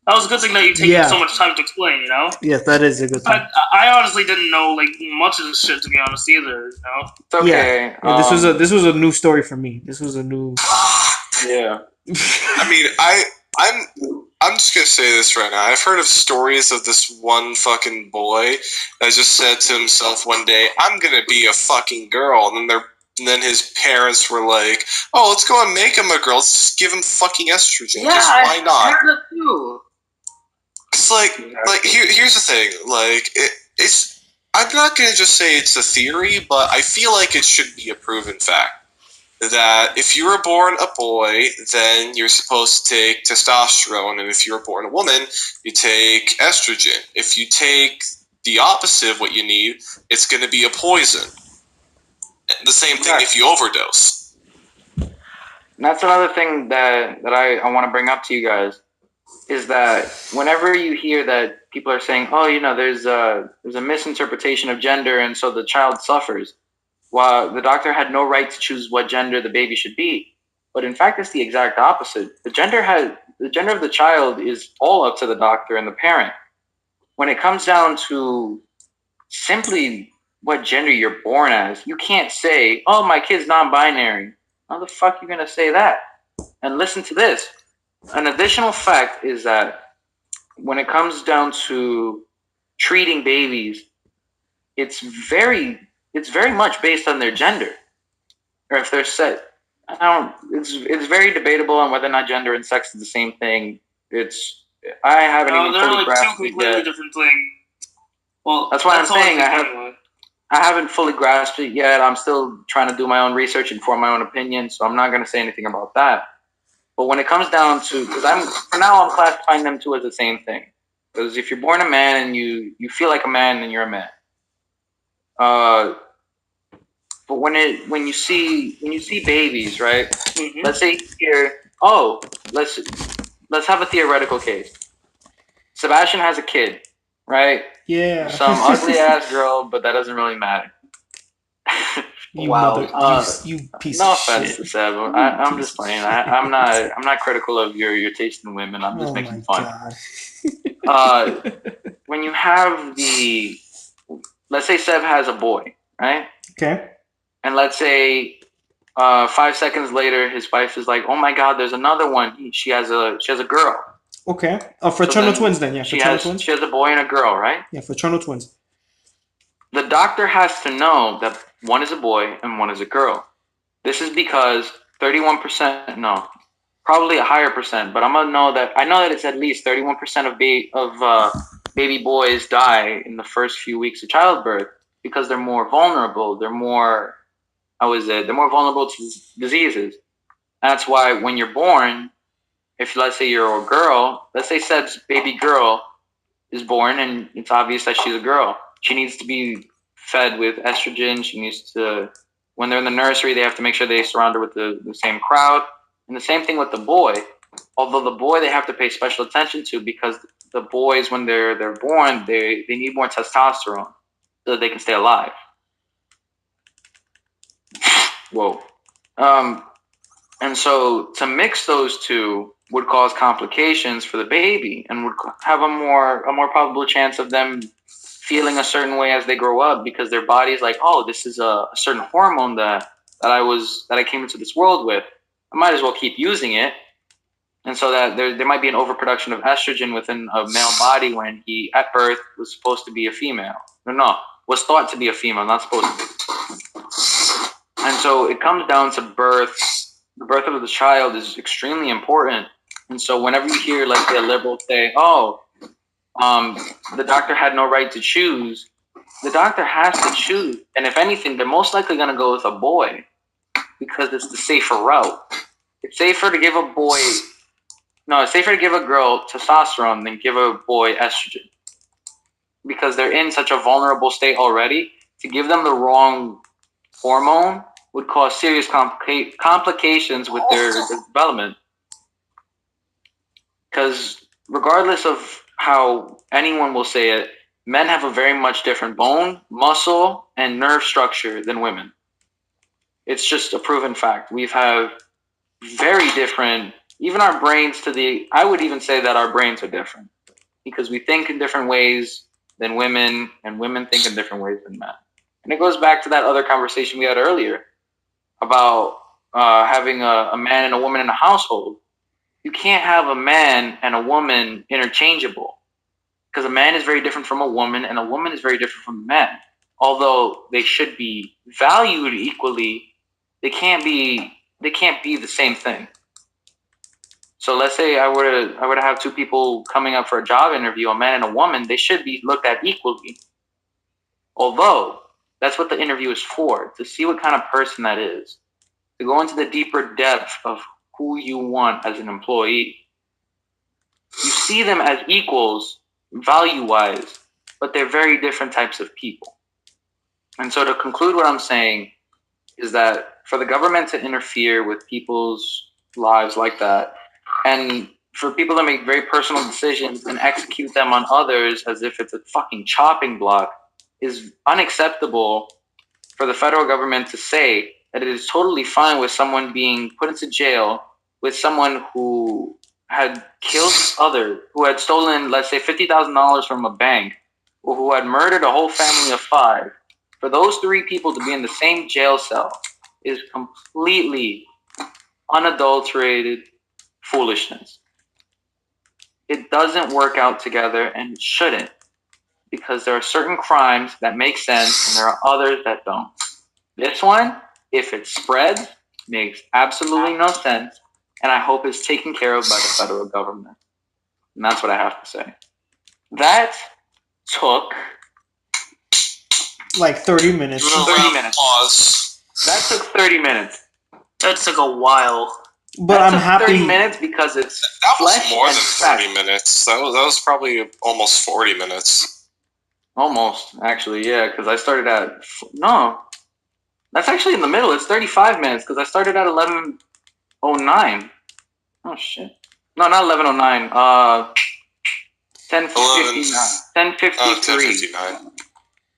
That was a good thing that you take so much time to explain, you know? Yes, that is a good thing. I honestly didn't know like much of this shit, to be honest, either, you know? It's okay. Yeah, this was a new story for me. This was a new. Yeah. I mean, I'm just gonna say this right now. I've heard of stories of this one fucking boy that just said to himself one day, "I'm gonna be a fucking girl," and then his parents were like, "Oh, let's go and make him a girl. Let's just give him fucking estrogen. Yeah, Just why not?" I heard it too. It's like here's the thing. Like it's. I'm not gonna just say it's a theory, but I feel like it should be a proven fact. That if you were born a boy, then you're supposed to take testosterone, and if you were born a woman, you take estrogen. If you take the opposite of what you need, it's going to be a poison. The same thing if you overdose. And that's another thing that I want to bring up to you guys, is that whenever you hear that people are saying, oh, you know, there's a misinterpretation of gender and so the child suffers, while the doctor had no right to choose what gender the baby should be. But in fact, it's the exact opposite. The gender of the child is all up to the doctor and the parent. When it comes down to simply what gender you're born as, you can't say, oh, my kid's non-binary. How the fuck are you going to say that? And listen to this. An additional fact is that when it comes down to treating babies, it's very much based on their gender, or if they're set. It's very debatable on whether or not gender and sex is the same thing. I haven't even fully grasped it yet. They're like two completely different things. Well, that's why I'm saying I haven't fully grasped it yet. I'm still trying to do my own research and form my own opinion, so I'm not going to say anything about that. But when it comes down to, because for now I'm classifying them two as the same thing. Because if you're born a man and you feel like a man, then you're a man. But when you see babies, right? Mm-hmm. Let's say here, let's have a theoretical case. Sebastian has a kid, right? Yeah. Some ugly ass girl, but that doesn't really matter. Wow. You piece no of offense shit. to Seb. I'm just playing. I'm not critical of your taste in women. I'm just making fun. When you have let's say Seb has a boy, right? Okay. And let's say 5 seconds later, his wife is like, "Oh my God, there's another one. She has a girl." Okay. Fraternal twins then, yeah. She has a boy and a girl, right? Yeah, fraternal twins. The doctor has to know that one is a boy and one is a girl. This is because 31%, no, probably a higher percent, but I know that it's at least 31% of baby boys die in the first few weeks of childbirth because they're more vulnerable. They're more vulnerable to diseases. That's why when you're born, if let's say you're a girl, let's say Seb's baby girl is born and it's obvious that she's a girl. She needs to be fed with estrogen. She needs to, when they're in the nursery, they have to make sure they surround her with the same crowd. And the same thing with the boy. Although the boy they have to pay special attention to because the boys, when they're born, they need more testosterone so that they can stay alive. Whoa. And so to mix those two would cause complications for the baby and would have a more probable chance of them feeling a certain way as they grow up because their body's like, oh, this is a certain hormone that I came into this world with. I might as well keep using it. And so that there might be an overproduction of estrogen within a male body when he at birth was supposed to be a female. Was thought to be a female, not supposed to be. And so it comes down to birth. The birth of the child is extremely important And so whenever you hear, like, the liberals say, "Oh, the doctor had no right to choose," the doctor has to choose. And if anything, they're most likely going to go with a boy because it's the safer route. It's safer to give a boy, no, it's safer to give a girl testosterone than give a boy estrogen because they're in such a vulnerable state already. To give them the wrong hormone would cause serious complications with their development. Because regardless of how anyone will say it, men have a very much different bone, muscle, and nerve structure than women. It's just a proven fact. We have very different, even our brains I would even say that our brains are different because we think in different ways than women, and women think in different ways than men. And it goes back to that other conversation we had earlier about having a man and a woman in a household. You can't have a man and a woman interchangeable because a man is very different from a woman and a woman is very different from a man. Although they should be valued equally, they can't be the same thing. So let's say I were to have two people coming up for a job interview, a man and a woman, they should be looked at equally. Although that's what the interview is for, to see what kind of person that is, to go into the deeper depth of who you want as an employee. You see them as equals value-wise, but they're very different types of people. And so to conclude what I'm saying is that for the government to interfere with people's lives like that, and for people to make very personal decisions and execute them on others as if it's a fucking chopping block, is unacceptable for the federal government to say that it is totally fine with someone being put into jail with someone who had killed others, who had stolen, let's say, $50,000 from a bank, or who had murdered a whole family of 5. For those 3 people to be in the same jail cell is completely unadulterated foolishness. It doesn't work out together, and it shouldn't, because there are certain crimes that make sense and there are others that don't. This one, if it spreads, makes absolutely no sense, and I hope it's taken care of by the federal government. And that's what I have to say. That took like 30 minutes. 30 minutes. Pause. That took 30 minutes. That took a while. But That I'm took happy. 30 minutes because it's That was flesh more and than fat. 30 minutes. That was probably almost 40 minutes. Almost, actually, yeah, because I started at... No. That's actually in the middle. It's 35 minutes because I started at 11:09. Oh, shit. No, not 11:09. 10:59. 10:53. 10:59.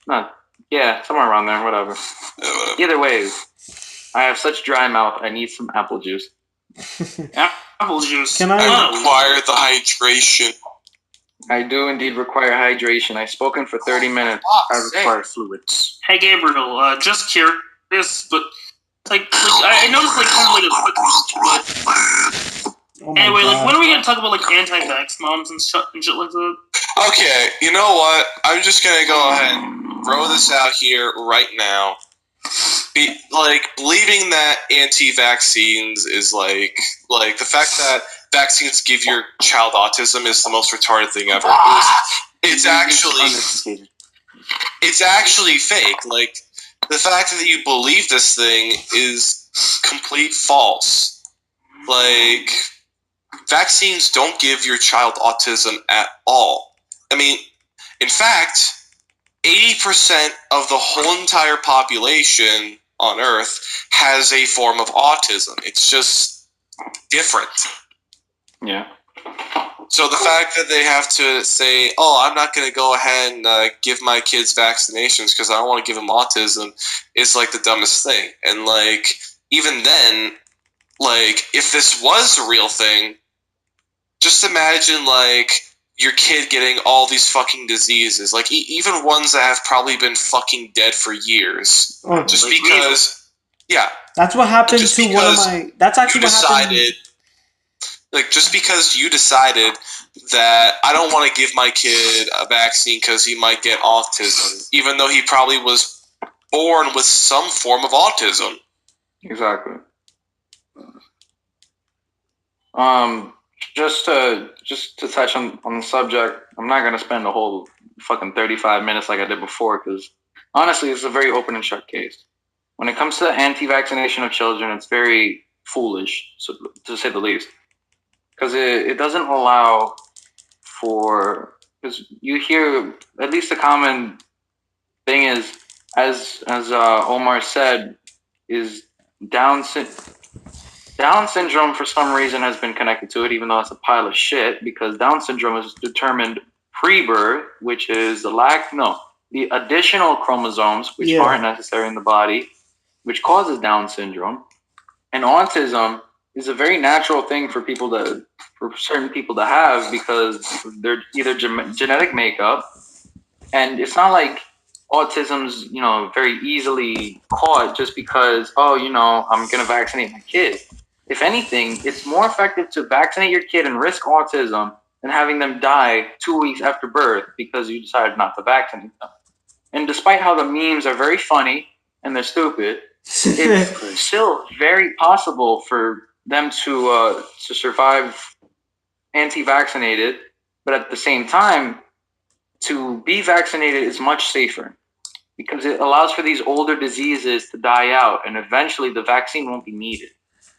No, yeah, somewhere around there, whatever. Either way, I have such dry mouth, I need some apple juice. Apple juice. Can I require the hydration. I do indeed require hydration. I've spoken for 30 minutes. I require fluids. Hey, Gabriel, just curious, but I noticed Oh my anyway, God. when are we gonna talk about anti-vax moms and shit like that? Okay, you know what? I'm just gonna go ahead and throw this out here right now. Believing that anti-vaccines is like the fact that vaccines give your child autism is the most retarded thing ever. It's actually fake. Like, the fact that you believe this thing is complete false. Like, vaccines don't give your child autism at all. I mean, in fact, 80% of the whole entire population on Earth has a form of autism. It's just different. Yeah. So the fact that they have to say, "Oh, I'm not going to go ahead and give my kids vaccinations because I don't want to give them autism," is like the dumbest thing. And even then, if this was a real thing, just imagine your kid getting all these fucking diseases, even ones that have probably been fucking dead for years, just because. Yeah, that's what happened to one of my. That's actually what happened. Just because you decided that I don't want to give my kid a vaccine because he might get autism, even though he probably was born with some form of autism. Exactly. just to touch on the subject, I'm not gonna spend a whole fucking 35 minutes like I did before, because honestly, it's a very open and shut case. When it comes to the anti-vaccination of children, it's very foolish, to say the least, because it doesn't allow for, because you hear, at least the common thing is, as Omar said, is Down syndrome for some reason has been connected to it, even though it's a pile of shit, because Down syndrome is determined pre-birth, which is the additional chromosomes, which aren't necessary in the body, which causes Down syndrome. And autism is a very natural thing for certain people to have, because they're either genetic makeup, and it's not like autism's, very easily caught just because, I'm going to vaccinate my kid. If anything, it's more effective to vaccinate your kid and risk autism than having them die 2 weeks after birth because you decided not to vaccinate them. And despite how the memes are very funny and they're stupid, it's still very possible for them to survive anti-vaccinated, but at the same time, to be vaccinated is much safer because it allows for these older diseases to die out, and eventually the vaccine won't be needed.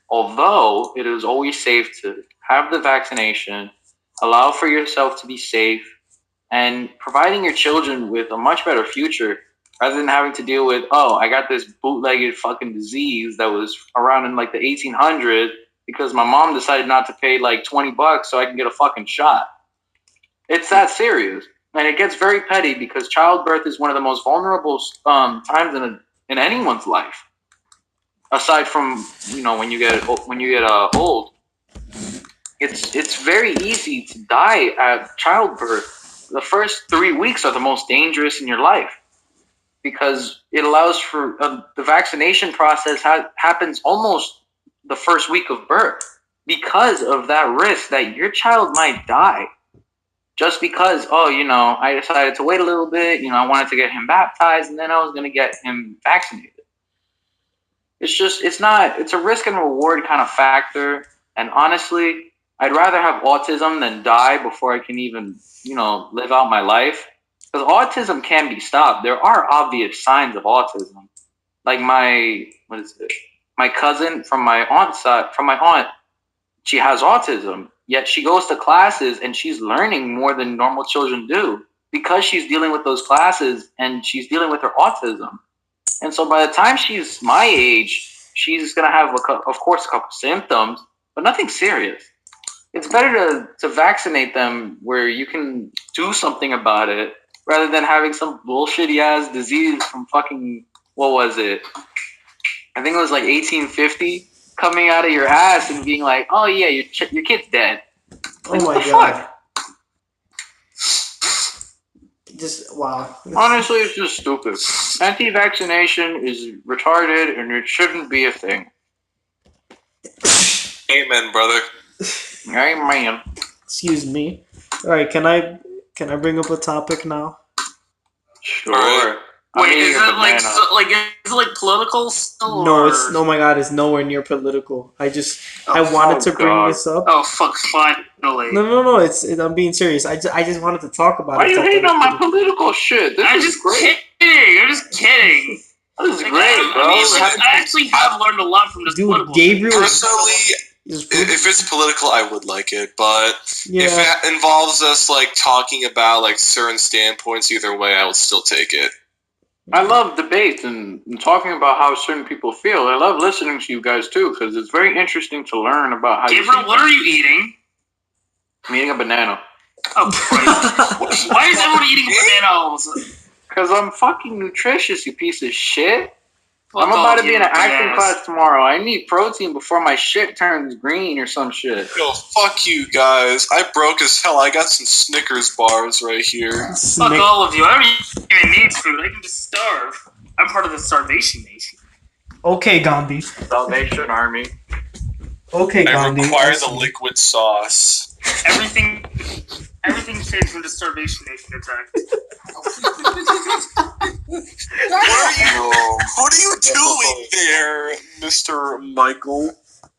Although it is always safe to have the vaccination, allow for yourself to be safe, and providing your children with a much better future rather than having to deal with, I got this bootlegged fucking disease that was around in like the 1800s because my mom decided not to pay like $20 so I can get a fucking shot. It's that serious. And it gets very petty because childbirth is one of the most vulnerable times in anyone's life. Aside from, when you get old, it's very easy to die at childbirth. The first 3 weeks are the most dangerous in your life because it allows for the vaccination process happens almost the first week of birth because of that risk that your child might die. Just because, I decided to wait a little bit, I wanted to get him baptized, and then I was going to get him vaccinated. It's a risk and reward kind of factor. And honestly, I'd rather have autism than die before I can even, live out my life. Because autism can be stopped. There are obvious signs of autism. Like my cousin from my aunt, she has autism. Yet she goes to classes and she's learning more than normal children do because she's dealing with those classes and she's dealing with her autism. And so by the time she's my age, she's going to have, of course, a couple symptoms, but nothing serious. It's better to vaccinate them where you can do something about it rather than having some bullshitty-ass disease from fucking, what was it? I think it was like 1850. Coming out of your ass and being like, oh yeah, your kid's dead. Like, oh my god. Just, wow. Honestly, it's just stupid. Anti-vaccination is retarded and it shouldn't be a thing. Amen, brother. Amen. Excuse me. Alright, can I bring up a topic now? Sure. Right. Wait, is it like political still? No, oh my god, it's nowhere near political. I wanted to bring this up. Oh fuck! Finally. No. I'm being serious. I just wanted to talk about Why it. Why you hating on my political shit? I'm just kidding. I'm just kidding. This is great, bro. I actually have learned a lot from this. Dude, Gabriel. Personally, if it's political, I would like it, but if it involves us like talking about like certain standpoints, either way, I would still take it. I love debates and talking about how certain people feel. I love listening to you guys too because it's very interesting to learn about how. Gabriel, what are you eating? I'm eating a banana. Oh Christ! Why is everyone eating a banana all of a sudden? Because I'm fucking nutritious, you piece of shit. I'm about to be in an acting class tomorrow. I need protein before my shit turns green or some shit. Yo, fuck you guys. I broke as hell. I got some Snickers bars right here. Fuck all of you. I don't even need food. I can just starve. I'm part of the starvation nation. Okay, Gandhi. Salvation Army. Okay, Gandhi. I require the liquid sauce. Everything changed when the starvation nation attacked. What are you doing there, Mr. Michael?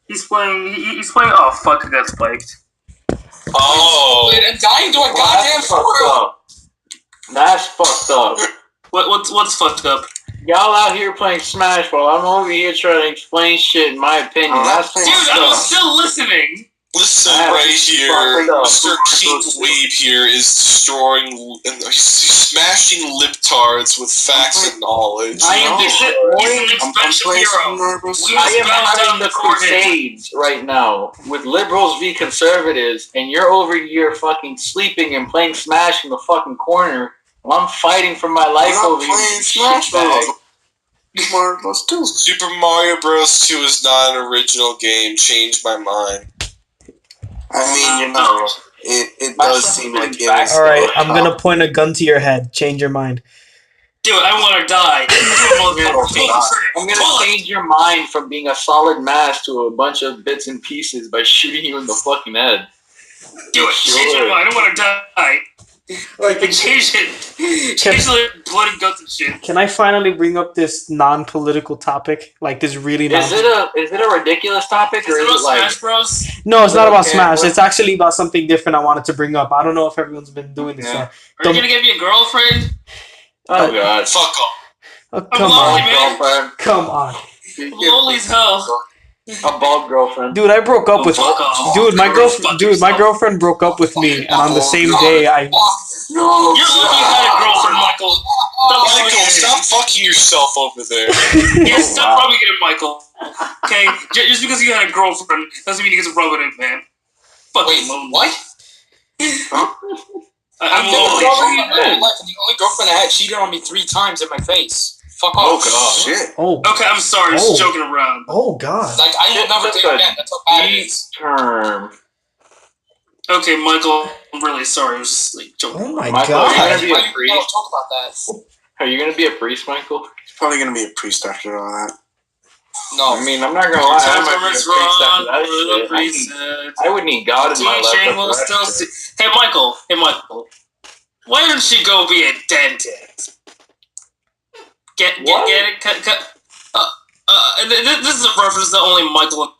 He's playing. Oh fuck! I got spiked. Oh. And dying to a goddamn squirrel. That's fucked up. What's fucked up? Y'all out here playing Smash while I'm over here trying to explain shit in my opinion. That's Dude, I'm still listening. Listen right here, Mr. King Weeb here is destroying, he's smashing libtards with facts and knowledge. I am an expensive hero. I am having the crusades right now with liberals v conservatives, and you're over here fucking sleeping and playing Smash in the fucking corner while I'm fighting for my life over here. Smash Bros. Mario Bros. 2. Super Mario Bros. 2 is not an original game. Changed my mind. I mean, you know, it does seem like it is. Alright, I'm gonna point a gun to your head. Change your mind. Dude, I want to die. I'm gonna change your mind from being a solid mass to a bunch of bits and pieces by shooting you in the fucking head. Do it. Change your mind. I don't want to die. Like, change it. Change the blood and guts and shit. Can I finally bring up this non-political topic? Like this really Is it a ridiculous topic, or is it like Smash Bros? No, it's not about Smash. It's actually about something different I wanted to bring up. I don't know if everyone's been doing this. Are you gonna give me a girlfriend? Oh god. Fuck off. Oh, come on, girlfriend. Come on. Lonely as hell. A bald girlfriend. Dude, I broke up with my girlfriend broke up with me, and on the same day You're lucky you had a girlfriend, Michael. Stop fucking yourself over there. Yeah, stop rubbing it in, Michael. Okay? Just because you had a girlfriend doesn't mean you get to rub it in, man. Fucking lonely. What? I'm lonely. lonely. The only girlfriend I had cheated on me 3 times in my face. Fuck Oh off. god. Shit. Oh. Okay, I'm sorry. Just joking around. Oh god. Like, I will never do it again. That's how bad it is. Term. Okay, Michael, I'm really sorry. I was just like joking. Oh my Michael, god. are you gonna be Why a you priest? don't talk about that? Are you gonna be a priest, Michael? He's probably gonna be a priest after all that. No. I mean, I'm not gonna lie. I might be a priest after that shit. I would need God in my life. Hey, Michael. Why don't you go be a dentist? Get it? Cut. This is a reference that only Michael.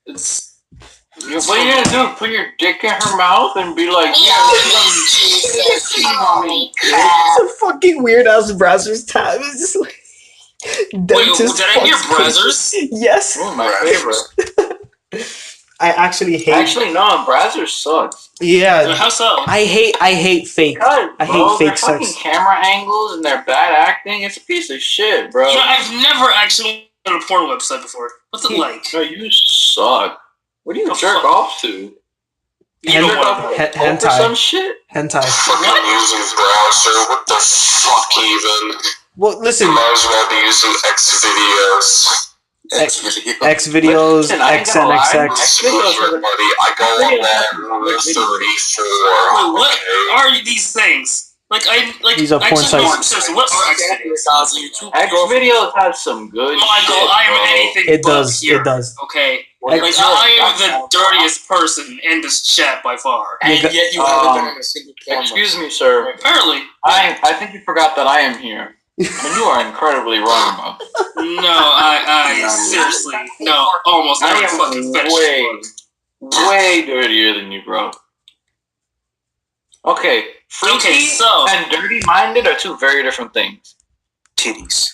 What are you gonna do? Put your dick in her mouth and be like, Jesus, holy crap. It's a fucking weird ass browser's tab. It's just like Wait, did I hear Brazzers? Yes. oh, my favorite. I actually hate. Actually, no, Brazzers sucks. Yeah. How so? I hate fake. God, I bro, hate fake their fucking sex. camera angles and their bad acting. It's a piece of shit, bro. You know, I've never actually been on a porn website before. What's it like? No, you suck. What do you The jerk fuck? off to? You jerk don't off want to hentai. or some shit? Hentai. Fucking using browser. What the fuck even? Well, listen. Might as well be using X videos. X videos, Listen, I ain't gonna lie. XNXX. Buddy, I go on that rule 34. Wait, what are these things? These are porn sites. Seriously, what are X videos? X videos has some good Michael, shit, I am bro. anything It but does. here. It does. Okay. Like, I am the dirtiest person in this chat by far. And yet you haven't been on a single porn. Excuse me, sir. Apparently. I think you forgot that I am here. And you are incredibly wrong about this. No, I seriously, no, almost I every am fucking fetish. way dirtier than you, bro. Okay, freaky so and dirty-minded are two very different things. Titties.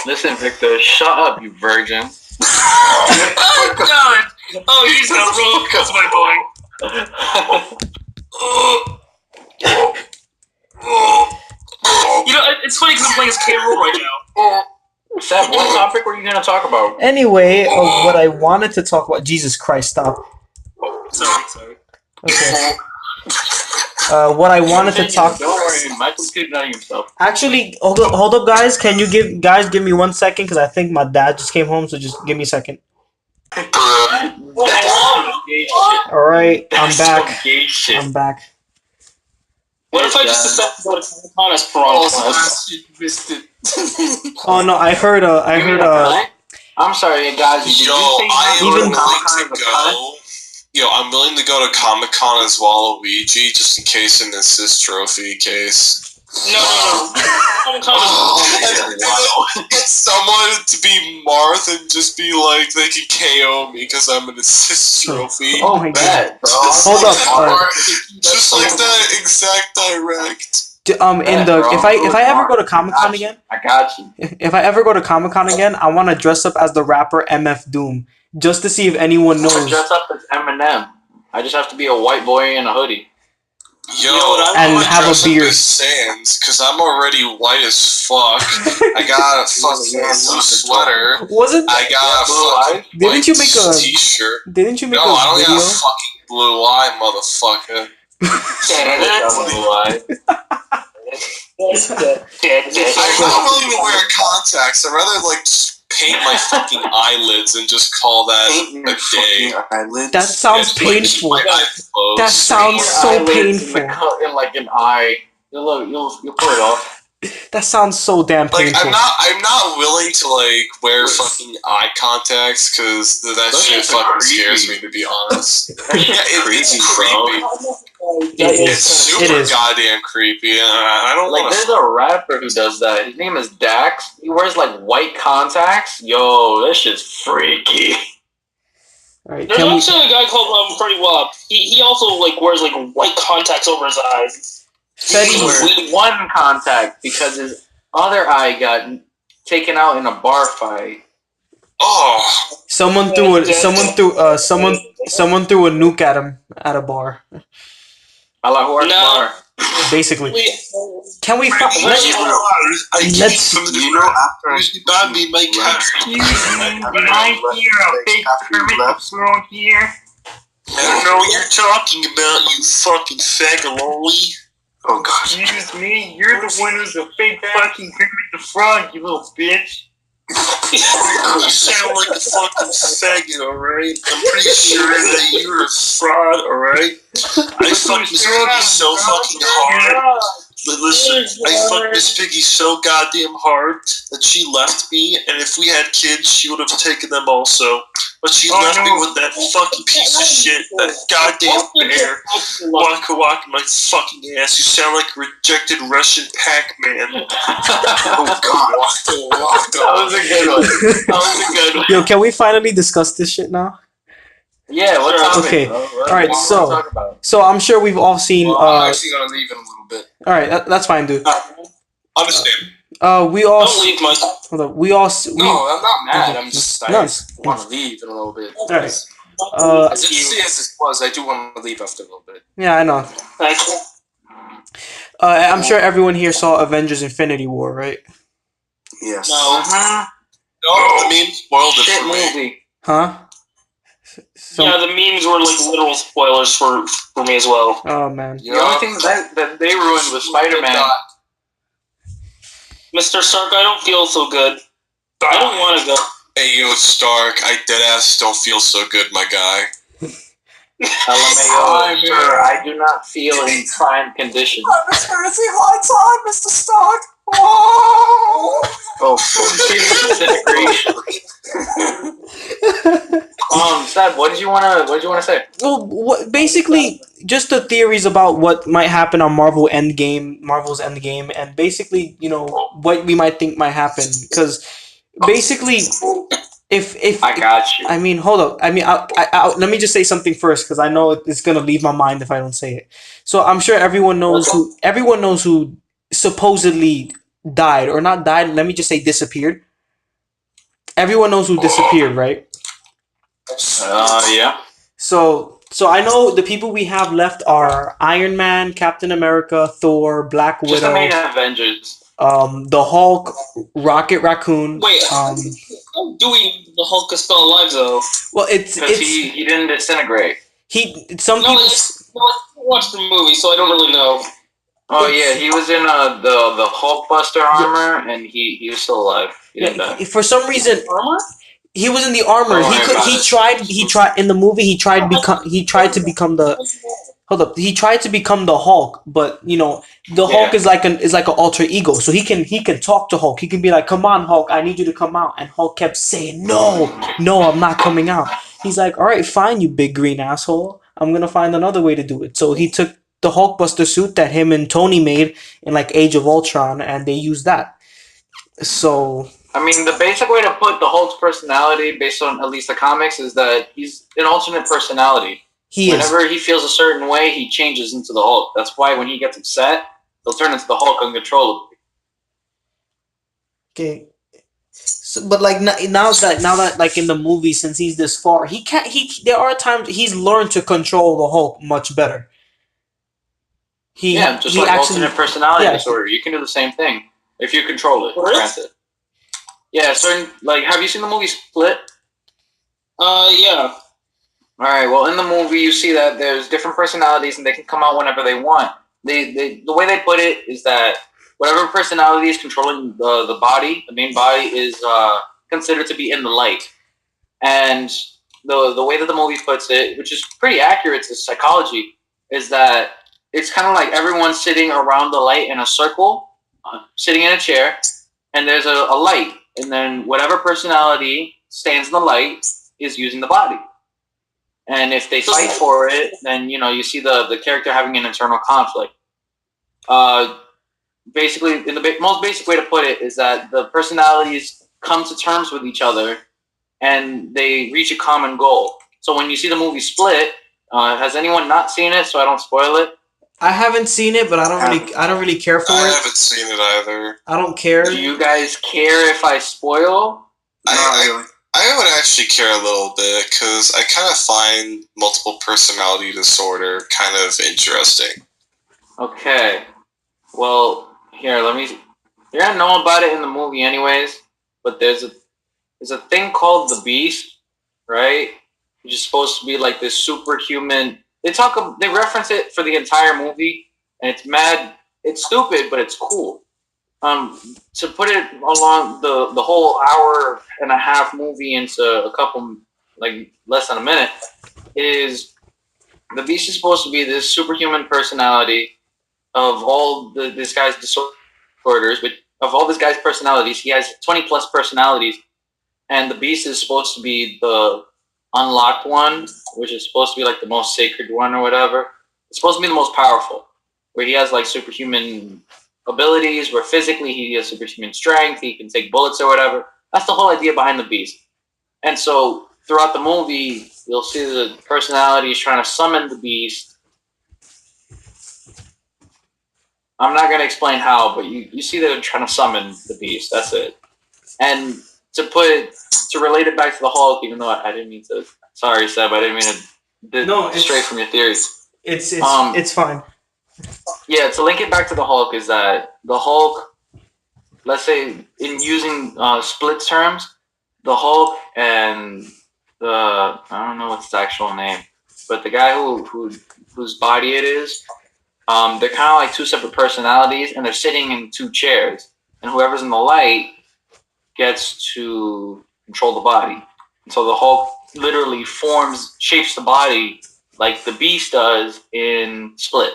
Listen, Victor, shut up, you virgin. Oh god! Oh, he's gonna roll because my boy. You know, it's funny because I'm playing as K. Rool right now. Seth, what topic were you gonna talk about? Anyway, what I wanted to talk about. Jesus Christ! Stop. Sorry. Okay. What I wanted to talk. Don't worry, Michael's kidnapping himself. Actually, hold up, guys. Can you give me 1 second? Because I think my dad just came home. So just give me a second. All right, I'm back. I'm back. What if I just decided to go to Comic-Con as prom class? You missed it. Oh no, I heard. I'm sorry, guys. Did Yo, you say I am you willing were Comic-Con to go. Yo, I'm willing to go to Comic-Con as Waluigi just in case in this trophy case. No. Some kind of. Get someone to be Marth and just be like, they can KO me because I'm an assist trophy. Oh my god. Bro. Hold up. Just like that exact direct. In the if I ever go to Comic-Con again, I got you. if I ever go to Comic-Con again, I want to dress up as the rapper MF Doom just to see if anyone I knows. dress up as Eminem. I just have to be a white boy in a hoodie. Yo, and I'm have a dress up beard. as Sans, because I'm already white as fuck. I got a fucking blue sweater. Wasn't I got a fucking Didn't you make a t-shirt? Didn't you make No, I a don't video? got a fucking blue eye, motherfucker. I'm not willing to wear contacts. I'd rather like just paint my fucking eyelids and just call that Paint a your day. fucking eyelids. That sounds Yeah, paint painful. my eyes closed. That sounds so painful. In like an eye. You'll pull it off. That sounds so damn Like painful. I'm not willing to like wear fucking eye contacts because that shit fucking scares me, to be honest. Yeah, it's creepy. It's super goddamn creepy, and I don't Like, want there's a rapper who does that. His name is Dax. He wears like white contacts. Yo, this shit's freaky. Alright, There's can we? also a guy called Freddie Wap. He also like wears like white contacts over his eyes. Fetty, He wears one contact because his other eye got taken out in a bar fight. Oh, someone threw a nuke at him at a bar. I like horse bar. Basically, can we? let's Let's. buy me my cat. I don't know what you're talking about, you fucking fagololi. Oh gosh. Excuse me, you're the one who's a fake fucking Kermit the Frog, you little bitch. You sound like a fucking faggot, alright? I'm pretty sure that you're a fraud, alright? I fucked Miss Piggy so fucking hard. Listen, I fucked Miss Piggy so goddamn hard that she left me, and if we had kids, she would have taken them also. But she left me with that fucking piece of shit, that goddamn bear. Waka waka my fucking ass. You sound like a rejected Russian Pac-Man. Oh god. That was a good one. Yo, can we finally discuss this shit now? Yeah, what's up? Okay. Alright, so I'm sure we've all seen. I'm actually gonna leave in a little bit. Alright, that's fine, dude. Understand. We all. Don't leave my. Hold up. We all. No, I'm not mad. I'm just I Nice. want to leave in a little bit. Alright. As easy as this was, I do want to leave after a little bit. Yeah, I know. I'm sure everyone here saw Avengers: Infinity War, right? Yes. No, the meme spoiled it for me. movie. Huh? So, Yeah, the memes were like literal spoilers for me as well. oh man. The only thing that they ruined was Spider-Man. Mr. Stark, I don't feel so good. I don't want to go. Hey, yo, Stark, I deadass don't feel so good, my guy. LMAO, sir, I do not feel in prime condition. I'm experiencing high time, Mr. Stark. Oh, disintegration. Seb, what did you wanna say? Well, basically, just the theories about what might happen on Marvel's Endgame, and basically, you know, what we might think might happen. Because basically, if I got you. I mean, hold up. I mean, I let me just say something first, because I know it's gonna leave my mind if I don't say it. So I'm sure everyone knows who supposedly died, or not died. Let me just say disappeared. Everyone knows who disappeared, right? Yeah. So I know the people we have left are Iron Man, Captain America, Thor, Black Just the Widow, main Avengers. the Hulk, Rocket Raccoon. Wait, how do we? The Hulk is still alive though. Well, it's He didn't disintegrate. some No, people. I watched the movie, so I don't really know. Oh yeah, he was in the Hulkbuster armor, and he was still alive. He didn't die. For some reason, Armor? he was in the armor. He tried in the movie. He tried to become the. Hold up. He tried to become the Hulk, but you know the Hulk is like an alter ego. So he can talk to Hulk. He can be like, "Come on, Hulk, I need you to come out." And Hulk kept saying, "No, I'm not coming out." He's like, "All right, fine, you big green asshole. I'm gonna find another way to do it." So he took the Hulkbuster suit that him and Tony made in like Age of Ultron, and they used that. So I mean, the basic way to put the Hulk's personality, based on at least the comics, is that he's an alternate personality. Whenever he feels a certain way, he changes into the Hulk. That's why when he gets upset, he'll turn into the Hulk uncontrollably. Okay. So, but like now that like in the movie, since he's this far, he can't. There are times he's learned to control the Hulk much better. Just like alternate personality disorder, you can do the same thing if you control it. Granted. Yeah. So, like, have you seen the movie Split? Yeah. All right. Well, in the movie, you see that there's different personalities, and they can come out whenever they want. The way they put it is that whatever personality is controlling the body, the main body, is considered to be in the light. And the way that the movie puts it, which is pretty accurate to psychology, is that it's kind of like everyone sitting around the light in a circle, sitting in a chair, and there's a light. And then whatever personality stands in the light is using the body. And if they fight for it, then, you see the character having an internal conflict. Basically, in the most basic way to put it is that the personalities come to terms with each other and they reach a common goal. So when you see the movie Split, has anyone not seen it? So I don't spoil it. I haven't seen it, but I don't really care for it. I haven't seen it either. I don't care. Do you guys care if I spoil? I would actually care a little bit because I kind of find multiple personality disorder kind of interesting. Okay. Well, here, you're gonna know about it in the movie anyways, but there's a thing called the Beast, right? Which is supposed to be like this superhuman. They reference it for the entire movie, and it's stupid, but it's cool. To put it along the whole hour and a half movie into a couple, like less than a minute, is the Beast is supposed to be this superhuman personality of all this guy's disorders, but of all this guy's personalities, he has 20 plus personalities, and the Beast is supposed to be the unlocked one, which is supposed to be like the most sacred one or whatever. It's supposed to be the most powerful, where he has like superhuman abilities, where physically he has superhuman strength, he can take bullets or whatever. That's the whole idea behind the Beast. And so throughout the movie, you'll see the personalities trying to summon the Beast. I'm not going to explain how, but you see they're trying to summon the Beast. That's it. And to relate it back to the Hulk, even though I didn't mean to. Sorry, Seb, I didn't mean to stray from your theories. It's fine. Yeah, to link it back to the Hulk is that the Hulk, let's say in using Split terms, the Hulk and I don't know what's his actual name, but the guy whose body it is, they're kind of like two separate personalities, and they're sitting in two chairs, and whoever's in the light gets to control the body. And so the Hulk literally shapes the body like the Beast does in Split.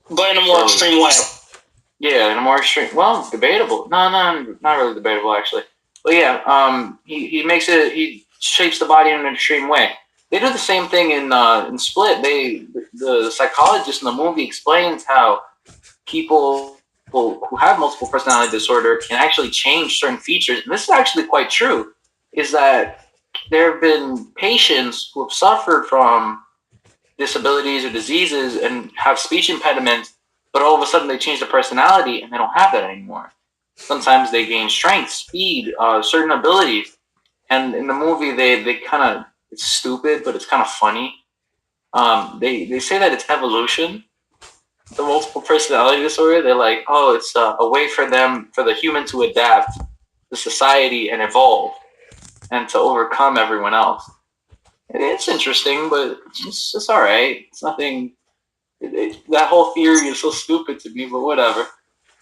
But in a more extreme way. Yeah, in a more extreme. Well, debatable. No, not really debatable actually. But yeah, he shapes the body in an extreme way. They do the same thing in Split. The psychologist in the movie explains how people who have multiple personality disorder can actually change certain features, and this is actually quite true. Is that there have been patients who have suffered from disabilities or diseases and have speech impediments, but all of a sudden they change their personality and they don't have that anymore. Sometimes they gain strength, speed, certain abilities, and in the movie they kind of, it's stupid, but it's kind of funny. They say that it's evolution, the multiple personality disorder. They're like, oh, it's a way for the human to adapt to society and evolve and to overcome everyone else. It's interesting, but it's all right. It's nothing. That whole theory is so stupid to me, but whatever.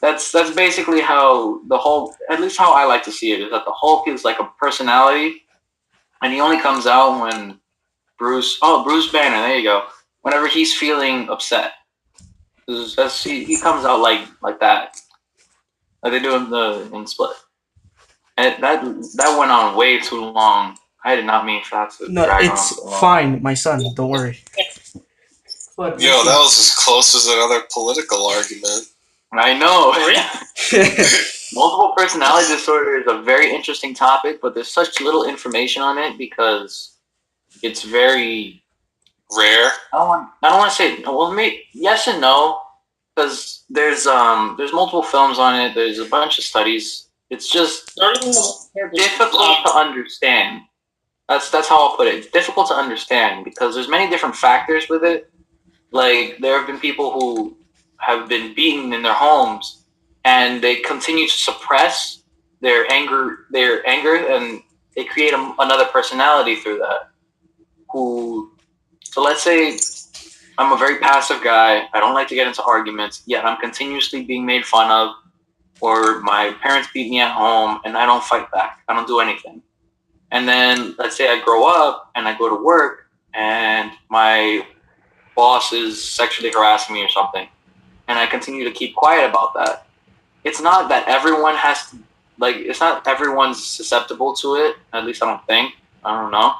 That's basically how the Hulk, at least how I like to see it, is that the Hulk is like a personality, and he only comes out when Bruce Banner, there you go. Whenever he's feeling upset, he comes out like that, like they do in Split. And that went on way too long. I did not mean for that to drag on. It's fine, my son. Don't worry. But Yo, that was as close as another political argument. I know. Multiple personality disorder is a very interesting topic, but there's such little information on it because it's very rare. I don't want to say well. Yes and no, because there's multiple films on it. There's a bunch of studies. It's just difficult to understand. That's how I'll put it. It's difficult to understand because there's many different factors with it. Like there have been people who have been beaten in their homes, and they continue to suppress their anger, and they create another personality through that. So let's say I'm a very passive guy. I don't like to get into arguments, yet I'm continuously being made fun of, or my parents beat me at home, and I don't fight back. I don't do anything. And then let's say I grow up and I go to work, and my boss is sexually harassing me or something, and I continue to keep quiet about that. It's not that everyone has to, it's not everyone's susceptible to it. At least I don't think. I don't know.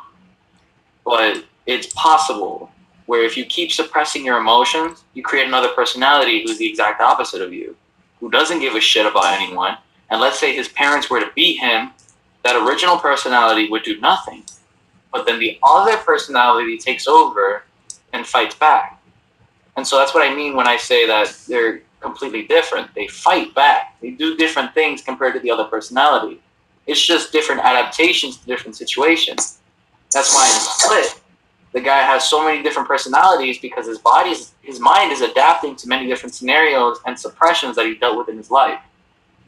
But it's possible where if you keep suppressing your emotions, you create another personality who's the exact opposite of you, who doesn't give a shit about anyone. And let's say his parents were to beat him, that original personality would do nothing. But then the other personality takes over and fights back. And so that's what I mean when I say that they're completely different. They fight back. They do different things compared to the other personality. It's just different adaptations to different situations. That's why in Split, the guy has so many different personalities because his mind is adapting to many different scenarios and suppressions that he dealt with in his life,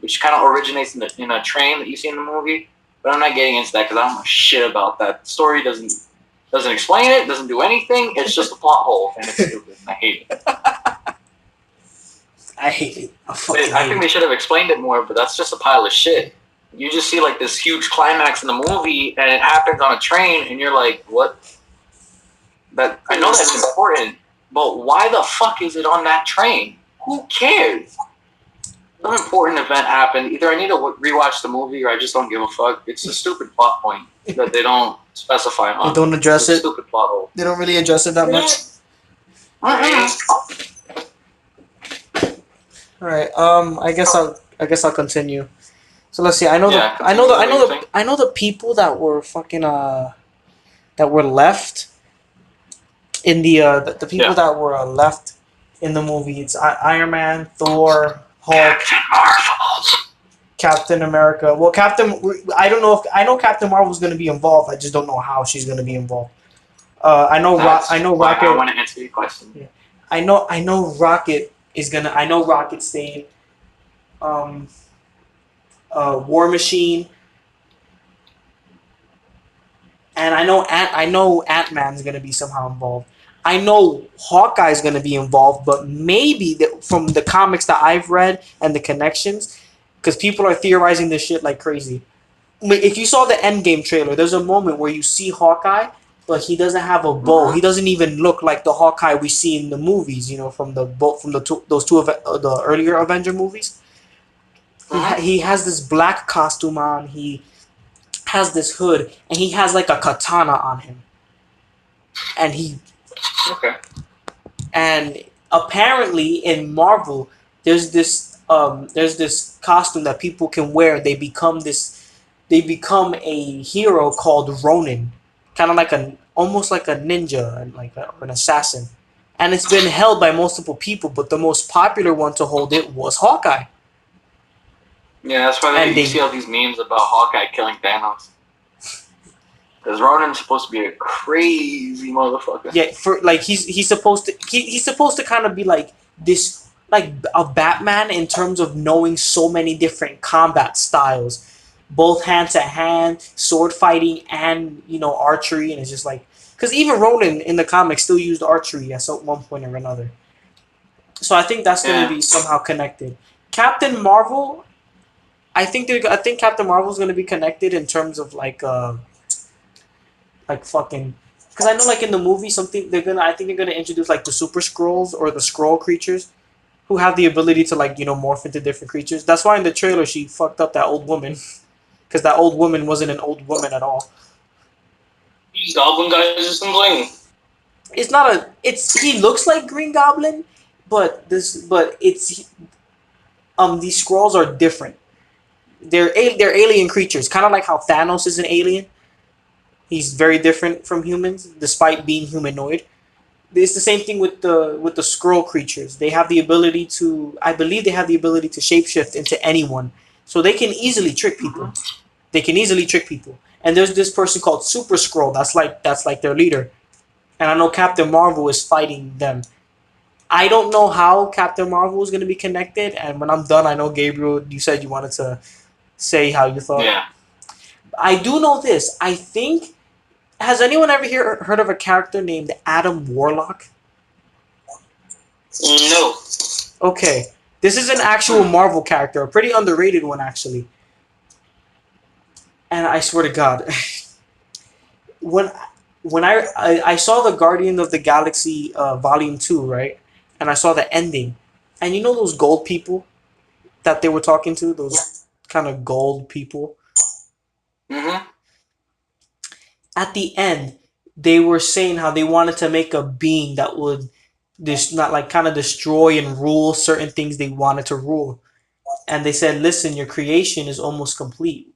which kind of originates in a train that you see in the movie. But I'm not getting into that because I don't know shit about that. The story doesn't explain it, doesn't do anything. It's just a plot hole, and it's stupid. And I hate it. I hate it. I think they should have explained it more, but that's just a pile of shit. You just see like this huge climax in the movie, and it happens on a train, and you're like, what? I know that's important, but why the fuck is it on that train? Who cares? Some important event happened. Either I need to rewatch the movie, or I just don't give a fuck. It's a stupid plot point that they don't specify on. They don't address it. Stupid plot hole. They don't really address it that much. All right. I guess I'll continue. So let's see. I know the people that were fucking that were left in the people that were left in the movie. It's Iron Man, Thor, Hulk, Captain America. Well, I know Captain Marvel's going to be involved. I just don't know how she's going to be involved. I know Rocket. I want to answer your question. Yeah. I know Rocket is gonna. I know Rocket stayed. War Machine. And I know Ant-Man's gonna be somehow involved. I know Hawkeye's gonna be involved, but maybe from the comics that I've read and the connections, because people are theorizing this shit like crazy. If you saw the Endgame trailer, there's a moment where you see Hawkeye, but he doesn't have a bow. He doesn't even look like the Hawkeye we see in the movies. From those two the earlier Avenger movies. He has this black costume on. He has this hood, and he has like a katana on him. And apparently in Marvel, there's this costume that people can wear. They become a hero called Ronin, kind of almost like a ninja and like an assassin. And it's been held by multiple people, but the most popular one to hold it was Hawkeye. Yeah, that's why you see all these memes about Hawkeye killing Thanos. Because Ronin's supposed to be a crazy motherfucker. Yeah, he's supposed to kind of be like this, like a Batman in terms of knowing so many different combat styles, both hand to hand, sword fighting, and archery. And it's just like, because even Ronin in the comics still used archery at one point or another. So I think that's going to be somehow connected. Captain Marvel. I think Captain Marvel's gonna be connected in terms of because I know in the movie I think they're gonna introduce like the Super Skrulls or the Skrull creatures, who have the ability to morph into different creatures. That's why in the trailer she fucked up that old woman, because that old woman wasn't an old woman at all. These goblin guys are something. It's not a. It's he looks like Green Goblin, but it's these scrolls are different. They're alien creatures, kind of like how Thanos is an alien. He's very different from humans, despite being humanoid. It's the same thing with the scroll creatures. They have the ability to, I believe, they have the ability to shapeshift into anyone, so they can easily trick people. They can easily trick people. And there's this person called Super Scroll. That's like their leader. And I know Captain Marvel is fighting them. I don't know how Captain Marvel is going to be connected. And when I'm done, I know Gabriel, you said you wanted to say how you thought. Yeah. I do know this. I think. Has anyone ever heard of a character named Adam Warlock? No. Okay. This is an actual Marvel character, a pretty underrated one, actually. And I swear to God, when I saw the Guardian of the Galaxy Volume 2, right? And I saw the ending. And you know those gold people that they were talking to? Those kind of gold people? Mm-hmm. At the end, they were saying how they wanted to make a being that would not like kind of destroy and rule certain things they wanted to rule. And they said, listen, your creation is almost complete.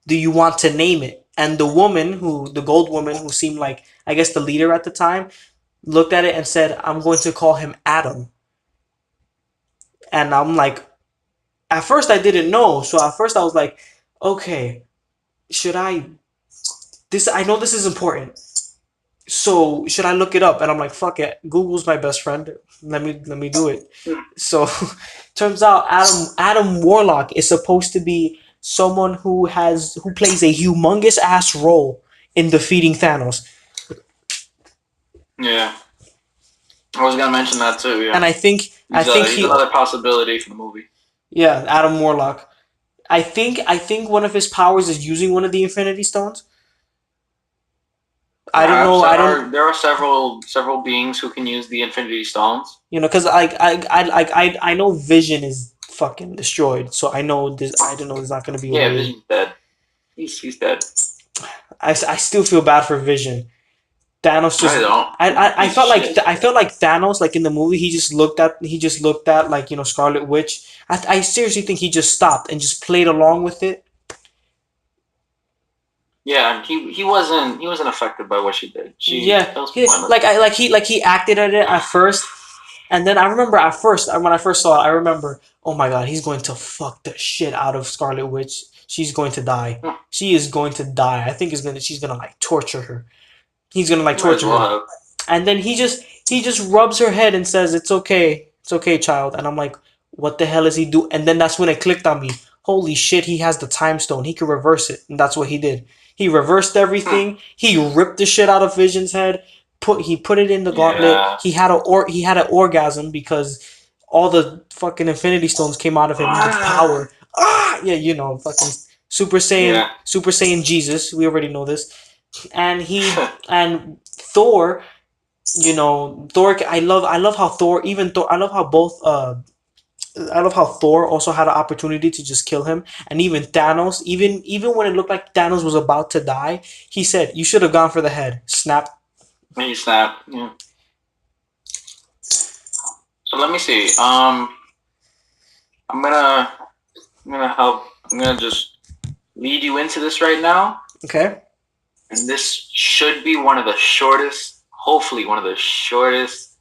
Do you want to name it? And the gold woman who seemed like, I guess, the leader at the time, looked at it and said, I'm going to call him Adam. And I'm like, at first I didn't know. So at first I was like, okay, should I, I know this is important. So should I look it up? And I'm like, fuck it. Google's my best friend. Let me do it. So turns out Adam Warlock is supposed to be someone who plays a humongous ass role in defeating Thanos. Yeah. I was gonna mention that too. Yeah. And I think he's another possibility for the movie. Yeah, Adam Warlock. I think one of his powers is using one of the Infinity Stones. I don't know. There are several beings who can use the Infinity Stones. You know, because I know Vision is fucking destroyed, so I know this. I don't know. There's not gonna be. Yeah, Vision's dead. He's dead. I still feel bad for Vision. Thanos just. I felt like Thanos, like in the movie, he just looked at like, you know, Scarlet Witch. I seriously think he just stopped and just played along with it. Yeah, he wasn't affected by what she did. He acted at it at first, and then I remember when I first saw it, I remember, oh my god, he's going to fuck the shit out of Scarlet Witch. She's going to die. She is going to die. I think she's gonna like torture her. He's gonna like torture her, and then he just rubs her head and says, it's okay, child. And I'm like, what the hell is he do? And then that's when it clicked on me. Holy shit, he has the time stone. He can reverse it, and that's what he did. He reversed everything. He ripped the shit out of Vision's head. He put it in the gauntlet. Yeah. He had an orgasm because all the fucking Infinity Stones came out of him with power. Yeah, you know, fucking Super Saiyan Jesus. We already know this. And and Thor, you know, I love how Thor, I love how both I love how Thor also had an opportunity to just kill him, and even Thanos, even when it looked like Thanos was about to die, he said, "You should have gone for the head." Snap. He snapped. Yeah. So let me see. I'm gonna just lead you into this right now. Okay. And this should be one of the shortest, hopefully one of the shortest,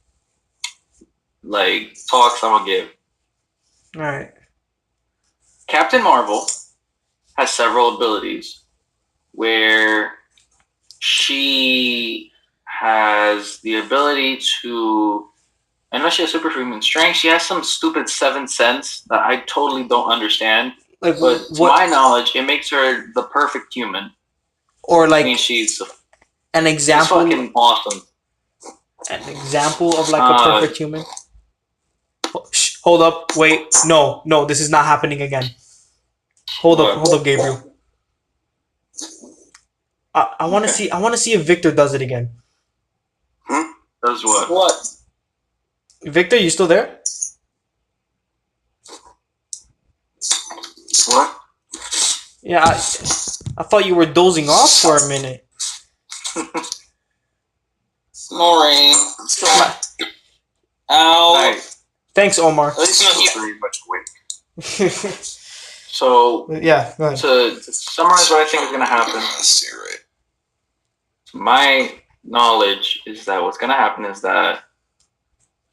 like, talks I'm gonna give. All right. Captain Marvel has several abilities where she has the ability to, unless she has superhuman strength, she has some stupid 7th sense that I totally don't understand. Like, but to my knowledge, it makes her the perfect human. Or like, I mean, she's an example. She's fucking awesome. An example of like a perfect human. Hold up, wait, no, this is not happening again. Hold up, Gabriel. I want to see if Victor does it again. Does what? What? Victor, you still there? What? Yeah, I thought you were dozing off for a minute. Maureen. Ow. Thanks, Omar. At least he's very much awake. So yeah, go ahead. To summarize what I think is going to happen, my knowledge is that what's going to happen is that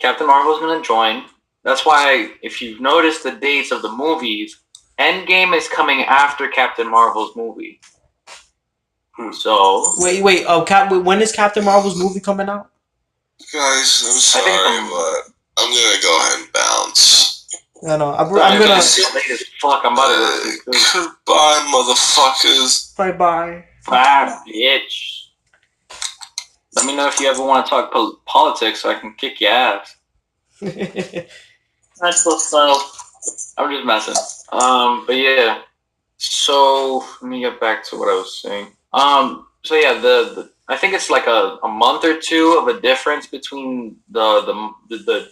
Captain Marvel is going to join. That's why, if you've noticed the dates of the movies, Endgame is coming after Captain Marvel's movie. So wait. When is Captain Marvel's movie coming out? Guys, I'm sorry, but I'm gonna go ahead and bounce. I know. I'm gonna. Late as fuck. I'm about to go. Goodbye, motherfuckers. Bye. Bye, bitch. Let me know if you ever want to talk politics, so I can kick your ass. That's so. I'm just messing. But yeah. So let me get back to what I was saying. So yeah, the I think it's like a month or two of a difference between the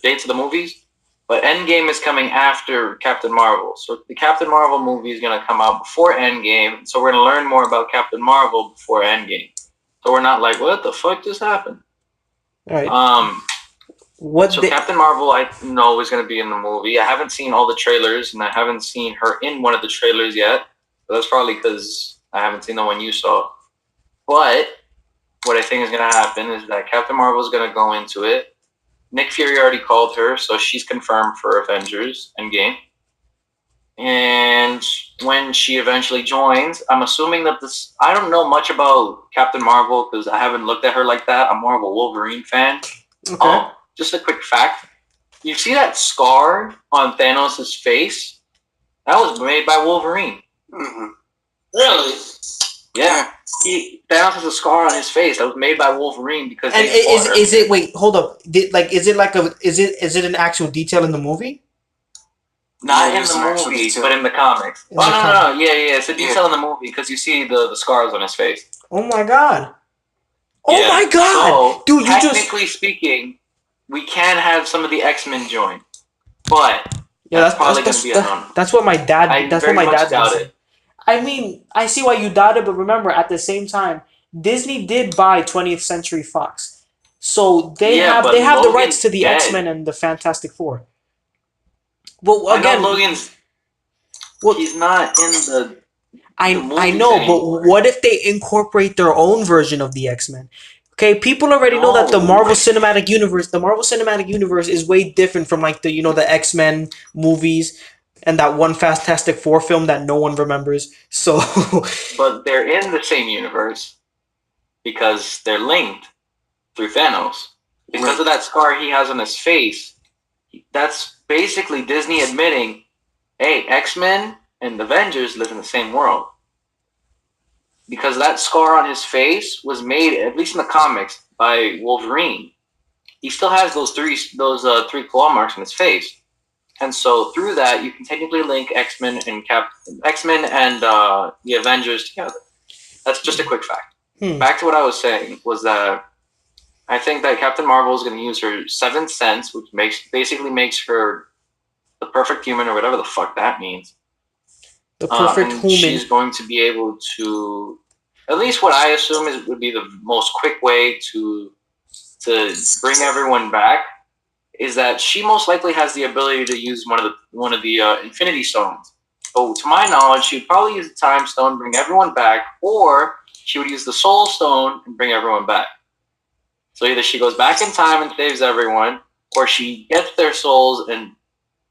dates of the movies. But Endgame is coming after Captain Marvel. So the Captain Marvel movie is going to come out before Endgame. So we're going to learn more about Captain Marvel before Endgame. So we're not like, what the fuck just happened? All right. Captain Marvel, I know, is going to be in the movie. I haven't seen all the trailers, and I haven't seen her in one of the trailers yet. But that's probably because I haven't seen the one you saw. But what I think is going to happen is that Captain Marvel is going to go into it. Nick Fury already called her, so she's confirmed for Avengers Endgame. And when she eventually joins, I'm assuming that this... I don't know much about Captain Marvel because I haven't looked at her like that. I'm more of a Wolverine fan. Okay. Just a quick fact. You see that scar on Thanos' face? That was made by Wolverine. Mm-hmm. Really? Yeah. Thanos has a scar on his face that was made by Wolverine because. And is it? Wait, hold up. Is it an actual detail in the movie? Not in the movie, but in the comics. No. Yeah. It's a detail in the movie because you see the scars on his face. Oh my god. Oh my god, so, dude! Technically speaking, we can have some of the X-Men join, but that's probably going to be a no. That's what my dad. That's what my dad doubted. I mean, I see why you doubted, but remember, at the same time, Disney did buy 20th Century Fox, so they have the rights to the X-Men and the Fantastic Four. Well, again, Logan's. He's not in the. I know, anymore. But what if they incorporate their own version of the X-Men? Okay, people already know that the Marvel Cinematic Universe is way different from like the X-Men movies. And that one Fantastic Four film that no one remembers. So, but they're in the same universe because they're linked through Thanos. Because of that scar he has on his face, that's basically Disney admitting, hey, X-Men and Avengers live in the same world. Because that scar on his face was made, at least in the comics, by Wolverine. He still has those three claw marks on his face. And so through that, you can technically link X-Men and the Avengers together. That's just a quick fact. Back to what I was saying was that I think that Captain Marvel is going to use her seventh sense, which basically makes her the perfect human or whatever the fuck that means. The perfect human. She's going to be able to, at least what I assume would be the most quick way to bring everyone back. Is that she most likely has the ability to use one of the Infinity Stones. So to my knowledge, she would probably use the Time Stone, bring everyone back, or she would use the Soul Stone and bring everyone back. So either she goes back in time and saves everyone, or she gets their souls and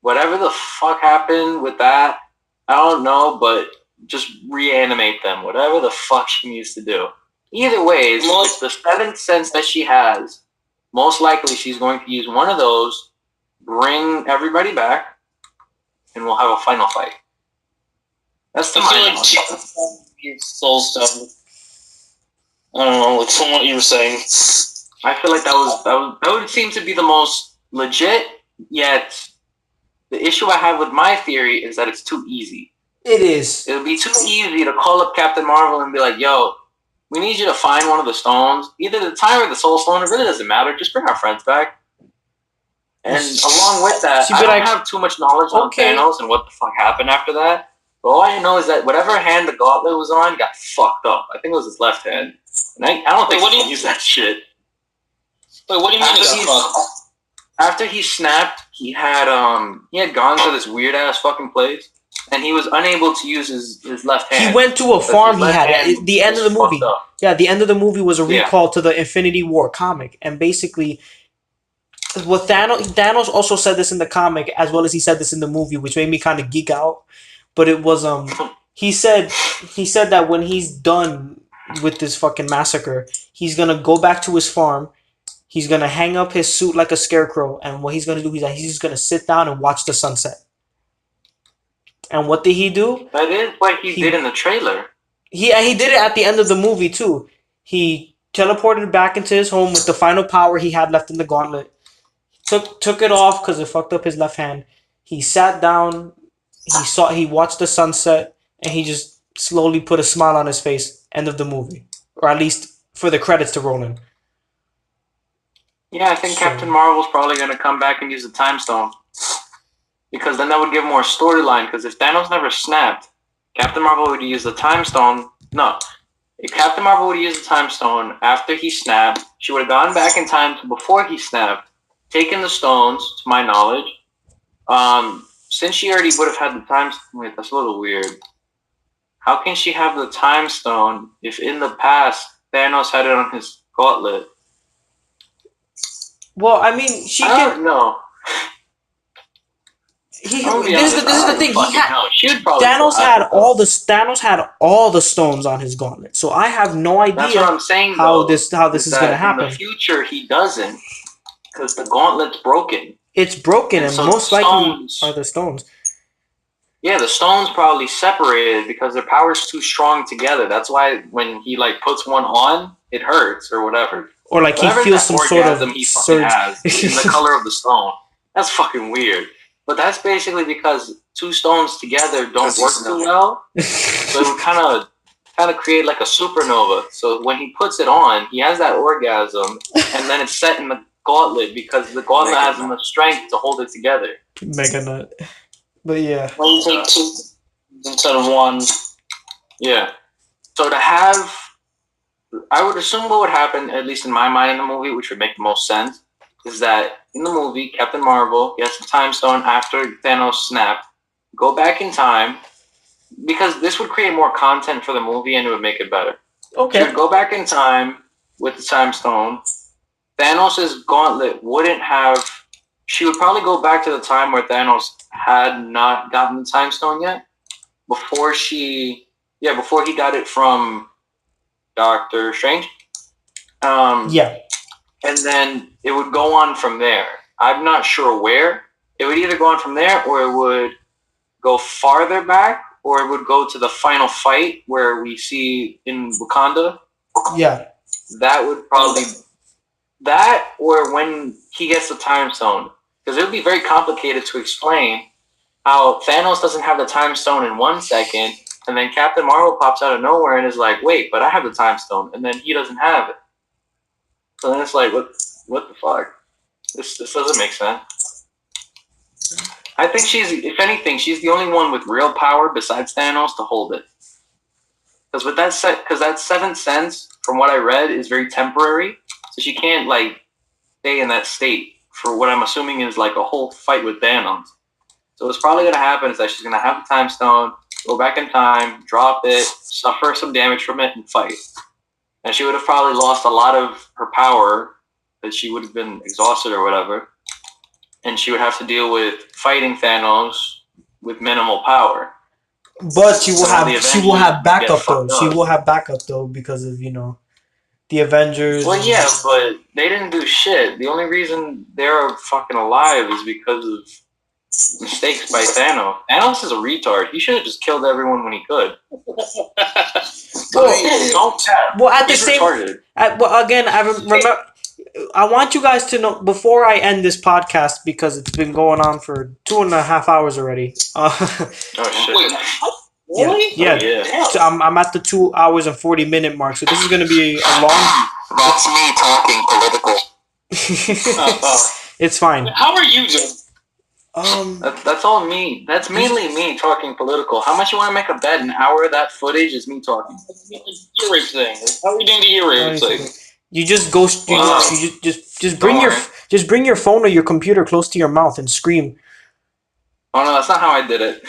whatever the fuck happened with that, I don't know, but just reanimate them. Whatever the fuck she needs to do. Either way, it's the seventh sense that she has. Most likely, she's going to use one of those, bring everybody back, and we'll have a final fight. That's the Soul Stone. I don't know, like from what you were saying. I feel like that would seem to be the most legit. Yet, the issue I have with my theory is that it's too easy. It is. It would be too easy to call up Captain Marvel and be like, "Yo, we need you to find one of the stones, either the Time or the Soul Stone. It really doesn't matter. Just bring our friends back." And along with that, I don't have too much knowledge on Thanos and what the fuck happened after that. But all I know is that whatever hand the gauntlet was on got fucked up. I think it was his left hand. And I don't think he can use that shit. Wait, what do you mean he got fucked? After he snapped, he had gone to this weird ass fucking place, and he was unable to use his left hand. He went to a farm he had at the end of the movie. Yeah, the end of the movie was a recall to the Infinity War comic, and basically, what Thanos also said this in the comic as well as he said this in the movie, which made me kind of geek out. But it was he said that when he's done with this fucking massacre, he's gonna go back to his farm. He's gonna hang up his suit like a scarecrow, and what he's gonna do is he's just gonna sit down and watch the sunset. And what did he do? That is what he did in the trailer. He did it at the end of the movie too. He teleported back into his home with the final power he had left in the gauntlet. Took it off because it fucked up his left hand. He sat down. He watched the sunset, and he just slowly put a smile on his face. End of the movie, or at least for the credits to roll in. Yeah, I think Captain Marvel's probably gonna come back and use the Time Stone, because then that would give more storyline. Because if Thanos never snapped, Captain Marvel would use the Time Stone. No, if Captain Marvel would use the Time Stone after he snapped, she would have gone back in time to before he snapped, taken the stones, to my knowledge. Since she already would have had the Time Stone, wait, that's a little weird. How can she have the Time Stone if in the past Thanos had it on his gauntlet? Well, I mean, she I don't know. This is the thing. Thanos had all the stones on his gauntlet, so I have no idea. That's what I'm saying. How this is going to happen. In the future, he doesn't, because the gauntlet's broken. It's broken, and so most likely are the stones. Yeah, the stones probably separated because their power's too strong together. That's why when he puts one on, it hurts or whatever. Or he feels some sort of surge has in the color of the stone. That's fucking weird. But that's basically because two stones together don't work too well. So it would kind of create like a supernova. So when he puts it on, he has that orgasm, and then it's set in the gauntlet because the gauntlet has enough strength to hold it together. Mega nut. But yeah. When you take two instead of one. Yeah. So to have, I would assume what would happen, at least in my mind in the movie, which would make the most sense, is that in the movie, Captain Marvel gets the Time Stone after Thanos snapped, go back in time, because this would create more content for the movie and it would make it better. Okay. She would go back in time with the Time Stone. Thanos' gauntlet wouldn't have... She would probably go back to the time where Thanos had not gotten the Time Stone yet. Before he got it from Doctor Strange. Yeah. And then it would go on from there. I'm not sure where. It would either go on from there, or it would go farther back, or it would go to the final fight where we see in Wakanda. Yeah. That would probably... That, or when he gets the Time Stone. Because it would be very complicated to explain how Thanos doesn't have the Time Stone in 1 second, and then Captain Marvel pops out of nowhere and is like, wait, but I have the Time Stone, and then he doesn't have it. So then it's like, what the fuck? This doesn't make sense. I think if anything, she's the only one with real power besides Thanos to hold it. Because that 7th sense, from what I read, is very temporary. So she can't stay in that state for what I'm assuming is a whole fight with Thanos. So what's probably gonna happen is that she's gonna have the Time Stone, go back in time, drop it, suffer some damage from it, and fight. And she would have probably lost a lot of her power, that she would have been exhausted or whatever. And she would have to deal with fighting Thanos with minimal power. But she will have backup though. She will have backup though because of, the Avengers. Well, yeah, but they didn't do shit. The only reason they're fucking alive is because of mistakes by Thanos. Thanos is a retard. He should have just killed everyone when he could. Well, at the same... again, I remember... I want you guys to know, before I end this podcast, because it's been going on for 2.5 hours already. Oh, shit. Really? Yeah. So I'm at the 2 hours and 40-minute mark, so this is going to be a long... That's me talking political. It's fine. How are you doing? That's all me. That's mainly me talking political. How much you want to make a bet? An hour of that footage is me talking. Ear rape thing. How are we doing the ear rape thing? You just go. You just bring your phone or your computer close to your mouth and scream. Oh no, that's not how I did it.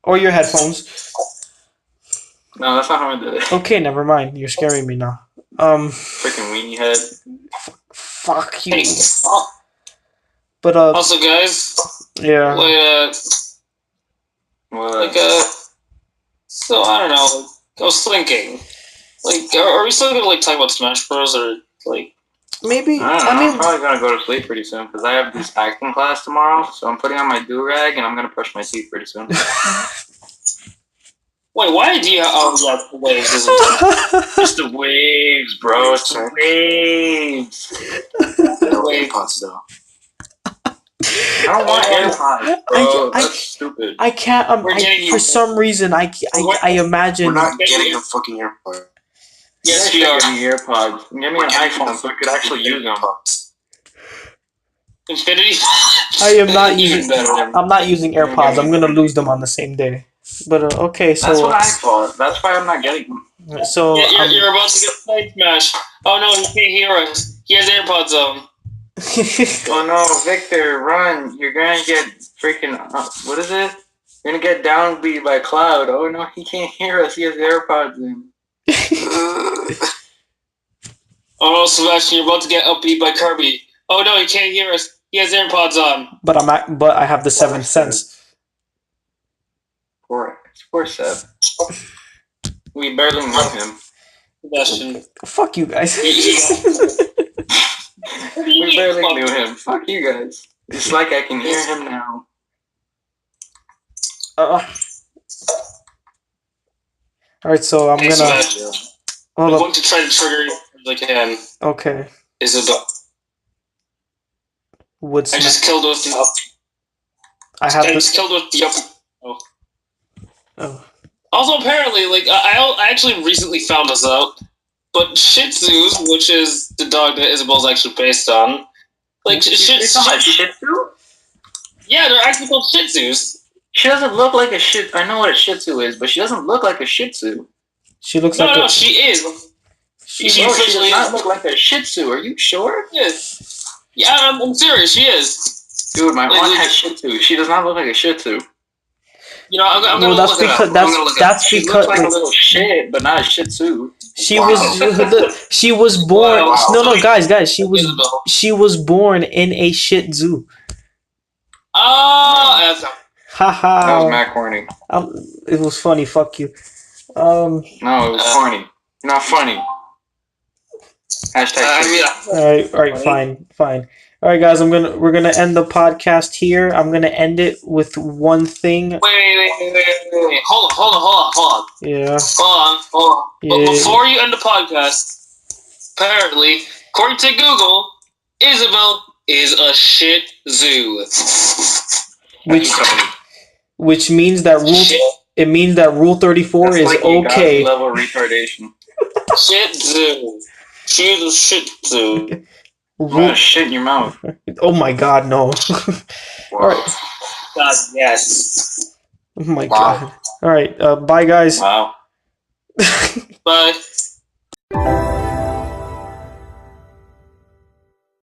Or your headphones. No, that's not how I did it. Okay, never mind. You're scaring me now. Freaking weenie head. Fuck you. Hey, But also, guys. Yeah. What? So I don't know. I was thinking, are we still gonna talk about Smash Bros. Or maybe? I'm probably gonna go to sleep pretty soon because I have this acting class tomorrow. So I'm putting on my do-rag and I'm gonna brush my teeth pretty soon. Wait, why do you? Oh, yeah, the waves. It's the waves, bro. It's the waves. No AirPods though. I don't want AirPods, bro. That's stupid. I can't. For some reason, I imagine. We're not getting a fucking AirPod. Yes, we are. Give me AirPods. Give me an iPhone so I could actually use them. Infinity. I am not using. I'm not using AirPods. I'm gonna lose them on the same day. But okay, so that's what I thought. That's why I'm not getting them. So you're about to get Fight Smash. Oh no, you can't hear us. He has AirPods on. Oh no, Victor, run! You're gonna get freaking. What is it? You're gonna get downbeat by Cloud. Oh no, he can't hear us. He has AirPods in. Oh no, Sebastian, you're about to get upbeat by Kirby. Oh no, he can't hear us. He has AirPods on. But I have the seventh sense. Poor Seb. We barely know him. Sebastian. Fuck you guys. We barely knew him. Fuck you guys. It's like I can hear him now. Alright, so I'm gonna. I'm going to try to trigger you as I can. Okay. Isabel. I just killed with the up. I just killed with the up. Oh. Also, apparently, I actually recently found this out, but Shih Tzus, which is the dog that Isabel's actually based on, Shih Tzu? Yeah, they're actually called Shih Tzus. She doesn't look like a Shih. I know what a Shih Tzu is, but she doesn't look like a Shih Tzu. She looks No, she is. She does not look like a Shih Tzu. Are you sure? Yes. Yeah, I'm serious. She is. Dude, my aunt has Shih Tzu. She does not look like a Shih Tzu. You know, I'm gonna look it up. That's she because looks like a little shit, but not a Shih Tzu. She was born. No, guys. She was born in a Shih Tzu. Oh, haha. That was mad corny. It was funny. Fuck you. No, it was corny. Not funny. Hashtag. All right, fine. All right, guys, we're gonna end the podcast here. I'm gonna end it with one thing. Wait. Hold on. Yeah. Hold on. Yeah. But before you end the podcast, apparently, according to Google, Isabel is a Shih Tzu. Which means that rule 34 That's is like okay. Level retardation. Shih Tzu. She's a Shih Tzu. Shit in your mouth. Oh my god, no. Alright. God, yes. Oh my god. Alright, bye guys. Wow. Bye.